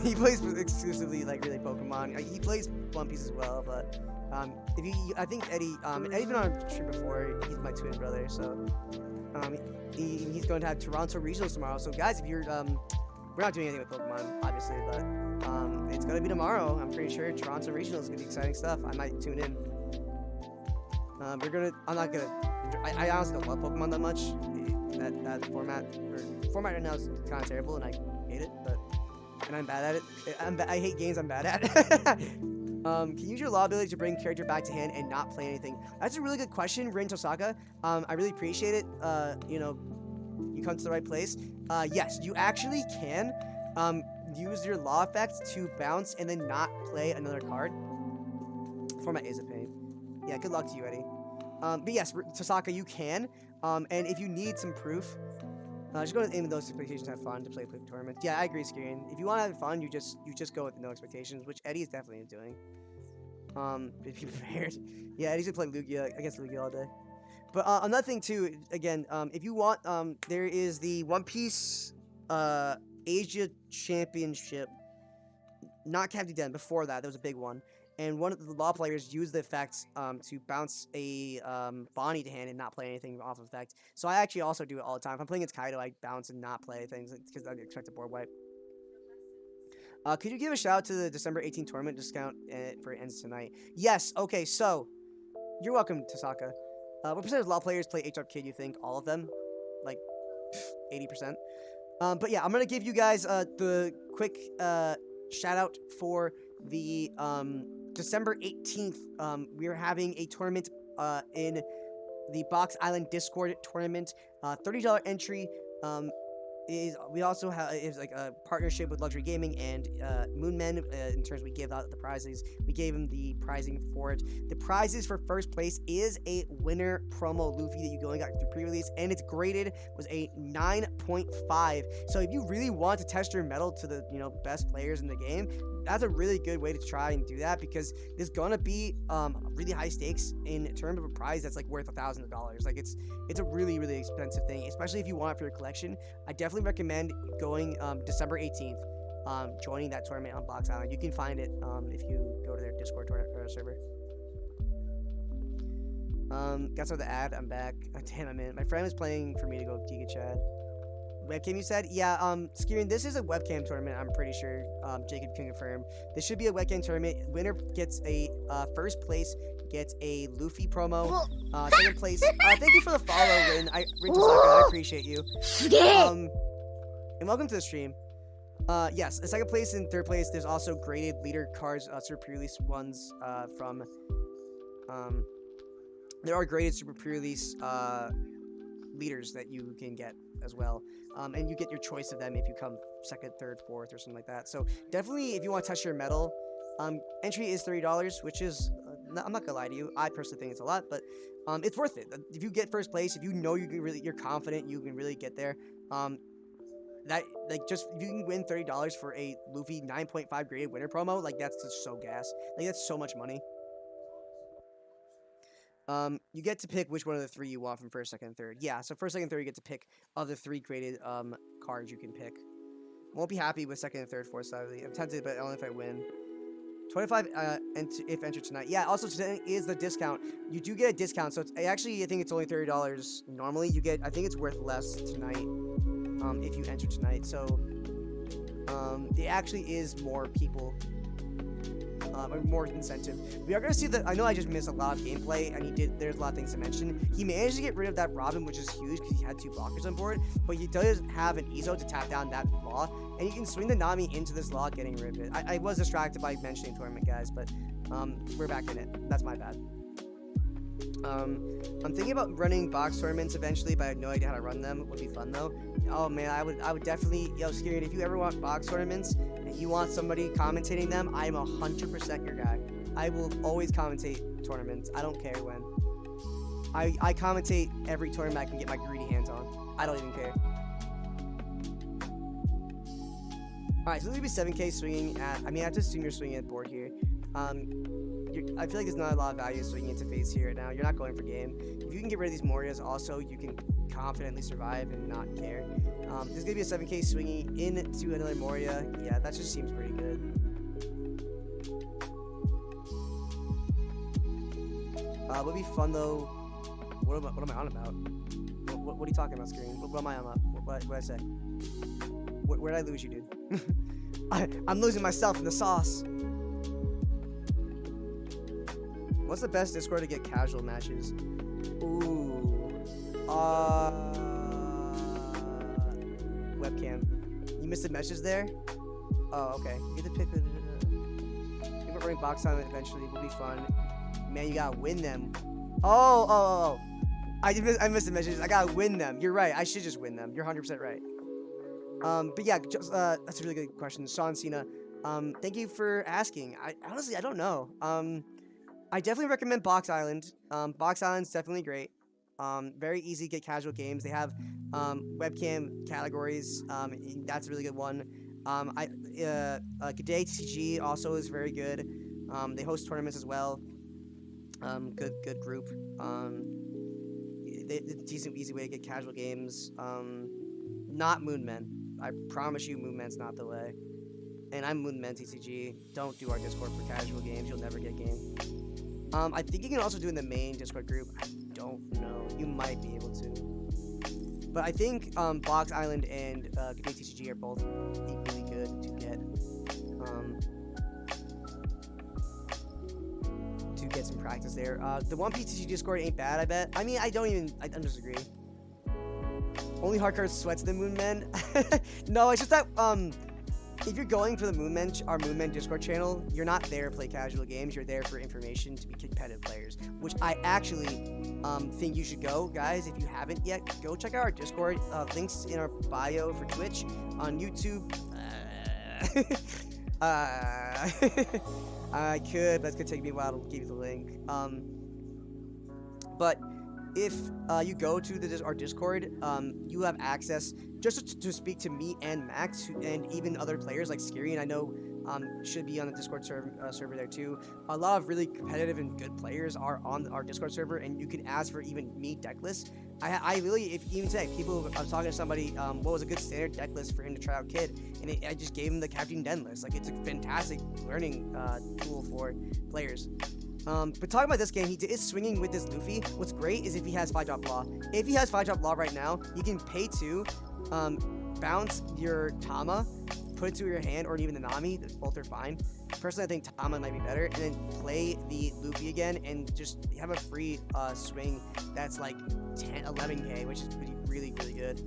He plays exclusively like really Pokemon. He plays One Piece as well, but I think Eddie's been on a stream before. He's my twin brother, so he's going to have Toronto regionals tomorrow. So guys, if you're we're not doing anything with Pokemon, obviously, but it's gonna be tomorrow. I'm pretty sure Toronto regionals is gonna be exciting stuff. I might tune in. I honestly don't love Pokemon that much. That format right now is kind of terrible, and I hate it. And I'm bad at it. I hate games I'm bad at. Can you use your Law ability to bring character back to hand and not play anything? That's a really good question, Rin Tosaka. I really appreciate it. You come to the right place. Yes, you actually can use your Law effect to bounce and then not play another card. Format is a pain. Yeah, good luck to you, Eddie. But yes, Tosaka, you can. And if you need some proof, just go with aim with those expectations and have fun to play a quick tournament. Yeah, I agree, Skirian. If you want to have fun, you just go with no expectations, which Eddie is definitely doing. Be prepared. Yeah, Eddie's gonna play Lugia against Lugia all day. But another thing too, again, if you want, there is the One Piece Asia Championship. Not Captain Den. Before that, there was a big one. And one of the Law players used the effects to bounce a Bonnie to hand and not play anything off of effect. So I actually also do it all the time. If I'm playing against Kaido, I bounce and not play things because I expect a board wipe. Could you give a shout out to the December 18th tournament discount for it ends tonight? Yes. Okay. So you're welcome, Tasaka. What percent of Law players play H-Up Kid? You think all of them? Like 80%. But yeah, I'm gonna give you guys the quick shout out for the December 18th, we are having a tournament in the Box Island Discord tournament. $30 entry. We also have is like a partnership with Luxury Gaming and Moonmen in terms we give out the prizes. We gave him the prizing for it. The prizes for first place is a winner promo Luffy that you going got through pre-release, and it's graded was a 9.5. So if you really want to test your mettle to the best players in the game, that's a really good way to try and do that, because there's gonna be really high stakes in terms of a prize that's like worth $1,000. Like it's a really expensive thing, especially if you want it for your collection. I definitely recommend going December 18th, joining that tournament on Box Island. You can find it if you go to their Discord server. Got some of the ad. I'm back. Oh, damn, I'm in. My friend was playing for me to go Giga Chad. Webcam, you said? Yeah, Skirin, this is a webcam tournament, I'm pretty sure. Jacob can confirm. This should be a webcam tournament. Winner gets a, first place gets a Luffy promo. Second place, thank you for the follow, Rin. Rin Tosaka, I appreciate you. And welcome to the stream. Yes, second place and third place, there's also graded leader cards, super pre-release ones, from, there are graded super pre-release, leaders that you can get as well, and you get your choice of them if you come second, third, fourth, or something like that. So definitely, if you want to test your mettle, entry is $30, which is I'm not gonna lie to you. I personally think it's a lot, but it's worth it. If you get first place, if you know you're confident you can really get there, that like just if you can win $30 for a Luffy 9.5 graded winner promo, like that's just so gas. Like that's so much money. You get to pick which one of the 3 you want from first, second, and third. Yeah, so first, second, third, you get to pick of the 3 graded cards you can pick. Won't be happy with second and third, fourth, sadly. I'm tempted, but only if I win. 25 if entered tonight. Yeah, also today is the discount. You do get a discount, so it's actually I think it's only $30 normally. You get I think it's worth less tonight if you enter tonight. So it actually is more people. Or more incentive. We are gonna see that. I know I just missed a lot of gameplay, and there's a lot of things to mention. He managed to get rid of that Robin, which is huge because he had 2 blockers on board. But he does have an Ezo to tap down that law, and you can swing the Nami into this law, getting rid of it. I was distracted by mentioning tournament, guys, but we're back in it. That's my bad. I'm thinking about running box tournaments eventually, but I have no idea how to run them. It would be fun though. Oh man, I would definitely. Yo, Scared, if you ever want box tournaments and you want somebody commentating them, I'm 100% your guy. I will always commentate tournaments. I don't care when. I commentate every tournament I can get my greedy hands on. I don't even care. Alright, so this will be 7k swinging at. I mean, I have to assume you're swinging at board here. I feel like there's not a lot of value swinging into face here right now. You're not going for game. If you can get rid of these Morias, also, you can confidently survive and not care. There's going to be a 7k swinging into another Moria. Yeah, that just seems pretty good. Would be fun, though. What am I on about? What are you talking about, Screen? What am I on about? What did I say? Where did I lose you, dude? I'm losing myself in the sauce. What's the best Discord to get casual matches? Ooh. Webcam. You missed the message there? Oh, okay. You get to pick the... Think about running box on it eventually. It will be fun. Man, you gotta win them. Oh. I missed the messages. I gotta win them. You're right. I should just win them. You're 100% right. But yeah, just, that's a really good question. Sean Cena. Thank you for asking. Honestly, I don't know. I definitely recommend Box Island. Box Island's definitely great. Very easy to get casual games. They have webcam categories. That's a really good one. G'day TCG also is very good. They host tournaments as well. Good group. Decent, easy way to get casual games. Not Moonmen. I promise you, Moonmen's not the way. And I'm Moonmen TCG. Don't do our Discord for casual games. You'll never get game. I think you can also do in the main Discord group. I don't know. You might be able to. But I think Box Island and G'day TCG are both equally good to get some practice there. The One Piece TCG Discord ain't bad, I bet. I mean, I disagree. Only hard cards sweats the Moonmen. No, it's just that if you're going for the our Moonmen Discord channel, you're not there to play casual games. You're there for information to be competitive players, which I actually think you should go, guys. If you haven't yet, go check out our Discord. Links in our bio for Twitch, on YouTube. I could, but it's gonna take me a while to give you the link. But if you go to our Discord, you have access just to speak to me and Max, and even other players like Scary, and I know should be on the Discord server there too. A lot of really competitive and good players are on our Discord server, and you can ask for even me deck lists. I really, if even today, I was talking to somebody, what was a good standard deck list for him to try out Kid, and I just gave him the Captain Den list. Like, it's a fantastic learning tool for players. But talking about this game, he is swinging with this Luffy. What's great is if he has 5-drop Law. If he has 5-drop Law right now, you can pay 2, bounce your Tama, put it to your hand, or even the Nami. Both are fine. Personally, I think Tama might be better. And then play the Luffy again and just have a free swing that's like 11k, which is really, really good.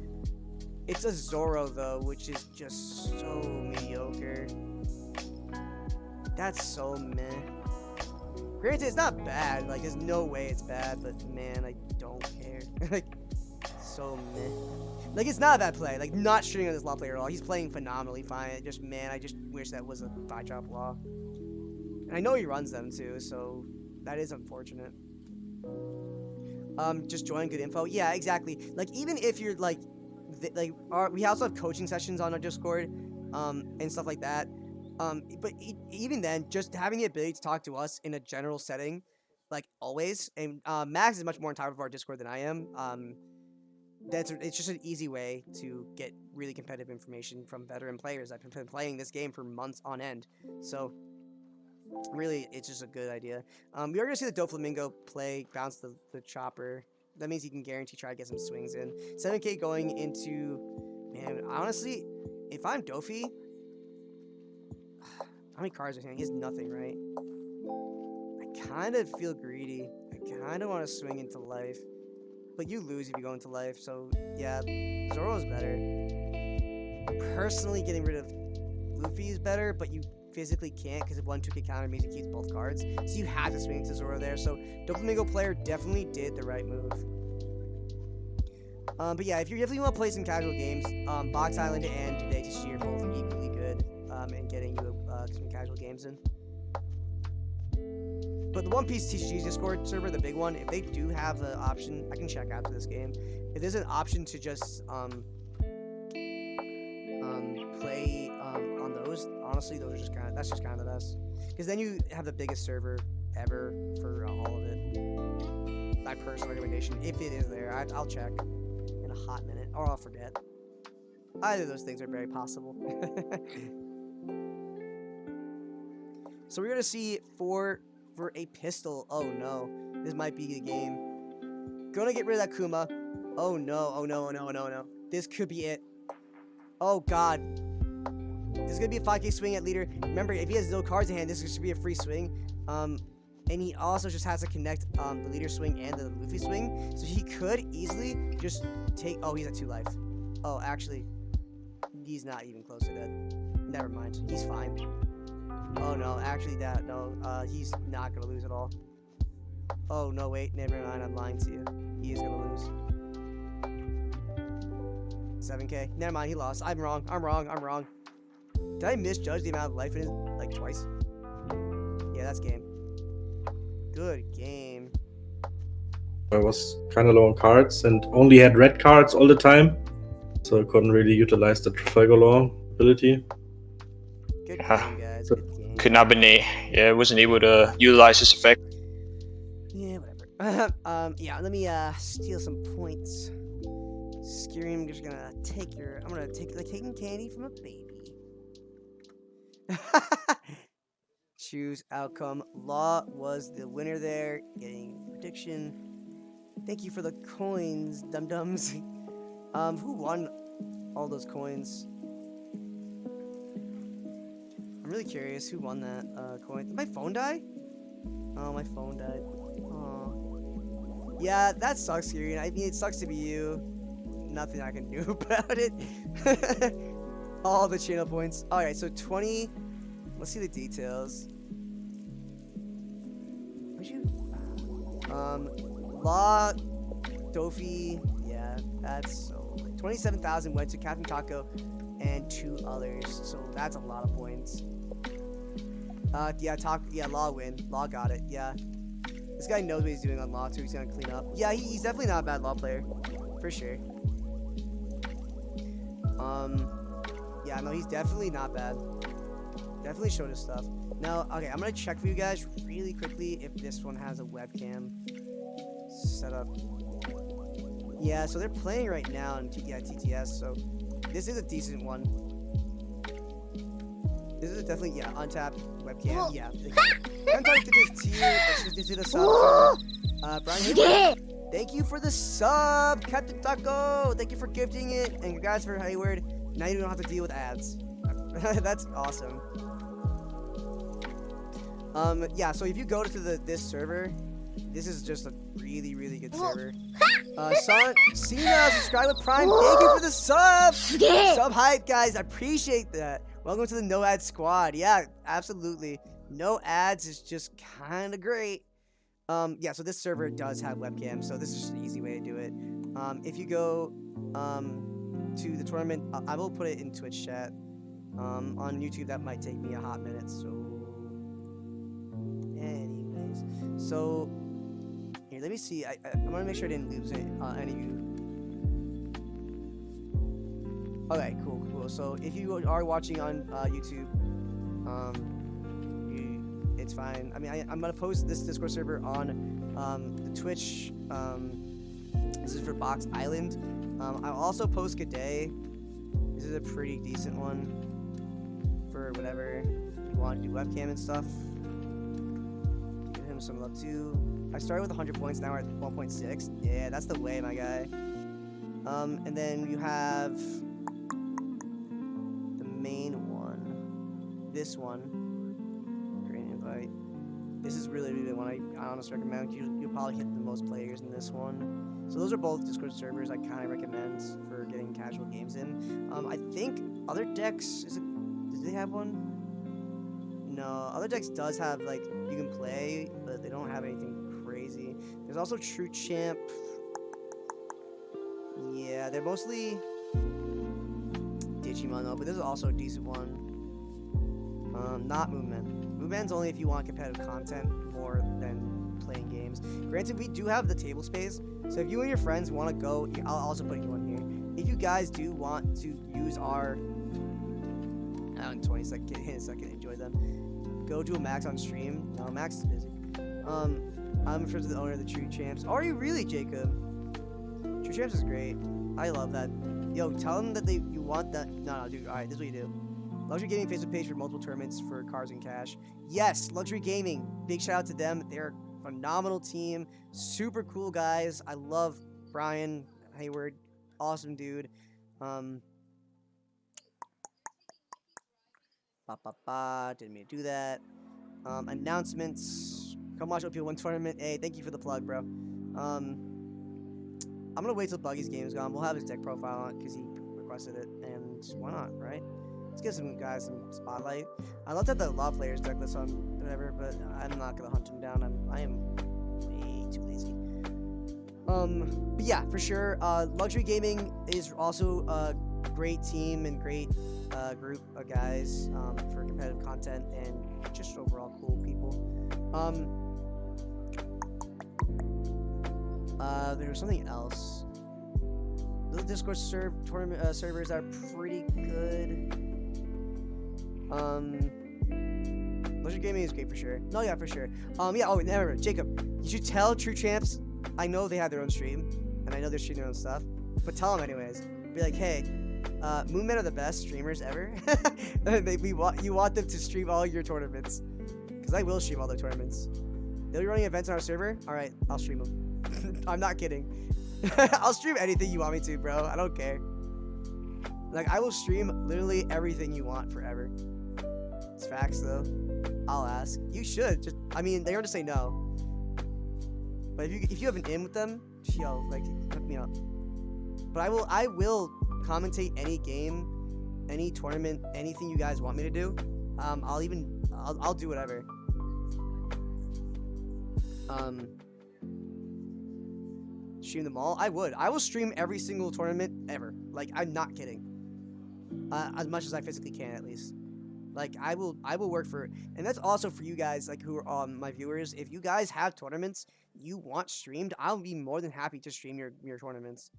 It's a Zoro, though, which is just so mediocre. That's so meh. Granted, it's not bad. Like, there's no way it's bad, but man, I don't care. Like, so meh. Like, it's not a bad play. Like, not shooting on this Law player at all. He's playing phenomenally fine. Man, I just wish that was a 5-drop Law. And I know he runs them too, so That is unfortunate. Just join good info. Yeah, exactly. Like even if you're like, we also have coaching sessions on our Discord, and stuff like that. But even then, just having the ability to talk to us in a general setting, like always, and Max is much more on top of our Discord than I am. It's just an easy way to get really competitive information from veteran players. I've been playing this game for months on end, so really, it's just a good idea. We are gonna see the Doflamingo bounce the chopper. That means he can guarantee try to get some swings in. 7K going into, man. Honestly, if I'm Dofi, how many cards are he? He has nothing, right? I kind of feel greedy. I kind of want to swing into life. But you lose if you go into life, so yeah, Zoro's better. Personally, getting rid of Luffy is better, but you physically can't because if 1-2 counter means it keeps both cards. So you have to swing into Zoro there. So Doflamingo player definitely did the right move. But yeah, if you definitely want to play some casual games, Box Island and Today TCG are both equally good in getting you some casual games in. But the One Piece TCG Discord server, the big one, if they do have the option, I can check after this game. If there's an option to just play on those, honestly, those are just that's just kind of the best. Because then you have the biggest server ever for all of it. My personal recommendation, if it is there, I'll check in a hot minute, or I'll forget. Either of those things are very possible. So we're gonna see for a pistol. Oh no, this might be the game. Gonna get rid of that Kuma. Oh no, oh no, oh no, oh no, oh no. This could be it. Oh god. This is gonna be a 5K swing at leader. Remember, if he has no cards in hand, this should be a free swing. And he also just has to connect the leader swing and the Luffy swing. So he could easily just take. Oh, he's at 2 life. Oh, actually, he's not even close to dead. Never mind. He's fine. Oh no, actually no, he's not gonna lose at all. Oh no, wait, never mind, I'm lying to you. He is gonna lose. 7K. Never mind, he lost. I'm wrong. Did I misjudge the amount of life in his, like, twice? Yeah, that's game. Good game. I was kind of low on cards and only had red cards all the time, so I couldn't really utilize the Trafalgar Law ability. Good game, guys. Good game. Could not been wasn't able to utilize this effect. Yeah, whatever. Yeah, let me steal some points. Scream, just gonna I'm gonna take like taking candy from a baby. Choose outcome. Law was the winner there. Getting prediction. Thank you for the coins, dum-dums. Who won all those coins? I'm really curious who won that coin. Did my phone die? Oh, my phone died. Oh. Yeah, that sucks, Scary. I mean, it sucks to be you. Nothing I can do about it. All the channel points. Alright, so 20. Let's see the details. Would you? Law, Dofi. Yeah, that's so. 27,000 went to Captain Taco and 2 others. So that's a lot of points. Yeah, Law win. Law got it. Yeah. This guy knows what he's doing on Law too. He's gonna clean up. Yeah, he's definitely not a bad Law player. For sure. Yeah, no, he's definitely not bad. Definitely showed his stuff. Now, okay, I'm gonna check for you guys really quickly if this one has a webcam set up. Yeah, so they're playing right now in TTS, so this is a decent one. This is definitely, yeah, untapped webcam. Yeah. I'm talking to this tier. Let's do the sub. Brian Hayward, thank you for the sub, Captain Taco. Thank you for gifting it, and congrats for Hayward. Now you don't have to deal with ads. That's awesome. Yeah. So if you go to this server, this is just a really, really good server. Cena, subscribe with Prime. Thank you for the sub. Sub hype, guys. I appreciate that. Welcome to the no ad squad. Yeah, absolutely. No ads is just kind of great. Yeah, so this server does have webcam, so this is just an easy way to do it. If you go to the tournament, I will put it in Twitch chat. On YouTube, that might take me a hot minute. So anyway, Jeez. So here, let me see. I want to make sure I didn't lose any of you. Okay, cool. So if you are watching on YouTube, it's fine. I mean, I'm gonna post this Discord server on the Twitch. This is for Box Island. I'll also post G'day. This is a pretty decent one for whatever you want to do, webcam and stuff. Give him some love too. I started with 100 points. Now we're at 1.6. Yeah, that's the way, my guy. And then you have the main one. This one. Great invite. This is really the one I honestly recommend. You'll probably hit the most players in this one. So those are both Discord servers I kind of recommend for getting casual games in. I think Other Decks, do they have one? No, Other Decks does have, like, you can play, but they don't have anything crazy. There's also True Champ. Yeah, they're mostly Digimon though, but this is also a decent one. Not Moonman. Moonman's only if you want competitive content more than playing games. Granted, we do have the table space, so if you and your friends want to go, I'll also put you on here. If you guys do want to use our, in 20 seconds, in a second, enjoy them. Go do a Max on stream. No, Max is busy. I'm friends with the owner of the True Champs. Are you really, Jacob? True Champs is great. I love that. Yo, tell them that you want that. No, dude. All right, this is what you do. Luxury Gaming Facebook page for multiple tournaments for cars and cash. Yes, Luxury Gaming. Big shout out to them. They're a phenomenal team. Super cool guys. I love Brian Hayward. Awesome dude. Didn't mean to do that. Announcements. Come watch OPO1 tournament. Hey, thank you for the plug, bro. I'm gonna wait till Buggy's game is gone. We'll have his deck profile on because he requested it, and why not, right? Let's give some guys some spotlight. I'd love to have the law players deck list on whatever, but I'm not gonna hunt him down. I am way too lazy. But yeah, for sure. Luxury Gaming is also a great team and great group of guys for competitive content and just overall cool people. There was something else. The Discord tournament servers are pretty good. Luxury Gaming is great for sure. No, yeah, for sure. Yeah. Oh, never. Jacob, you should tell True Champs. I know they have their own stream, and I know they're streaming their own stuff. But tell them anyways. Be like, hey, Moonmen are the best streamers ever. You want them to stream all your tournaments, because I will stream all their tournaments. They'll be running events on our server. All right, I'll stream them. I'm not kidding. I'll stream anything you want me to, bro. I don't care. Like, I will stream literally everything you want forever. It's facts, though. I'll ask. You should. Just, I mean, they're gonna say no. But if you have an in with them, yo, like, hook me up. But I will commentate any game, any tournament, anything you guys want me to do. I'll do whatever. Stream them all? I will stream every single tournament ever. Like, I'm not kidding. As much as I physically can, at least. Like, I will work for it. And that's also for you guys, like, who are my viewers. If you guys have tournaments you want streamed, I'll be more than happy to stream your tournaments.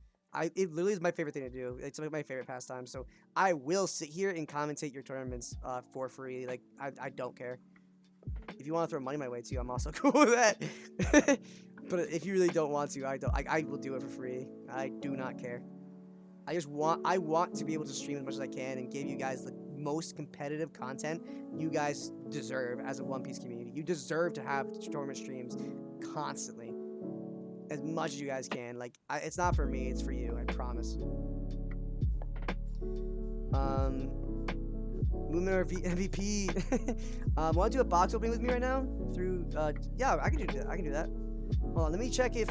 It literally is my favorite thing to do. It's like my favorite pastime. So I will sit here and commentate your tournaments for free. Like, I don't care. If you want to throw money my way too, I'm also cool with that. But if you really don't want to, I will do it for free. I do not care. I want to be able to stream as much as I can and give you guys the most competitive content you guys deserve as a One Piece community. You deserve to have tournament streams constantly, as much as you guys can. Like, it's not for me, it's for you. I promise. Moonman MVP. Want to do a box opening with me right now? Through yeah, I can do that. I can do that. Hold on, let me check if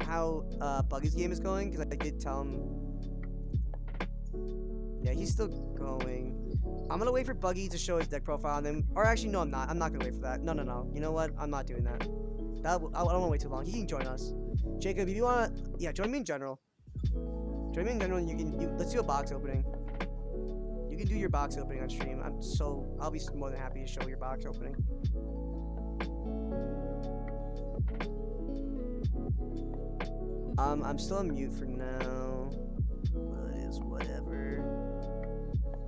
how Buggy's game is going, because I did tell him. Yeah, he's still going. I'm gonna wait for Buggy to show his deck profile, and then, or actually, no, I'm not. I'm not gonna wait for that. No. You know what? I'm not doing that. I don't want to wait too long. He can join us. Jacob, if you wanna, yeah, join me in general. Join me in general, and let's do a box opening. You can do your box opening on stream. I'll be more than happy to show your box opening. I'm still on mute for now. But it's whatever.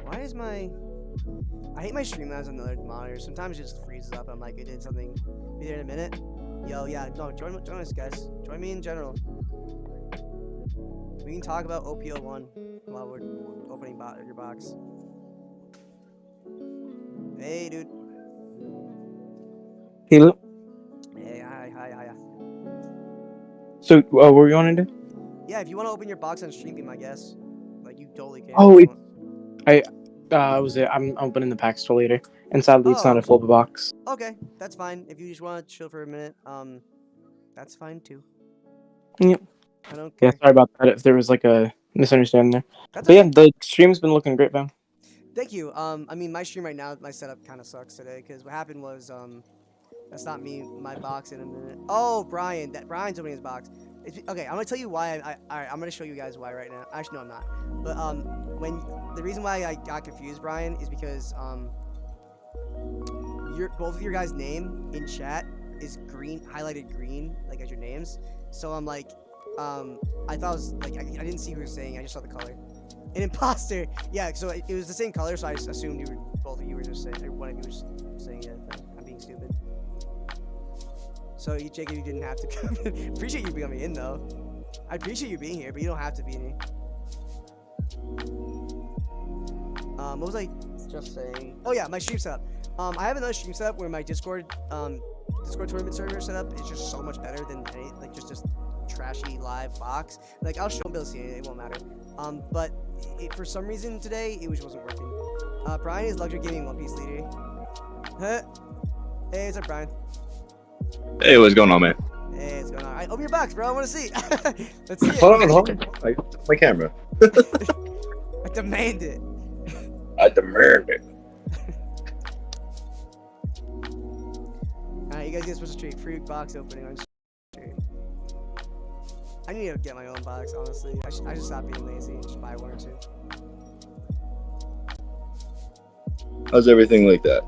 Why is my... I hate my Streamlabs on the other monitor. Sometimes it just freezes up. I'm like, it did something. Be there in a minute. Yo, yeah, no, join us, guys. Join me in general. We can talk about OPO1 while we're opening your box. Hey, dude. Hey, Luke. Hey, hi. So, what were you want to do? Yeah, if you want to open your box on stream, I guess. Like, you totally can. Oh, I'm opening the pack store later, and sadly, it's not Oh. a full box. Okay, that's fine. If you just want to chill for a minute, that's fine too. Yep. I don't Yeah, care. sorry about that. If there was like a misunderstanding there, That's but okay. yeah, the stream's been looking great, man. Thank you. I mean, my stream right now, my setup kind of sucks today because what happened was, that's not me. My box in a minute. Oh, Brian's opening his box. Okay, I'm gonna tell you why. Alright, I'm gonna show you guys why right now. Actually, no, I'm not. But the reason why I got confused, Brian, is because both of your guys' name in chat is green, highlighted green, like as your names. So I'm like, I thought it was like I didn't see who was saying. I just saw the color. An imposter. Yeah. So it was the same color, so I just assumed both of you were just saying, or one of you was saying it. I'm being stupid. So Jacob, you didn't have to come in. Appreciate you coming in though. I appreciate you being here, but you don't have to be in here. What was I just saying? Oh yeah, my stream setup. I have another stream setup where my Discord tournament server setup is just so much better than any, like just trashy live box. Like I'll show Bill see it, it won't matter. But for some reason today it wasn't working. Brian is Luxury Gaming One Piece leader. Huh? Hey, what's up, Brian? Hey, what's going on, man? Hey, what's going on? Alright, open your box, bro. I want to see. Let's see it. Hold on. My camera. I demand it. I demand it. Alright, you guys get supposed to treat free box opening on stream. I need to get my own box, honestly. I should stop being lazy and just buy one or two. How's everything like that?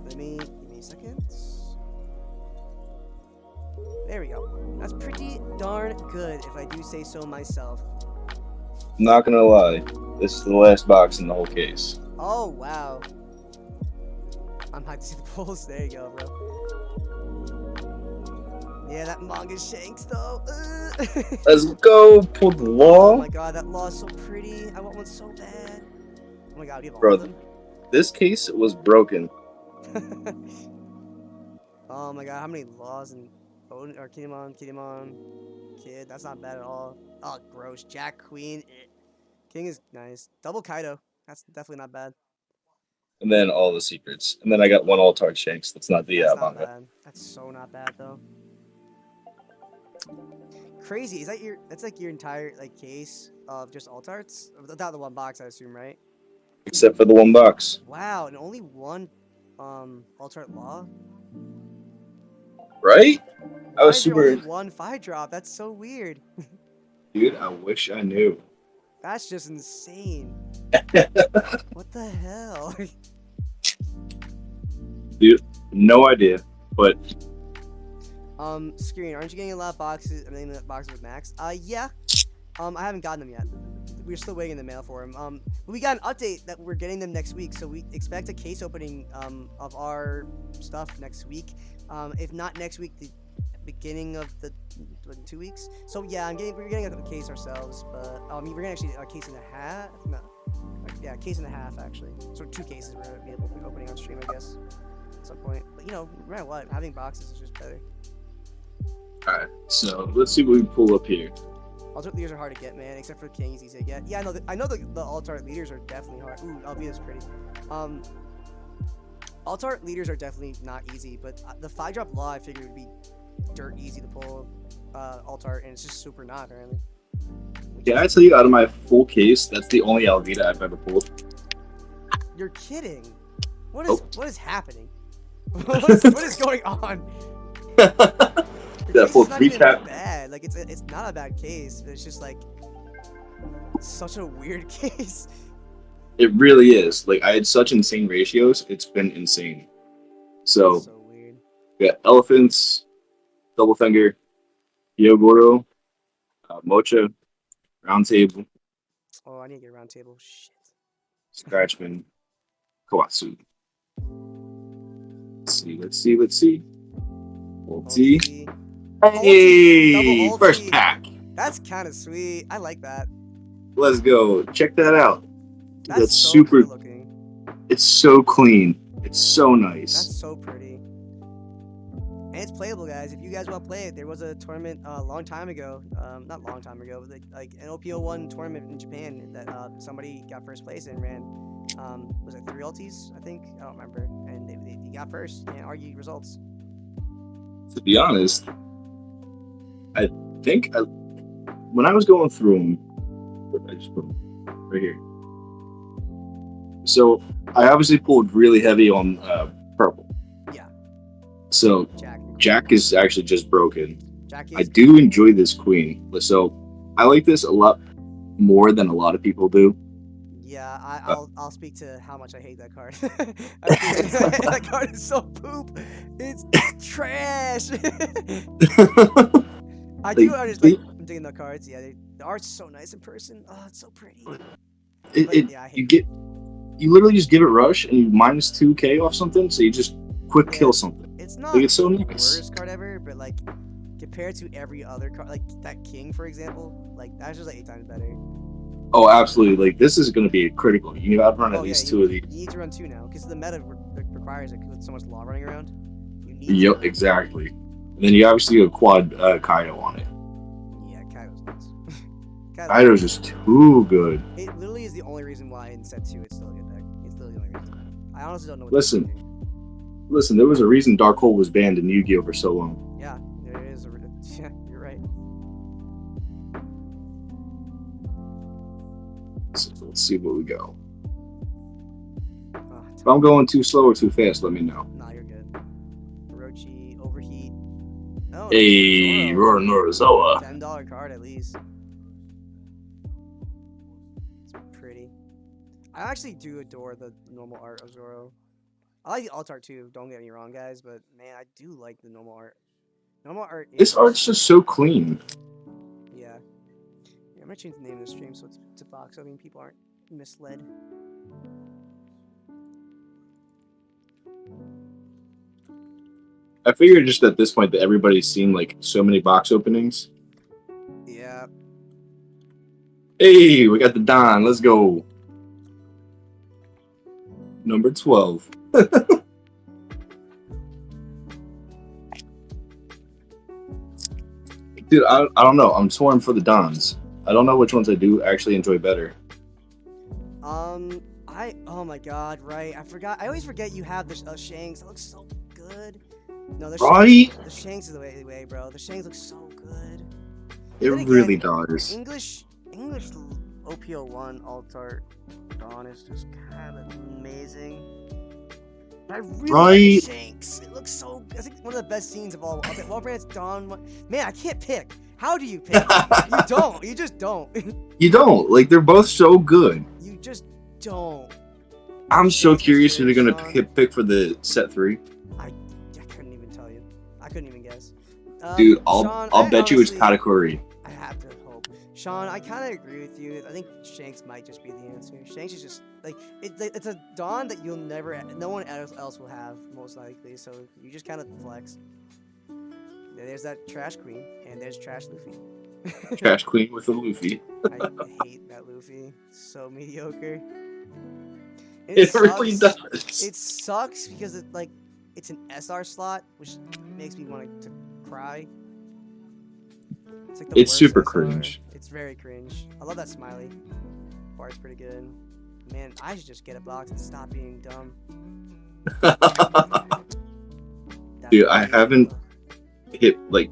Give me a second. There we go. That's pretty darn good, if I do say so myself. Not gonna lie, this is the last box in the whole case. Oh, wow. I'm hyped to see the polls. There you go, bro. Yeah, that manga shanks, though. Let's go, pull the Oh law. my god, that law is so pretty. I want one so bad. Oh my god, you have all Bro, of them? this case was broken. Oh my god, how many laws and Kinemon, Kid? That's not bad at all. Oh, gross. Jack, Queen. King is nice. Double Kaido. That's definitely not bad. And then all the secrets. And then I got one Altart Shanks. That's not the That's not manga. bad. That's so not bad though. Crazy. Is that that's like your entire like case of just altarts? Without the one box, I assume, right? Except for the one box. Wow, and only one altart law? Right? I Why was is there super... only one 5-drop? That's so weird. Dude, I wish I knew. That's just insane. What the hell? Dude, no idea. But Screen, aren't you getting a lot of boxes? I mean, boxes with Max? Yeah. I haven't gotten them yet. We're still waiting in the mail for them. But we got an update that we're getting them next week, so we expect a case opening of our stuff next week. If not next week, the beginning of the 2 weeks. So yeah, we're getting a case ourselves, but we're gonna actually a case and a half. No, yeah, case and a half actually. So 2 cases we're gonna be opening on stream, I guess, at some point. But you know, no matter what, having boxes is just better. alright, so let's see what we pull up here. Altart leaders are hard to get, man. Except for King is easy to get. Yeah, I know the altart leaders are definitely hard. Ooh, Alvia's pretty. Altart leaders are definitely not easy, but the 5-drop law I figured would be dirt easy to pull altart, and it's just super not apparently. Yeah, I tell you, out of my full case, that's the only Alvita I've ever pulled. You're kidding. What is happening? what is going on? That full recap. Bad. Like it's not a bad case. But it's just like such a weird case. It really is. Like, I had such insane ratios. It's been insane. So weird. we got elephants, Double Finger, Yogoro, Mocha, Round Table, Oh, I need to get a round table. Shit. Scratchman, Kawasu. Let's see. Ulti. Ulti. Hey, Double first ulti. pack. That's kind of sweet. I like that. Let's go. Check that out. That's so super. good looking. It's so clean. It's so nice. That's so pretty. And it's playable, guys. If you guys want to play it, there was a tournament a long time ago. Not long time ago, but like an OPO1 tournament in Japan that somebody got first place and ran. Was it 3 ultis? I think. I don't remember. And they got first. Can't argue results. To be honest, I think when I was going through them, I just put them right here. So I obviously pulled really heavy on purple. Yeah. So Jack is actually just broken. Jack I do enjoy this queen. So I like this a lot more than a lot of people do. Yeah, I'll speak to how much I hate that card. That card is so poop. It's trash. I do understand. I'm digging the cards. Yeah, the art's so nice in person. Oh, it's so pretty. You literally just give it rush and you minus 2k off something, so you just quick kill something. It's not like, it's so the nice. worst card ever, but like compared to every other card, like that king, for example, like that's just like 8 times better. Oh, absolutely! Like this is going to be critical. You gotta run at least 2 of these. You need to run 2 now because the meta requires it with so much law running around. You need. Yep, exactly. And then you obviously go quad Kaido on it. Yeah, Kaido's nuts. Kaido's just too good. It literally is the only reason why in set 2 it's still a good deck. It's literally the only reason. I honestly don't know. Listen, there was a reason Darkhold was banned in Yu-Gi-Oh for so long. Yeah, there is. Yeah, you're right. So let's see what we go. If I'm going too slow or too fast, let me know. Nah, you're good. Orochi, Overheat. Oh, hey, Norozoa. $10 card at least. It's pretty. I actually do adore the normal art of Zoro. I like the alt art too, don't get me wrong, guys, but man, I do like the normal art. Normal art is... This art's just so clean. Yeah. I'm gonna change the name of the stream so it's a box. I mean, people aren't misled. I figured just at this point that everybody's seen like so many box openings. Yeah. Hey, we got the Don. Let's go. Number 12. Dude, I don't know. I'm torn for the Dons. I don't know which ones I do actually enjoy better. Oh my god, right. I forgot. I always forget you have the Shanks. It looks so good. No, the Right? Shanks, the Shanks is the way, bro. The Shanks look so good. It really does. English OPO1 alt art Dawn is just kind of amazing. I really like the Shanks. It looks so good. I think one of the best scenes of all. Walbrand's Dawn. Man, I can't pick. How do you pick? You don't. You just don't. You don't. Like, they're both so good. You just don't. I'm so curious who they're going to pick for the set 3. I couldn't even tell you. I couldn't even guess. Dude, Sean, I'll bet you it's Katakuri. I have to hope. Sean, I kind of agree with you. I think Shanks might just be the answer. Shanks is just like it's a Dawn that no one else will have most likely. So you just kind of flex. There's that Trash Queen, and there's Trash Luffy. Trash Queen with a Luffy. I hate that Luffy. So mediocre. And it really does. It sucks because it's an SR slot, which makes me want to cry. It's super SR. cringe. It's very cringe. I love that smiley. Part's pretty good. Man, I should just get a box and stop being dumb. Dude, I haven't hit like.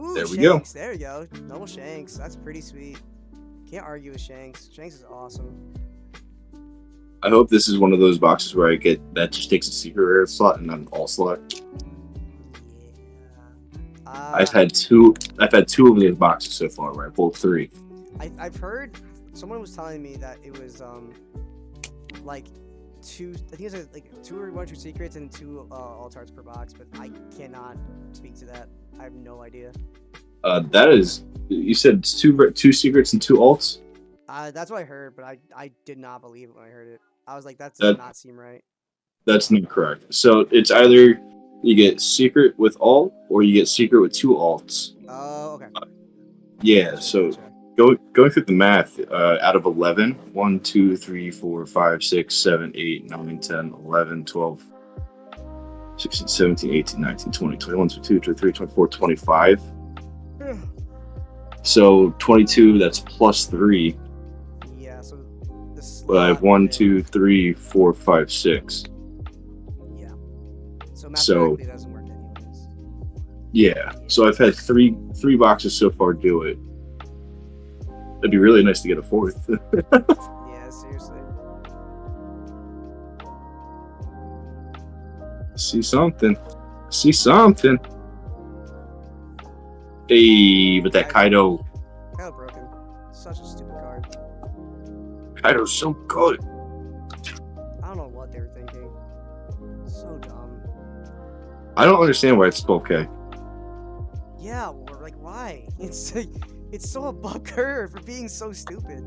Ooh, there we Shanks. go. There we go. Normal Shanks. That's pretty sweet. Can't argue with Shanks. Shanks is awesome. I hope this is one of those boxes where I get that just takes a secret rare slot and not an all slot. Yeah. I've had two of these boxes so far where I pulled 3. I've heard someone was telling me that it was like two. I think it's like one or two secrets and 2 alt arts per box, but I cannot speak to that. I have no idea. That is, you said it's two secrets and 2 alts. That's what I heard, but I did not believe it when I heard it. I was like, that does That- not seem right. That's not correct. So it's either you get secret with alt or you get secret with 2 alts. Oh, okay. Yeah. So Gotcha. going through the math, out of 11, 1, 2, 3, 4, 5, 6, 7, 8, 9, 10, 11, 12, 16, 17, 18, 19, 20, 21, 22, 23, 24, 25. So 22, that's plus 3. Yeah, so the Well, I have slot 1, would- 2, 3, 4, 5, 6. Yeah. So So- mathematically, it doesn't work anyways. Yeah. So I've had three boxes so far do it. It'd be really nice to get a 4th. Yeah, seriously. See something. Hey, but that Kaido, Kind of broken. Such a stupid card. Kaido's so good. I don't know what they were thinking. So dumb. I don't understand why it's 12K. Yeah, or like why? It's like, it's so above curve for being so stupid.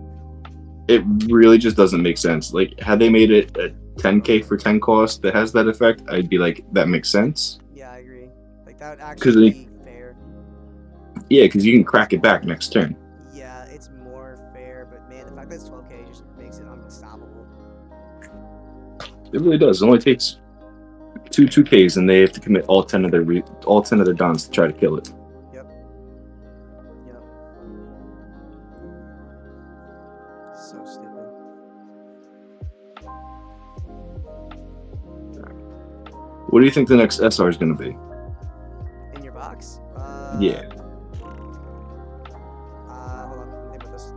It really just doesn't make sense. Like, had they made it a 10K for 10 cost that has that effect, I'd be like, that makes sense. Yeah, I agree. Like that would 'Cause actually they- be fair. Yeah, because you can crack it back next turn. Yeah, it's more fair, but man, the fact that it's 12K just makes it unstoppable. It really does. It only takes two 2Ks, and they have to commit all 10 of their dons to try to kill it. Yep. So stupid. What do you think the next SR is going to be? In your box? Yeah. Hold on. Let me think about this.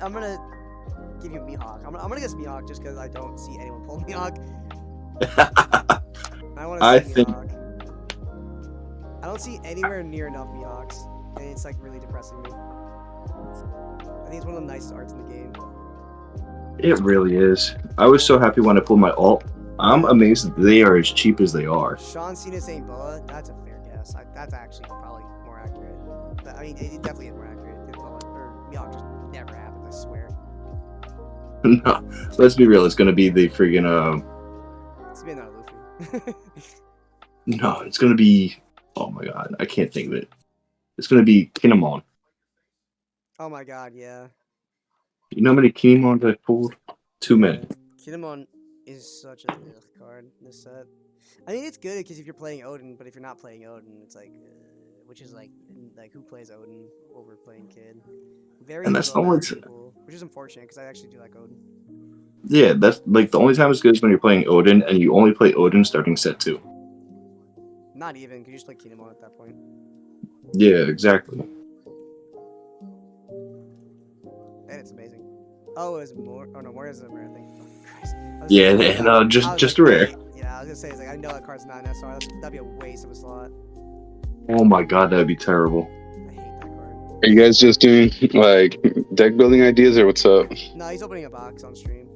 I'm gonna give you Mihawk. I'm gonna guess Mihawk just because I don't see anyone pull Mihawk. I want I to see think- Mihawk. I don't see anywhere near enough Mihawks, and it's like really depressing me. I think it's one of the nicest arts in the game. It really is. I was so happy when I pulled my alt. I'm amazed that they are as cheap as they are. Sean Cena Saint Boa, that's a fair guess. That's actually probably more accurate. But, I mean, it definitely is more accurate. Mihawk just never happens, I swear. No, let's be real. It's going to be the friggin' It's been not Luffy. no, it's going to be. Oh my god, I can't think of it. It's going to be Kinemon. Oh my god, yeah. You know how many Kinemons I pulled? Too many. Kinemon is such a ugh card in this set. I mean, it's good because if you're playing Odin, but if you're not playing Odin, it's like, which is like who plays Odin over playing Kid? Very And that's little the only amount of t- people, which is unfortunate because I actually do like Odin. Yeah, that's like the only time it's good is when you're playing Odin, and you only play Odin starting set 2. Not even, because you just play Kinemon at that point. Yeah, exactly. And it's amazing. Oh, it's more. Oh no, more is a rare thing. Oh, Christ. I was Yeah, gonna- and, I just was just like, a rare. wait, yeah, I was gonna say, it's like, I know that card's not an SR. That'd be a waste of a slot. Oh my god, that'd be terrible. I hate that card. Are you guys just doing like deck building ideas or what's up? No, he's opening a box on stream.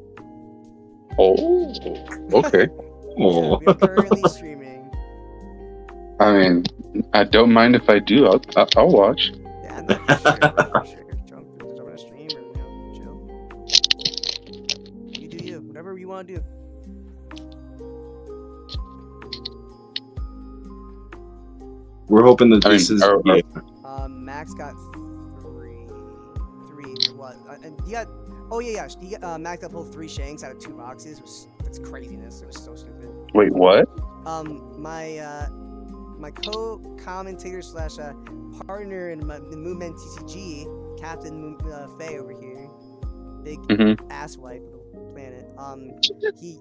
Oh, okay. Oh, Yeah, we are currently streaming. I mean, I don't mind if I do. I'll watch. Yeah, no, for sure. For sure. Jump on a stream or, chill. You do you. Whatever you want to do. we're hoping that I this mean, is. are- Yeah. Max got three. What? And he got. Oh yeah. He got, Max got pulled 3 Shanks out of 2 boxes. That's craziness. It was so stupid. Wait, what? My co-commentator slash partner in Movement TCG, Captain Faye over here, big Mhm. ass wipe of the planet. He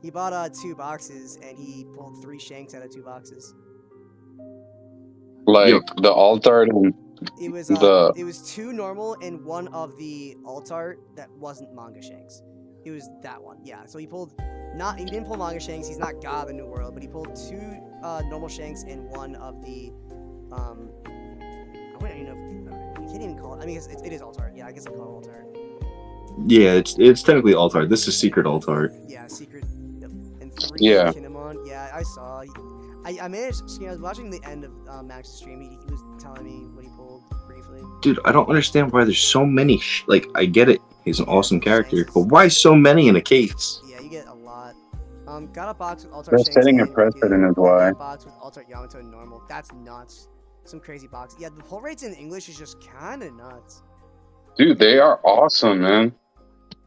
he bought 2 boxes and he pulled 3 Shanks out of 2 boxes. Like Yo. the alt art and It was The- it was 2 normal and 1 of the alt art that wasn't manga Shanks. It was that one, yeah. So he didn't pull manga Shanks. He's not God of the New World, but he pulled 2 normal Shanks and 1 of the I wouldn't even know. I can't even call it. I mean, it is alt art. Yeah, I guess I call it alt art. Yeah, it's technically alt art. This is secret alt art. Yeah, secret. Yep. And 3 Yeah. Kinemon. Yeah, I saw. I managed. I was watching the end of Max's stream. He was telling me what he pulled briefly. Dude, I don't understand why there's so many. Like, I get it. He's an awesome character, but why so many in a case? Yeah, you get a lot. Got a box with alt art. They're Shanks setting a and precedent Goku. is why. Got a box with alt art Yamato and normal. That's nuts. Some crazy box. Yeah, the pull rates in English is just kind of nuts. Dude, they are awesome, man.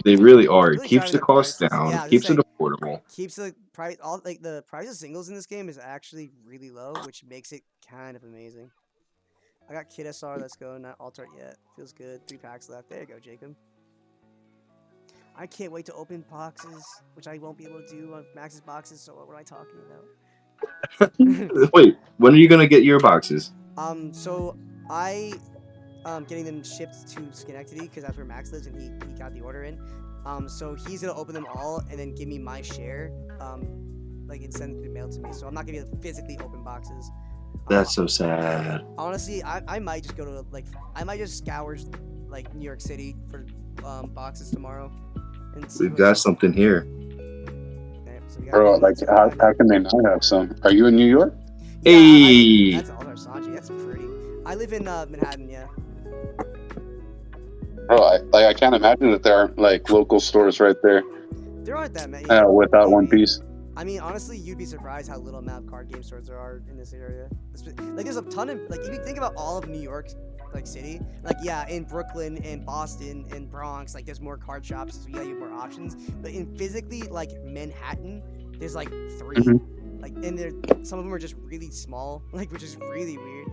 They really are. It Really keeps driving the the cost prices. down. Yeah, I was Keeps it saying- affordable. Keeps the price. All like the price of singles in this game is actually really low, which makes it kind of amazing. I got Kid SR. Let's go. Not alt art yet. Feels good. 3 packs left. There you go, Jacob. I can't wait to open boxes, which I won't be able to do on Max's boxes. So what were I talking about? Wait, when are you gonna get your boxes? So I getting them shipped to Schenectady because that's where Max lives and he got the order in. So he's gonna open them all and then give me my share. Like and send it mailed to me. So I'm not gonna be able to physically open boxes. That's so sad. Honestly, I might just go to I might just scour like New York City for boxes tomorrow. And see We've what- got something here. Okay, so we got Bro, one, like, two, how five. can they not have some? Are you in New York? Yeah, Hey! that's all our Sanji. That's pretty. I live in Manhattan. Yeah. Bro, I can't imagine that there aren't, like, local stores right there There aren't that many. without One maybe. Piece. I mean, honestly, you'd be surprised how little amount of card game stores there are in this area. Like, there's a ton of if you think about all of New York, like city, like yeah, in Brooklyn and Boston and Bronx, like there's more card shops, so yeah, you have more options. But in physically like Manhattan, there's like 3. Mhm. Like, and some of them are just really small, like which is really weird.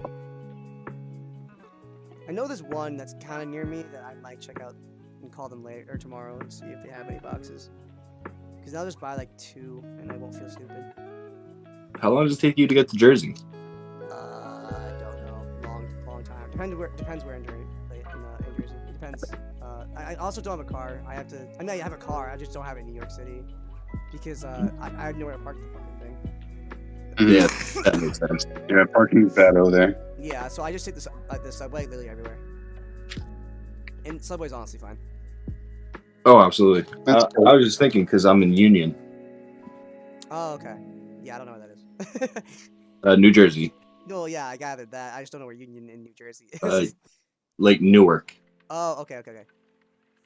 I know there's one that's kind of near me that I might check out and call them later or tomorrow and see if they have any boxes. Because I'll just buy like 2 and I won't feel stupid. How long does it take you to get to Jersey? I don't know. Long time. Depends where in Jersey. It depends. I also don't have a car. I mean, I have a car. I just don't have it in New York City because I have nowhere to park the fucking thing. Yeah, that makes sense. Yeah, parking's bad over there. Yeah, so I just take the subway literally everywhere. And subway's honestly fine. Oh, absolutely. That's cool. I was just thinking because I'm in Union, Oh, okay. Yeah, I don't know where that is. New Jersey, No, yeah, I gathered that. I just don't know where Union in New Jersey is. like Newark. Oh, okay.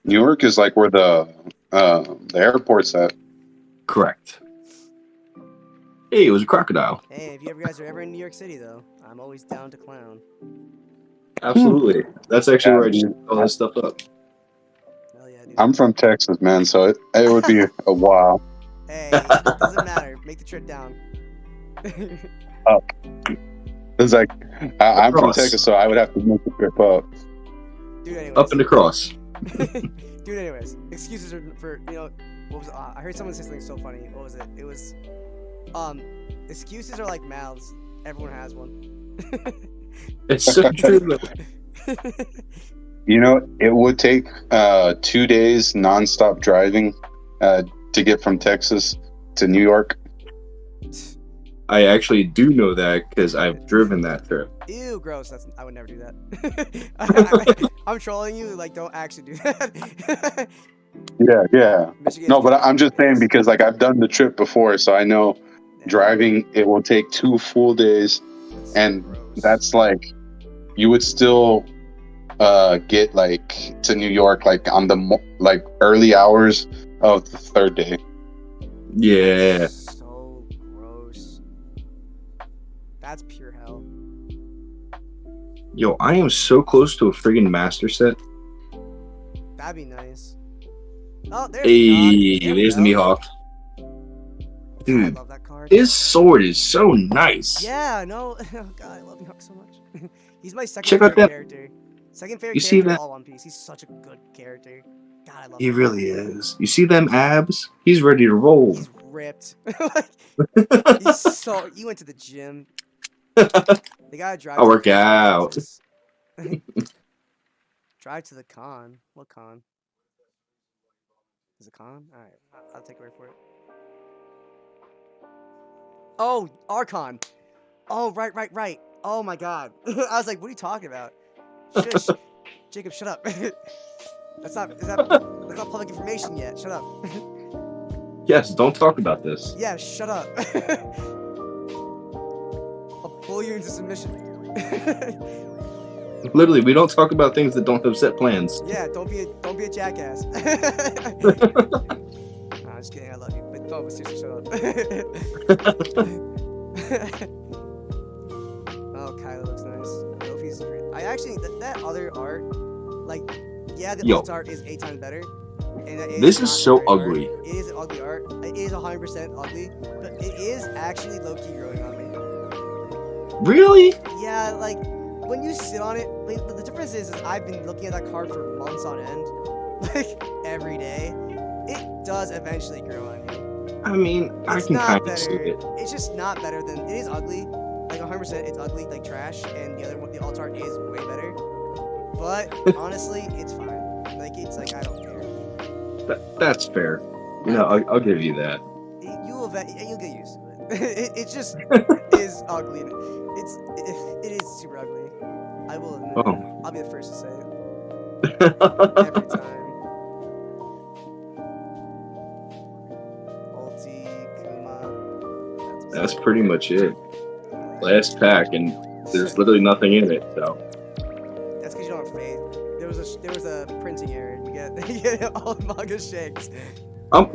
New York is like where the airport's at. Correct. Hey, it was a crocodile. Hey, if you guys are ever in New York City, though, I'm always down to clown. Absolutely. That's actually Yeah, where I just dude. all that stuff up. Hell yeah, dude. I'm from Texas, man, so it would be a while. Hey, it doesn't matter. Make the trip down. It's like I'm from Across. Texas, so I would have to make the trip up. Dude, anyways. Up and across. Dude, anyways. Excuses are for, what was it? I heard someone say something so funny. What was it? It was, excuses are like mouths. Everyone has one. It's so true. You know, it would take 2 days nonstop driving to get from Texas to New York. I actually do know that because I've driven that trip. Ew, gross. I would never do that. I'm trolling you. Like, don't actually do that. Yeah. Michigan No, is but gross. I'm just saying because like I've done the trip before, so I know driving it will take 2 full days, and gross. that's like you would still get like to New York like on the like early hours of the 3rd day. Yeah. So gross. That's pure hell. Yo, I am so close to a friggin' master set. That'd be nice. Oh, there's Hey, Mihawk. There we there's the go. Mihawk. I Dude, love that card. his sword is so nice. Yeah, no. Oh god, I love Mihawk so much. He's my second Check out favorite that- character. Second favorite You character see in that- all One Piece. He's such a good character. God, I love He him. really is. You see them abs? He's ready to roll. He's ripped. Like, he's so. He went to the gym. They gotta drive. I'll to work the con, out. Jesus. Drive to the con. What con? Is it con? All right, I'll take your word for it. Oh, Archon. Oh, right. Oh my God. I was like, what are you talking about? Shush. Jacob, shut up. That's not public information yet. Shut up. Yes, don't talk about this. Yeah, shut up. I'll pull you into submission. Literally, we don't talk about things that don't have set plans. Yeah, don't be a jackass. Nah, I'm just kidding. I love you, but no, but seriously, shut up. Oh, Kylo looks nice. Goofy's great. I actually that other art, like, yeah, the alt art is 8 times better. And This is so ugly. Art. It is an ugly art. It is 100% ugly, but it is actually low-key growing on me. Really? Yeah, like, when you sit on it, like, the difference is I've been looking at that card for months on end, like, every day. It does eventually grow on you. I mean, I It's can not kind of better. see it. It's just not better than it is ugly. Like 100%, it's ugly, like trash, and the other one, the alt art is way better. But honestly, it's fine. Like it's like I don't care. That's fair. You know, I'll give you that. You'll get used to it. It just is ugly. It is super ugly. I will admit. Oh. I'll be the first to say it. Every time. Ulti, Kuma. That's pretty much it. Last pack, and there's literally nothing in it. So That's because you don't have faith. There was a printing error. You get all manga shakes.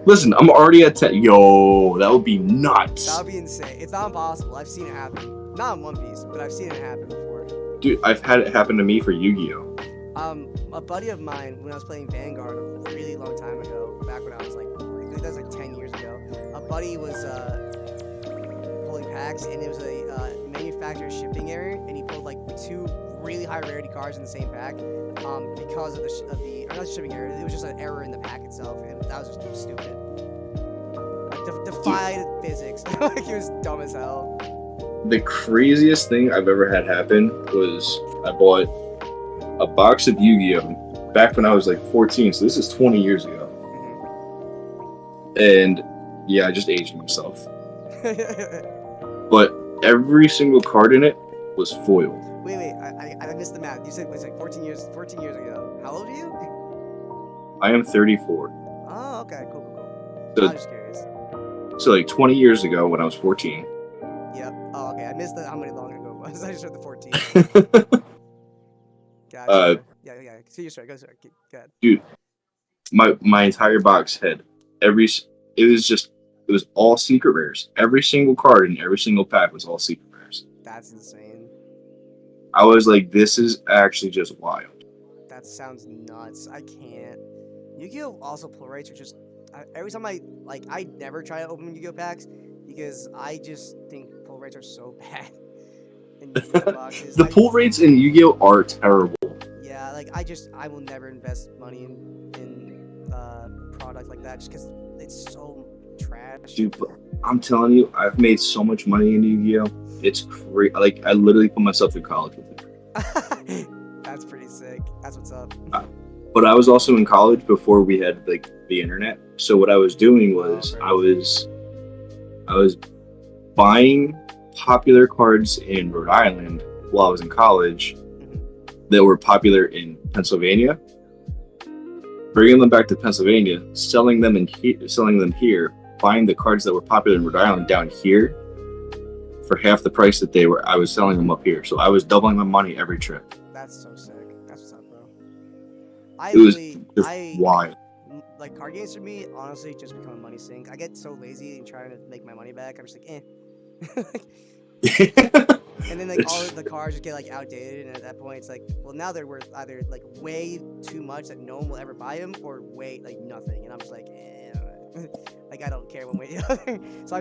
listen, I'm already at 10. Yo, that would be nuts. That would be insane. It's not impossible. I've seen it happen. Not in One Piece, but I've seen it happen before. Dude, I've had it happen to me for Yu-Gi-Oh. A buddy of mine, when I was playing Vanguard a really long time ago, back when I was like, that was like 10 years ago, a buddy was pulling packs, and it was a manufacturer shipping error, and he pulled like 2 really high rarity cards in the same pack, because of the not shipping error. It was just an error in the pack itself, and that was just stupid. Like defied physics. Like it was dumb as hell. The craziest thing I've ever had happen was I bought a box of Yu-Gi-Oh back when I was like 14, so this is 20 years ago. And yeah, I just aged myself. But every single card in it was foiled. Wait, I missed the math. You said it was like 14 years ago. How old are you? I am 34. Oh, okay, cool. So, I was just curious. so like 20 years ago when I was 14. Yep. Oh, okay. I missed how many long ago it was. I just heard the 14. Gotcha. Yeah. See, you're sorry. Go ahead. Dude, my entire box had it was all secret rares. Every single card in every single pack was all secret rares. That's insane. I was like, this is actually just wild. That sounds nuts. I can't. Yu-Gi-Oh! Also pull rates are just every time I never try to open Yu-Gi-Oh! Packs because I just think pull rates are so bad. In Yu-Gi-Oh! Boxes. The pull rates in Yu-Gi-Oh! Are terrible. Yeah, like I will never invest money in product like that just because it's so trash. Dude, but I'm telling you, I've made so much money in Yu-Gi-Oh! It's crazy. Like, I literally put myself through college with it. That's pretty sick. That's what's up. But I was also in college before we had like the internet. So what I was doing was I was buying popular cards in Rhode Island while I was in college that were popular in Pennsylvania, bringing them back to Pennsylvania, selling them here, buying the cards that were popular in Rhode Island down here for half the price that I was selling them up here. So I was doubling my money every trip. That's so sick. That's what's up, bro. It was just wild. Like card games for me, honestly, just become a money sink. I get so lazy and trying to make my money back. I'm just like, And then like all of the cards just get like outdated, and at that point it's like, well, now they're worth either like way too much that no one will ever buy them, or way like nothing. And I'm just like, like I don't care one way or the other. So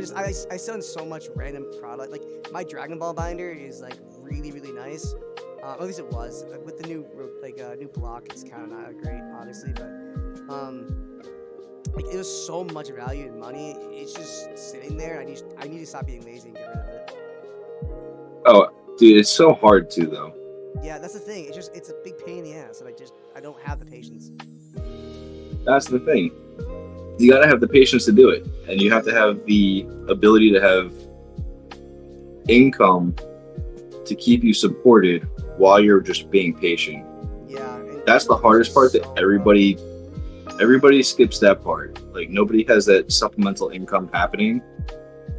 I sell so much random product. Like my Dragon Ball binder is like really nice. At least it was. With the new new block, it's kind of not great, obviously, but like it was so much value in money. It's just sitting there. I need to stop being lazy and get rid of it. Oh, dude, it's so hard too, though. Yeah, that's the thing. It's a big pain in the ass, and I don't have the patience. That's the thing. You gotta have the patience to do it, and you have to have the ability to have income to keep you supported while you're just being patient. Yeah, and That's the hardest part that everybody skips that part. Like nobody has that supplemental income happening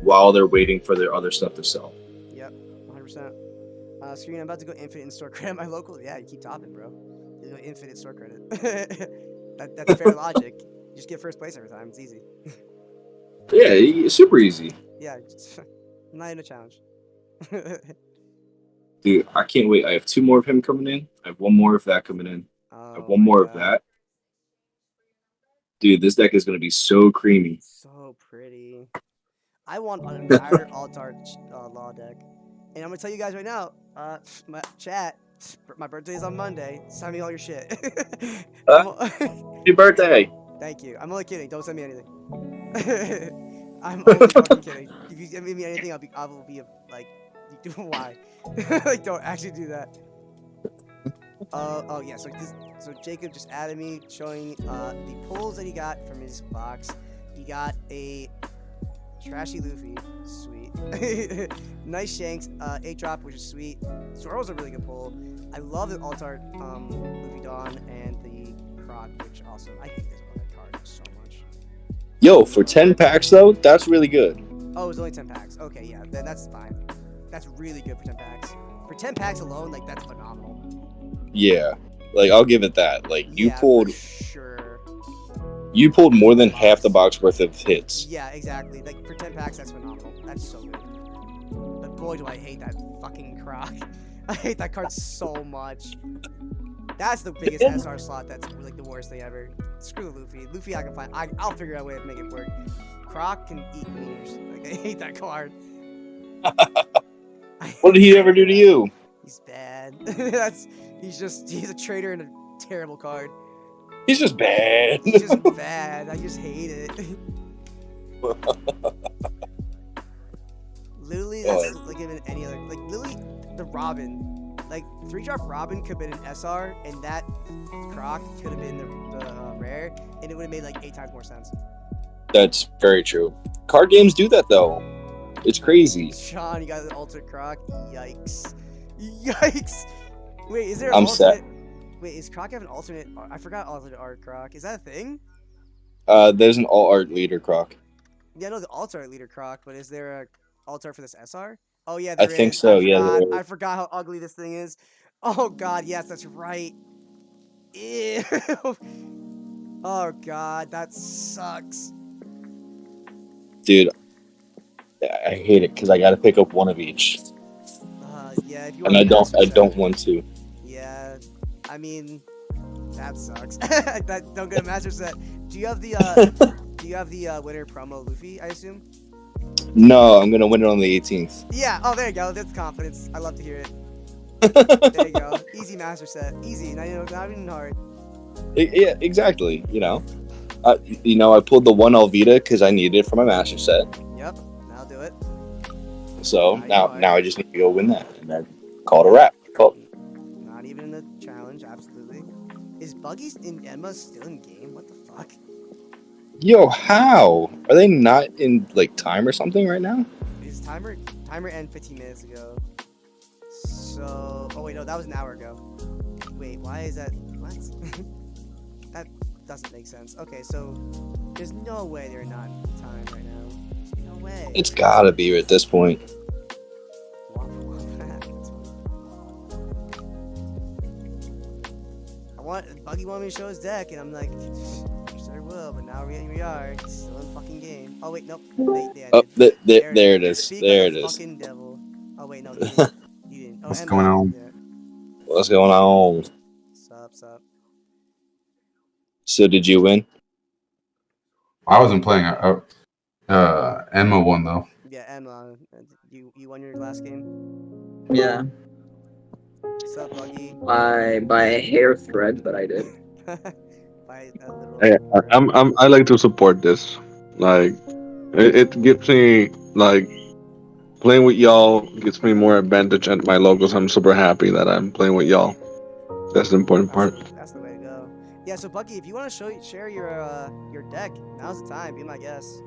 while they're waiting for their other stuff to sell. Yep, 100%. Screen, I'm about to go infinite in store credit at my local. Yeah, you keep topping, bro. You go infinite store credit. That's fair logic. You just get first place every time. It's easy. Yeah, super easy. Yeah, not even a challenge. Dude, I can't wait. I have 2 more of him coming in. I have 1 more of that coming in. I have 1 more of that. Dude, this deck is going to be so creamy. So pretty. I want an entire alt-art law deck. And I'm going to tell you guys right now, my chat, my birthday is on Monday. Send me all your shit. Happy birthday. Thank you. I'm only kidding. Don't send me anything. I'm only fucking kidding. If you send me anything, I will be like, why? Like, don't actually do that. Oh yeah. So Jacob just added me, showing the pulls that he got from his box. He got a trashy Luffy, sweet. Nice Shanks, 8-drop, which is sweet. Zoro's a really good pull. I love the alt-art Luffy Dawn and the Croc, which also I hate this card so much. Yo, for 10 packs though, that's really good. Oh, it was only 10 packs. Okay, yeah, that's fine. That's really good for 10 packs. For 10 packs alone, like, that's phenomenal. Yeah, like I'll give it that. Like you pulled, sure. You pulled more than half the box worth of hits. Yeah, exactly. Like for 10 packs, that's phenomenal. That's so good. But boy, do I hate that fucking Croc. I hate that card so much. That's the biggest SR slot. That's like the worst thing ever. Screw Luffy. Luffy, I can find. I'll figure out a way to make it work. Croc can eat wieners. Like I hate that card. What did he ever do to you? He's bad. He's a traitor and a terrible card. He's just bad. He's just bad. I just hate it. Literally, that's like even any other. Like literally, the Robin, like 3-drop Robin could have been an SR, and that Croc could have been the rare, and it would have made like 8 times more sense. That's very true. Card games do that though. It's crazy. Sean, you got an alternate Croc. Yikes! Yikes! Wait, is there? I'm set. Wait, is Croc have an alternate? I forgot alternate art Croc. Is that a thing? There's an all art leader Croc. Yeah, no, the alt art leader Croc, but is there a alt art for this SR? Oh yeah, there I think is. so. Yeah. I forgot how ugly this thing is. Oh god, yes, that's right. Ew. Oh god, that sucks. Dude, I hate it because I got to pick up one of each. Yeah, if you and I don't want to. Yeah, I mean, that sucks. Don't get a master set. Do you have the winter promo Luffy? I assume. No, I'm gonna win it on the 18th. Yeah. Oh, there you go. That's confidence. I love to hear it. There you go. Easy master set. Easy. Not even hard. Yeah, exactly. I pulled the 1 Alvita because I needed it for my master set. Yep. I'll do it. So now I just need to go win that and then call it a wrap. Not even in the challenge. Absolutely. Is Buggy and Emma still in game? What the fuck? Yo, how are they not in like time or something right now? His timer ended 15 minutes ago. So, oh wait, no, that was an hour ago. Wait, why is that? What? That doesn't make sense. Okay, so there's no way they're not in time right now. There's no way. It's gotta be at this point. Buggy wanted me to show his deck, and I'm like, I will, but now we are still in the fucking game. Oh wait, nope. There it is. There it is. Fucking devil. Oh wait, no, you didn't. Oh, What's going on? What's going on? Sup. So did you win? I wasn't playing. Emma won though. Yeah, Emma. You won your last game. Yeah. What's up, Buggy? By a hair thread, but I did. By a little. I like to support this. Like, it gives me like playing with y'all gives me more advantage at my locals. I'm super happy that I'm playing with y'all. That's the important part. That's the way to go. Yeah. So Buggy, if you want to share your deck, now's the time. Be my guest.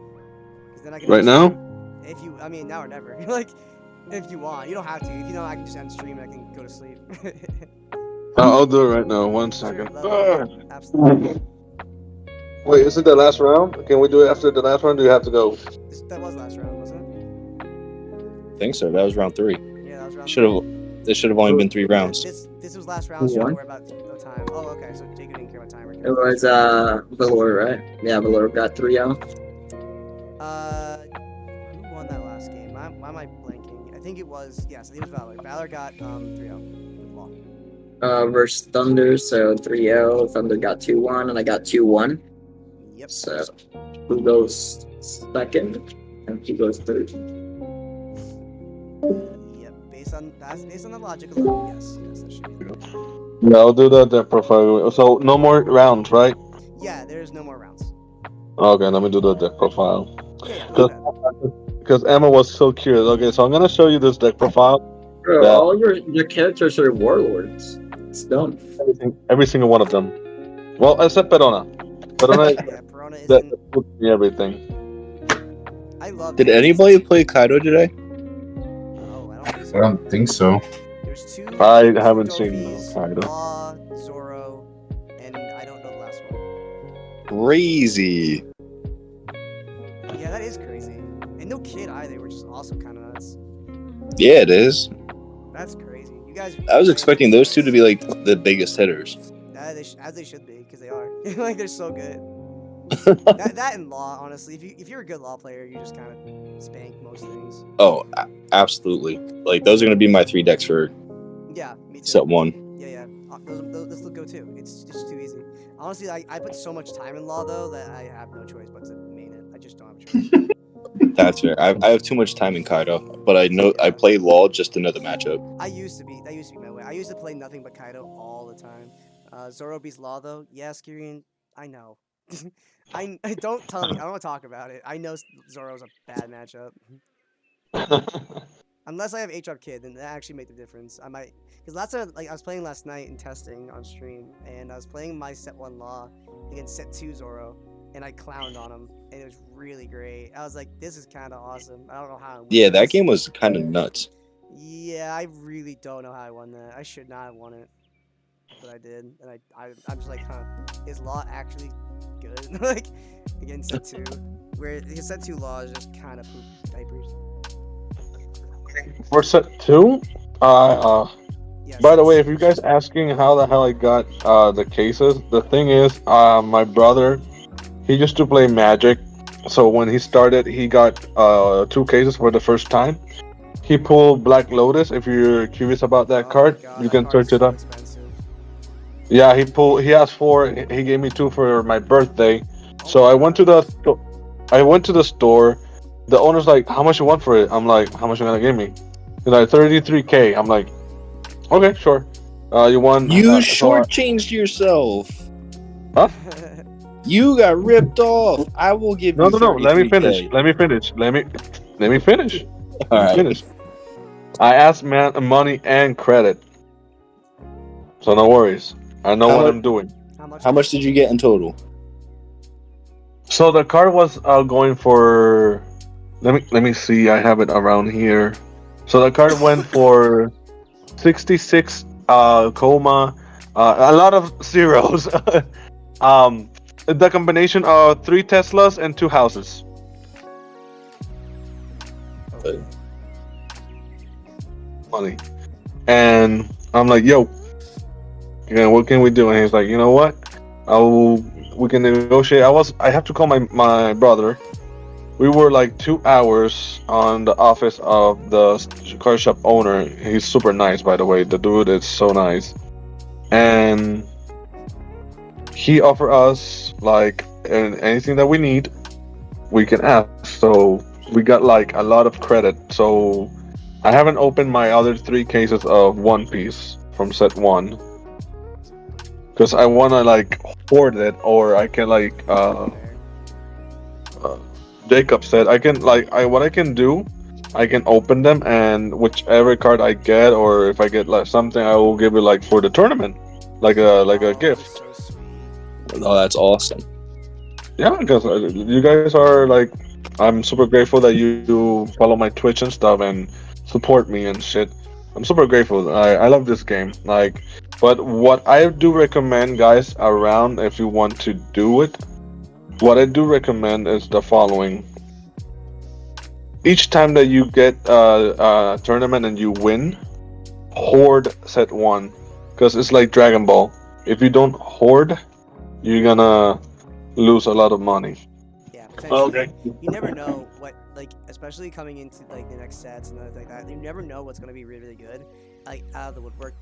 Then I can right now. If you, I mean, now or never. Like, if you want, you don't have to. If you know, I can just end stream and I can go to sleep. I'll do it right now. 1 Sure, second. absolutely. Wait, is it the last round? Can we do it after the last round? Do you have to go? That was last round, wasn't I think so. That was round 3. it? Yeah, that was round. Should have. This should have only been 3 rounds. This was last round, so Who don't won? worry about the time. Oh, okay, so Jacob didn't care about timer. It was Valor, right? Yeah, Valor got 3-0. Who won that last game? Why am I blanking? I think it was, yes, it was Valor. Valor got 3-0 with Law. Versus Thunder, so 3-0. Thunder got 2-1, and I got 2-1. Yep. So who goes second, and who goes third? Yep. Based on the logic alone, yes, that should be it. Yeah, I'll do the profile. So no more rounds, right? Yeah, there's no more rounds. Okay, let me do the deck profile. Yeah, Because Emma was so curious. Okay, so I'm gonna show you this deck profile. Bro, Yeah. all your characters are warlords. It's done. Every single one of them. Well, except Perona. Perona yeah, Perona that isn't. puts me everything. I love. Did it. anybody play Kaido today? Oh, I don't think so. I don't think so. There's two. I two haven't seen Dofis, Kaido. Law, Zoro, and I don't know the last one. Crazy. Yeah, that is crazy. And no kid either, which is also kind of nuts. Yeah, it is. That's crazy. You guys. I was expecting those two to be like the biggest hitters. As they should be, because they are. Like they're so good. that and Law, honestly, if you're a good Law player, you just kind of spank most things. Oh, absolutely. Like those are gonna be my 3 decks for Yeah, me too. set 1. Yeah. Those look go too. It's just too easy. Honestly, I put so much time in Law though that I have no choice but to main it. I just don't have a choice. That's fair. I have too much time in Kaido, but I know I play LOL just to know the matchup. That used to be my way. I used to play nothing but Kaido all the time. Zoro beats Law though. Yeah, Skirian, I know. I don't tell me. I don't want to talk about it. I know Zoro's a bad matchup. Unless I have H-Up Kid, then that actually make the difference. I might, because last time, like I was playing last night and testing on stream, and I was playing my set 1 Law against set 2 Zoro, and I clowned on him, and it was really great. I was like, this is kind of awesome. I don't know how I won Yeah, that this. game was kind of nuts. Yeah, I really don't know how I won that. I should not have won it, but I did, and I'm just like, huh? Is Law actually good? Like against set 2, where his set 2 Law is just kind of poop diapers. For set 2, Yeah, by the way, if you guys asking how the hell I got the cases, the thing is, my brother, he used to play Magic, so when he started, he got 2 cases for the first time. He pulled Black Lotus. If you're curious about that Oh card, my God, you that can card's search it so up. expensive. Yeah, he asked 4. He gave me 2 for my birthday. So Oh I my went to God. the store. The owner's like, "How much you want for it?" I'm like, "How much you gonna give me?" He's like, $33K. I'm like, "Okay, sure." You want? You so I- shortchanged yourself. Huh? You got ripped off. I will give No, you no, no. Let me finish. 33K. Let me finish. Let me finish. All Let me right. finish. I asked money and credit, so no worries. I know How what mu- I'm doing. How much did you get in total? So the card was going for. Let me see. I have it around here. So the card went for 66 coma, a lot of zeros. The combination of 3 Teslas and 2 houses. Okay. Money. And I'm like, yo, yeah, what can we do? And he's like, you know what? We can negotiate. I have to call my brother. We were like 2 hours on the office of the car shop owner. He's super nice, by the way. The dude is so nice. And he offered us like anything that we need, we can ask. So we got like a lot of credit. So I haven't opened my other 3 cases of One Piece from set 1 because I want to like hoard it, or I can like Jacob said I can like what I can do, I can open them, and whichever card I get, or if I get like something, I will give it like for the tournament, like a gift. So sweet. Oh, that's awesome. Yeah, because you guys are like, I'm super grateful that you follow my Twitch and stuff and support me and shit. I'm super grateful. I love this game. Like, But what I do recommend, guys, around if you want to do it, what I do recommend is the following. Each time that you get a tournament and you win, hoard set 1. Because it's like Dragon Ball. If you don't hoard, you're gonna lose a lot of money. Yeah, potentially. Okay. You never know what, like, especially coming into like the next sets and like that. You never know what's gonna be really, really good. Like out of the woodwork,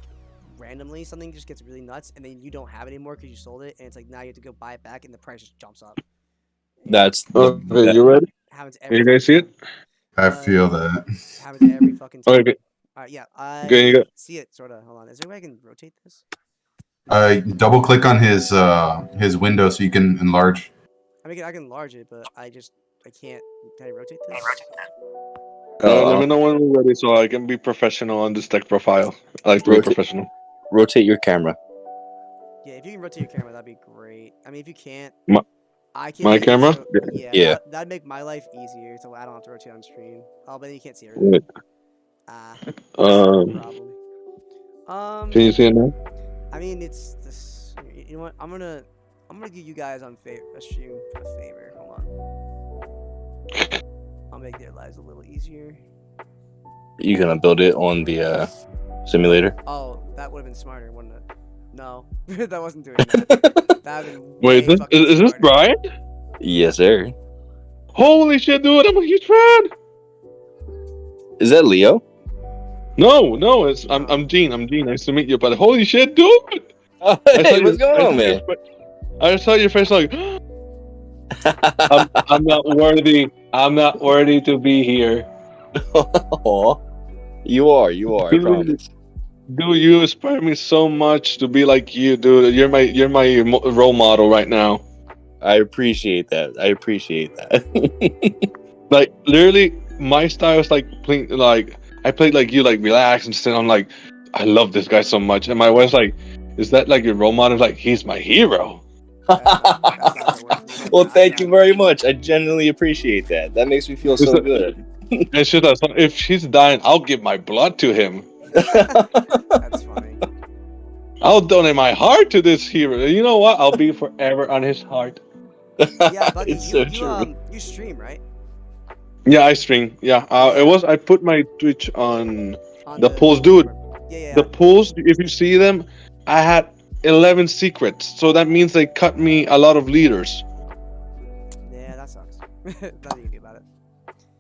randomly something just gets really nuts, and then you don't have it anymore because you sold it, and it's like now you have to go buy it back, and the price just jumps up. That's Okay, you ready? Happens Can every. you guys see it? I feel that. Happens every fucking time. Okay. Alright, yeah, Okay, you got. see it sort of. Hold on, is there a way I can rotate this? Double click on his window so you can enlarge. I mean, I can enlarge it, but I can't. Can I rotate this? Let me know when we're ready so I can be professional on this deck profile. I like to be professional. Rotate your camera. Yeah, if you can rotate your camera, that'd be great. I mean, if you can't, I can. My camera? So, yeah. Yeah. That'd make my life easier, so I don't have to rotate on stream. Oh, but you can't see it. Wait. Problem. Can you see it now? I mean, it's this. You know what? I'm gonna give you guys on a stream a favor. Hold on. I'll make their lives a little easier. You gonna build it on the simulator? Oh, that would have been smarter, wouldn't it? No, that wasn't doing that. That'd been Wait, way fucking is this smarter. Brian? Yes, sir. Holy shit, dude! I'm a huge fan. Is that Leo? No, I'm Gene. Nice to meet you. But holy shit, dude! Oh, I saw hey, what's going on, man? I saw your face like, I'm not worthy. I'm not worthy to be here. Aw. You are. I Dude, promise. Dude, you inspire me so much to be like you, dude. You're my role model right now. I appreciate that. Like literally, my style is like playing like I played like you, like relax and sit. I'm like, I love this guy so much, and my wife's like, is that like your role model? Like he's my hero. Well, thank you very much. I genuinely appreciate that. That makes me feel so good. And she's like, if she's dying, I'll give my blood to him. That's funny. I'll donate my heart to this hero. You know what? I'll be forever on his heart. Yeah, buddy, It's so true. You stream, right? Yeah, I stream. Yeah, I put my Twitch on On the polls, dude. Yeah. The polls, if you see them, I had 11 secrets. So that means they cut me a lot of leaders. Yeah, that sucks. Nothing you can do about it.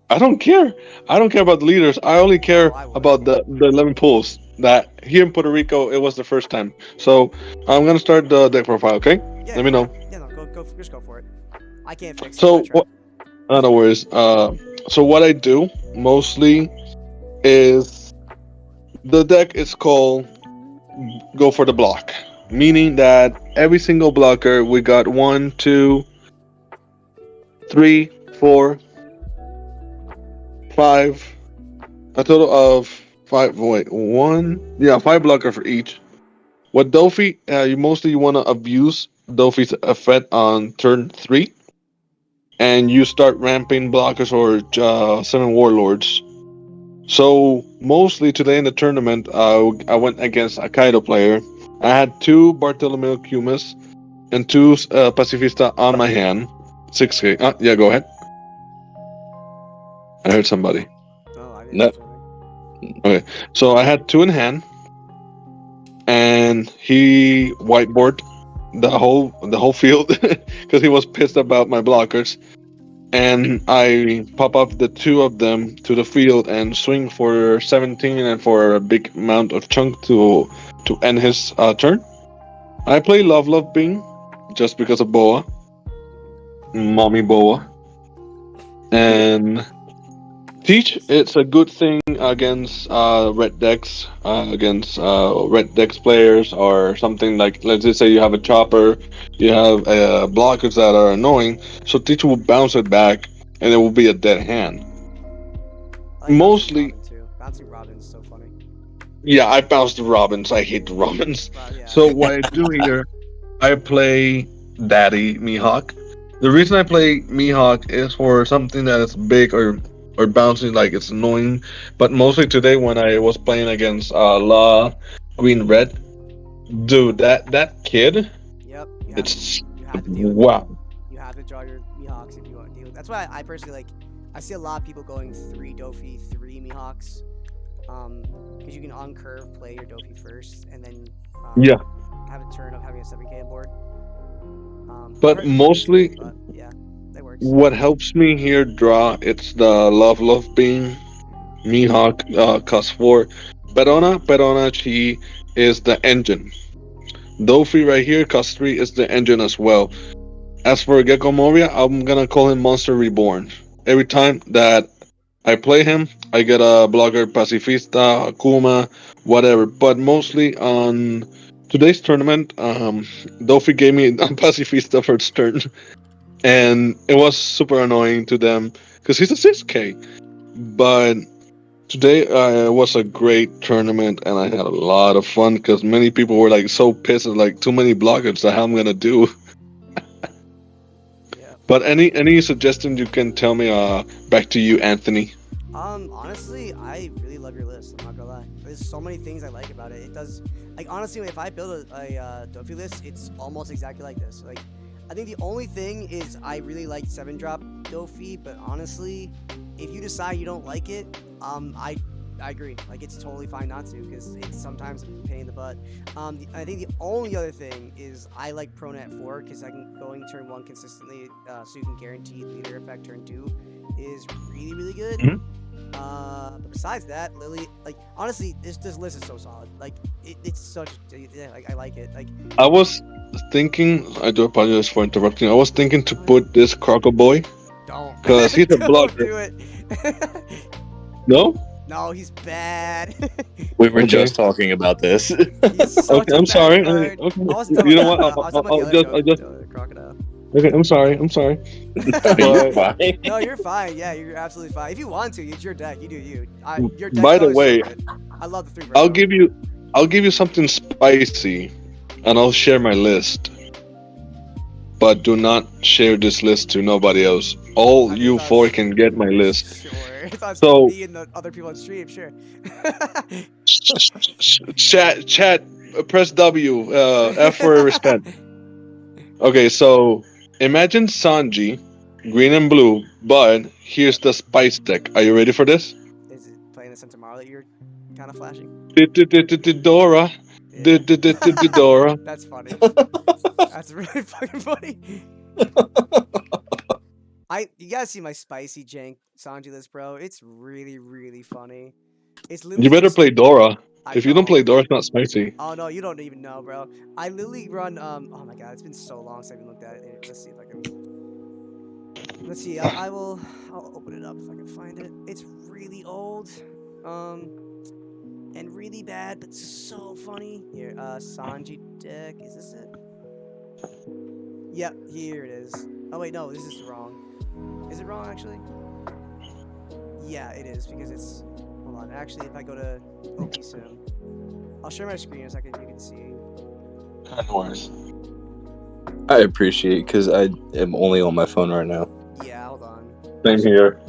I don't care. I don't care about the leaders. I only care about the 11 polls. That here in Puerto Rico, it was the first time. So I'm gonna start the deck profile. Okay? Yeah, Let me know. Yeah, no, just go for it. I can't fix it. So I tried. what? No worries. So what I do mostly is the deck is called Go for the Block, meaning that every single blocker we got 1, 2, 3, 4, 5, a total of 5. Wait, 5 blocker for each. What Dofi, you want to abuse Dofi's effect on turn 3. And you start ramping blockers or 7 warlords. So mostly today in the tournament, I went against a Kaido player. I had 2 Bartolomeo Cumas and 2 Pacifista on my hand. 6k. Yeah, go ahead. I heard somebody. Oh, I No. didn't. Okay, so I had 2 in hand, and he whiteboard the whole field because he was pissed about my blockers. And I pop up the 2 of them to the field and swing for 17 and for a big amount of chunk to end his turn. I play Love Bean just because of Boa, Mommy Boa, and Teach. It's a good thing against red decks, red decks players or something like. Let's just say you have a chopper, you have blockers that are annoying. So Teach will bounce it back, and it will be a dead hand. I like Mostly, Bouncing Robin is so funny. yeah, I bounce the Robins. I hate the Robins. Yeah. So what I do here, I play Daddy Mihawk. The reason I play Mihawk is for something that is big or bouncing, like it's annoying. But mostly today when I was playing against La Green Red, Dude, that kid, Yep. it's You have to deal with wow. You have to draw your Mihawks if you want to deal with. That's why I personally like. I see a lot of people going 3 Dofi, 3 Mihawks. Because you can on curve play your Dofi first, and then Yeah. have a turn of having a 7K on board. But mostly, but yeah, that works. what helps me here draw, it's the love beam, Mihawk, cost 4. Perona, she is the engine. Dofi right here, cost 3 is the engine as well. As for Gecko Moria, I'm gonna call him Monster Reborn. Every time that I play him, I get a blogger Pacifista, Akuma, whatever. But mostly on today's tournament, Dofi gave me a Pacifista first turn, and it was super annoying to them because he's a 6K. But today was a great tournament, and I had a lot of fun because many people were like so pissed, like too many blockers. That how I'm gonna do. Yeah. But any suggestions you can tell me? Back to you, Anthony. Honestly, I really love your list. I'm not gonna lie. There's so many things I like about it. It does, like, honestly, if I build a Dofi list, it's almost exactly like this. Like, I think the only thing is I really like 7-drop Dofi, but honestly, if you decide you don't like it, I agree. Like, it's totally fine not to, because it's sometimes a pain in the butt. I think the only other thing is I like Pronet 4, because I can going turn 1 consistently, so you can guarantee leader effect turn 2 is really, really good. Mhm. But besides that, Lily, like, honestly, this list is so solid. Like, it's such, yeah, like, I like it. Like, I was thinking. I do apologize for interrupting. I was thinking to put this Croco Boy don't. because he's a Don't blocker. do it. No. No, he's bad. We were Okay. just talking about this. He's such Okay, a I'm bad sorry. card. Okay. I wasn't talking You know about what? that. I was talking about the other Dofi, crocodile. Okay, I'm sorry. You're But fine. No, you're fine. Yeah, you're absolutely fine. If you want to, it's your deck. You do you. Your deck by the color's so way, good. I love the 3 I'll give you something spicy, and I'll share my list. But do not share this list to nobody else. All you 4 can get my list. Sure. If I was So- me and the other people on stream, sure. Chat, press W, F for respect. Okay, so imagine Sanji, green and blue, but here's the spice deck. Are you ready for this? Is it playing the tomorrow that you're kind of flashing? Dora, Yeah. Dora. That's funny. That's really fucking funny. You gotta see my spicy jank Sanji list, bro. It's really, really funny. It's literally You better just- play Dora. I If you don't know. play Dora, it's not spicy. Oh no, you don't even know, bro. I literally run oh my god, it's been so long since I even looked at it. Here, let's see if I can. Let's see. I'll open it up if I can find it. It's really old, and really bad, but so funny. Here, Sanji deck. Is this it? Yep, here it is. Oh wait, no, this is wrong. Is it wrong actually? Yeah, it is because it's. Hold on. Actually, if I go to OP Sim, I'll share my screen in a second. You can see. No worries. I appreciate because I am only on my phone right now. Yeah, hold on. Same here.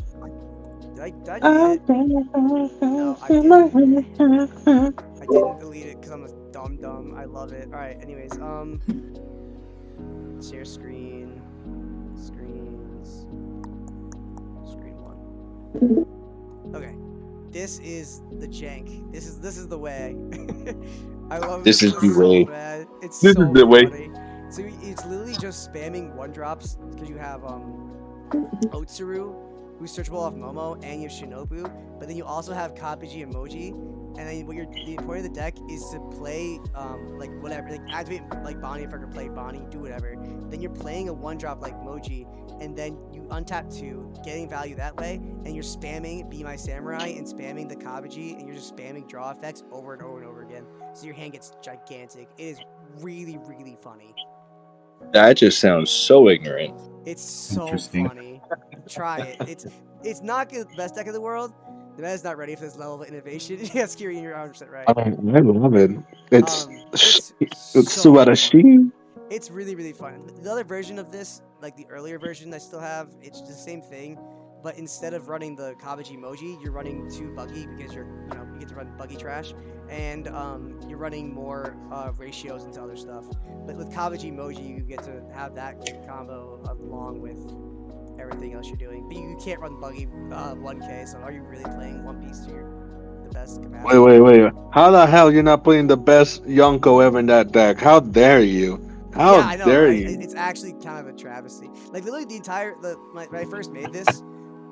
Did I delete it? No, I didn't. I didn't delete it because I'm a dumb. I love it. All right. Anyways, share screen. Screens. Screen 1. Okay. This is the jank. This is the way. I love This is the so way. bad. It's This so is the way. funny. So it's literally just spamming 1-drops because you have Otsuru, who's searchable off Momo, and you have Shinobu. But then you also have Kapiji and Moji. And then the point of the deck is to play like whatever, like activate like Bonnie if I can play Bonnie, do whatever. Then you're playing a 1-drop like Moji, and then you untap 2, getting value that way, and you're spamming Be My Samurai and spamming the Kabuji, and you're just spamming draw effects over and over and over again. So your hand gets gigantic. It is really, really funny. That just sounds so ignorant. It's so Interesting. funny. Try it. It's not the best deck in the world. The meta's not ready for this level of innovation. Yes, Kiri, you're 100% right. I love it. It's It's so Subarashi. It's really, really fun. The other version of this, like the earlier version I still have, it's the same thing. but instead of running the Kabaji emoji, you're running 2 buggy because you get to run buggy trash, and you're running more ratios into other stuff. But with Kabaji emoji, you get to have that combo along with everything else you're doing. But you can't run buggy 1K. So are you really playing One Piece to the best capacity? Wait. How the hell you're not putting the best Yonko ever in that deck? How dare you? How Yeah, I know, dare right? you? It's actually kind of a travesty. Like literally when I first made this,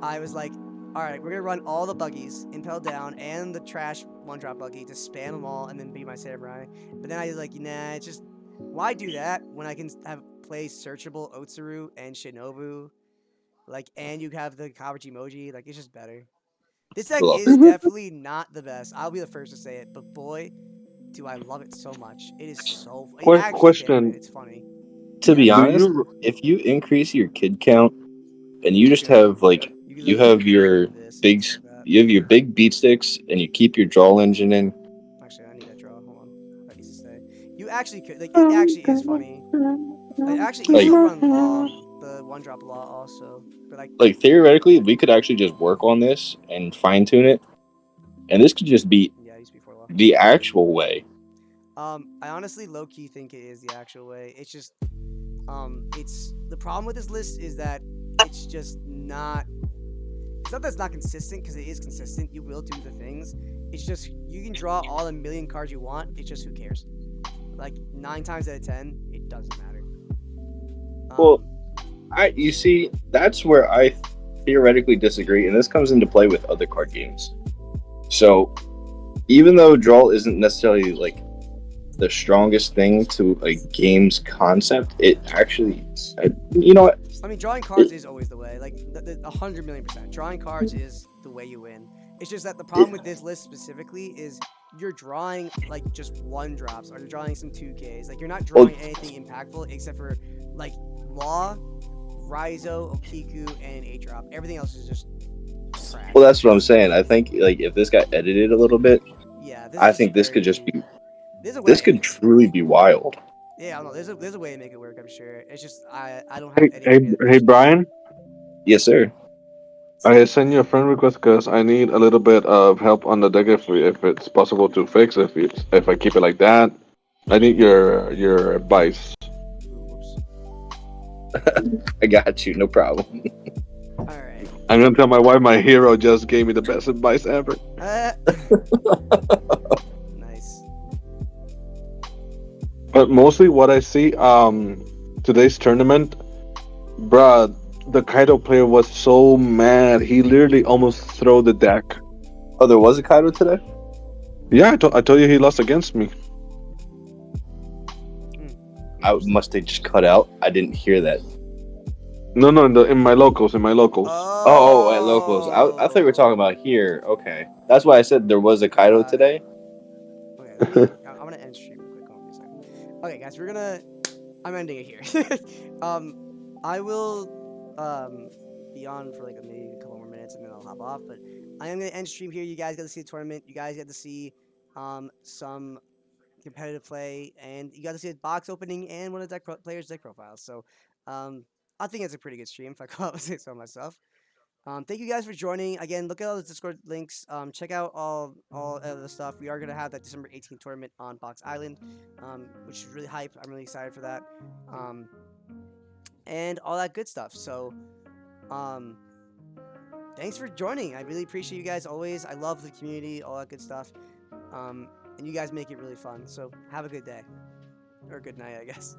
I was like, all right, we're gonna run all the buggies, Impel Down, and the trash 1-drop buggy to spam them all and then be my samurai. But then I was like, nah, it's just why do that when I can play searchable Otsuru and Shinobu, and you have the Kawachi emoji, it's just better. This deck Love is definitely not the best. I'll be the first to say it, but boy, do I love it so much. It is so. Question. It's funny. To be Do honest, you if you increase your kid count and you You just can- have You, you have your this, big like that. you have your big beat sticks and you keep your draw engine in. Actually, I need that draw. Hold on. That needs to stay. You actually could. It actually is funny. Actually, you Like- still run law, the 1-drop law also. But Like theoretically, we could actually just work on this and fine tune it, and this could just be yeah, it used before law. the actual way. I honestly low key think it is the actual way. It's just, it's the problem with this list is that it's just not. It's not that it's not consistent, because it is consistent. You will do the things. It's just you can draw all the million cards you want. It's just who cares. 9 times out of 10, it doesn't matter. Well, you see, that's where I theoretically disagree, and this comes into play with other card games. So, even though draw isn't necessarily the strongest thing to a game's concept, it actually, you know what? I mean, drawing cards is always the way. 100,000,000%. Drawing cards is the way you win. It's just that the problem with this list specifically is you're drawing just 1-drops, or you're drawing some 2Ks. You're not drawing anything impactful except for Law, Raizo, Okiku, and 8-drop. Everything else is just trash. Well, that's what I'm saying. I think if this got edited a little bit, Yeah, I think this could just be. There's a way. This could truly be wild. Yeah, I don't know. There's a way to make it work. I'm sure. It's just I don't have any. Hey, Brian. Yes, sir. I send you a friend request because I need a little bit of help on the deck if it's possible to fix if I keep it like that. I need your advice. Oops. I got you. No problem. All right. I'm gonna tell my wife my hero just gave me the best advice ever. Nice. But mostly what I see, today's tournament, bruh, the Kaido player was so mad. He literally almost threw the deck. Oh, there was a Kaido today? Yeah, I told you he lost against me. I must have just cut out. I didn't hear that. No, in my locals. Oh, at locals. I thought you were talking about here. Okay, that's why I said there was a Kaido today. Okay, I'm gonna end stream real quick. Hold on a second. Okay, guys, I'm ending it here. I will be on for maybe a couple more minutes and then I'll hop off. But I am gonna end stream here. You guys got to see the tournament. You guys got to see some competitive play, and you got to see a box opening and one of the players' deck profiles. So I think it's a pretty good stream if I call it say so myself. Thank you guys for joining. Again, look at all the Discord links. Check out all of the stuff. We are going to have that December 18th tournament on Box Island, which is really hype. I'm really excited for that. And all that good stuff. So, thanks for joining. I really appreciate you guys always. I love the community, all that good stuff. And you guys make it really fun. So, have a good day. Or good night, I guess.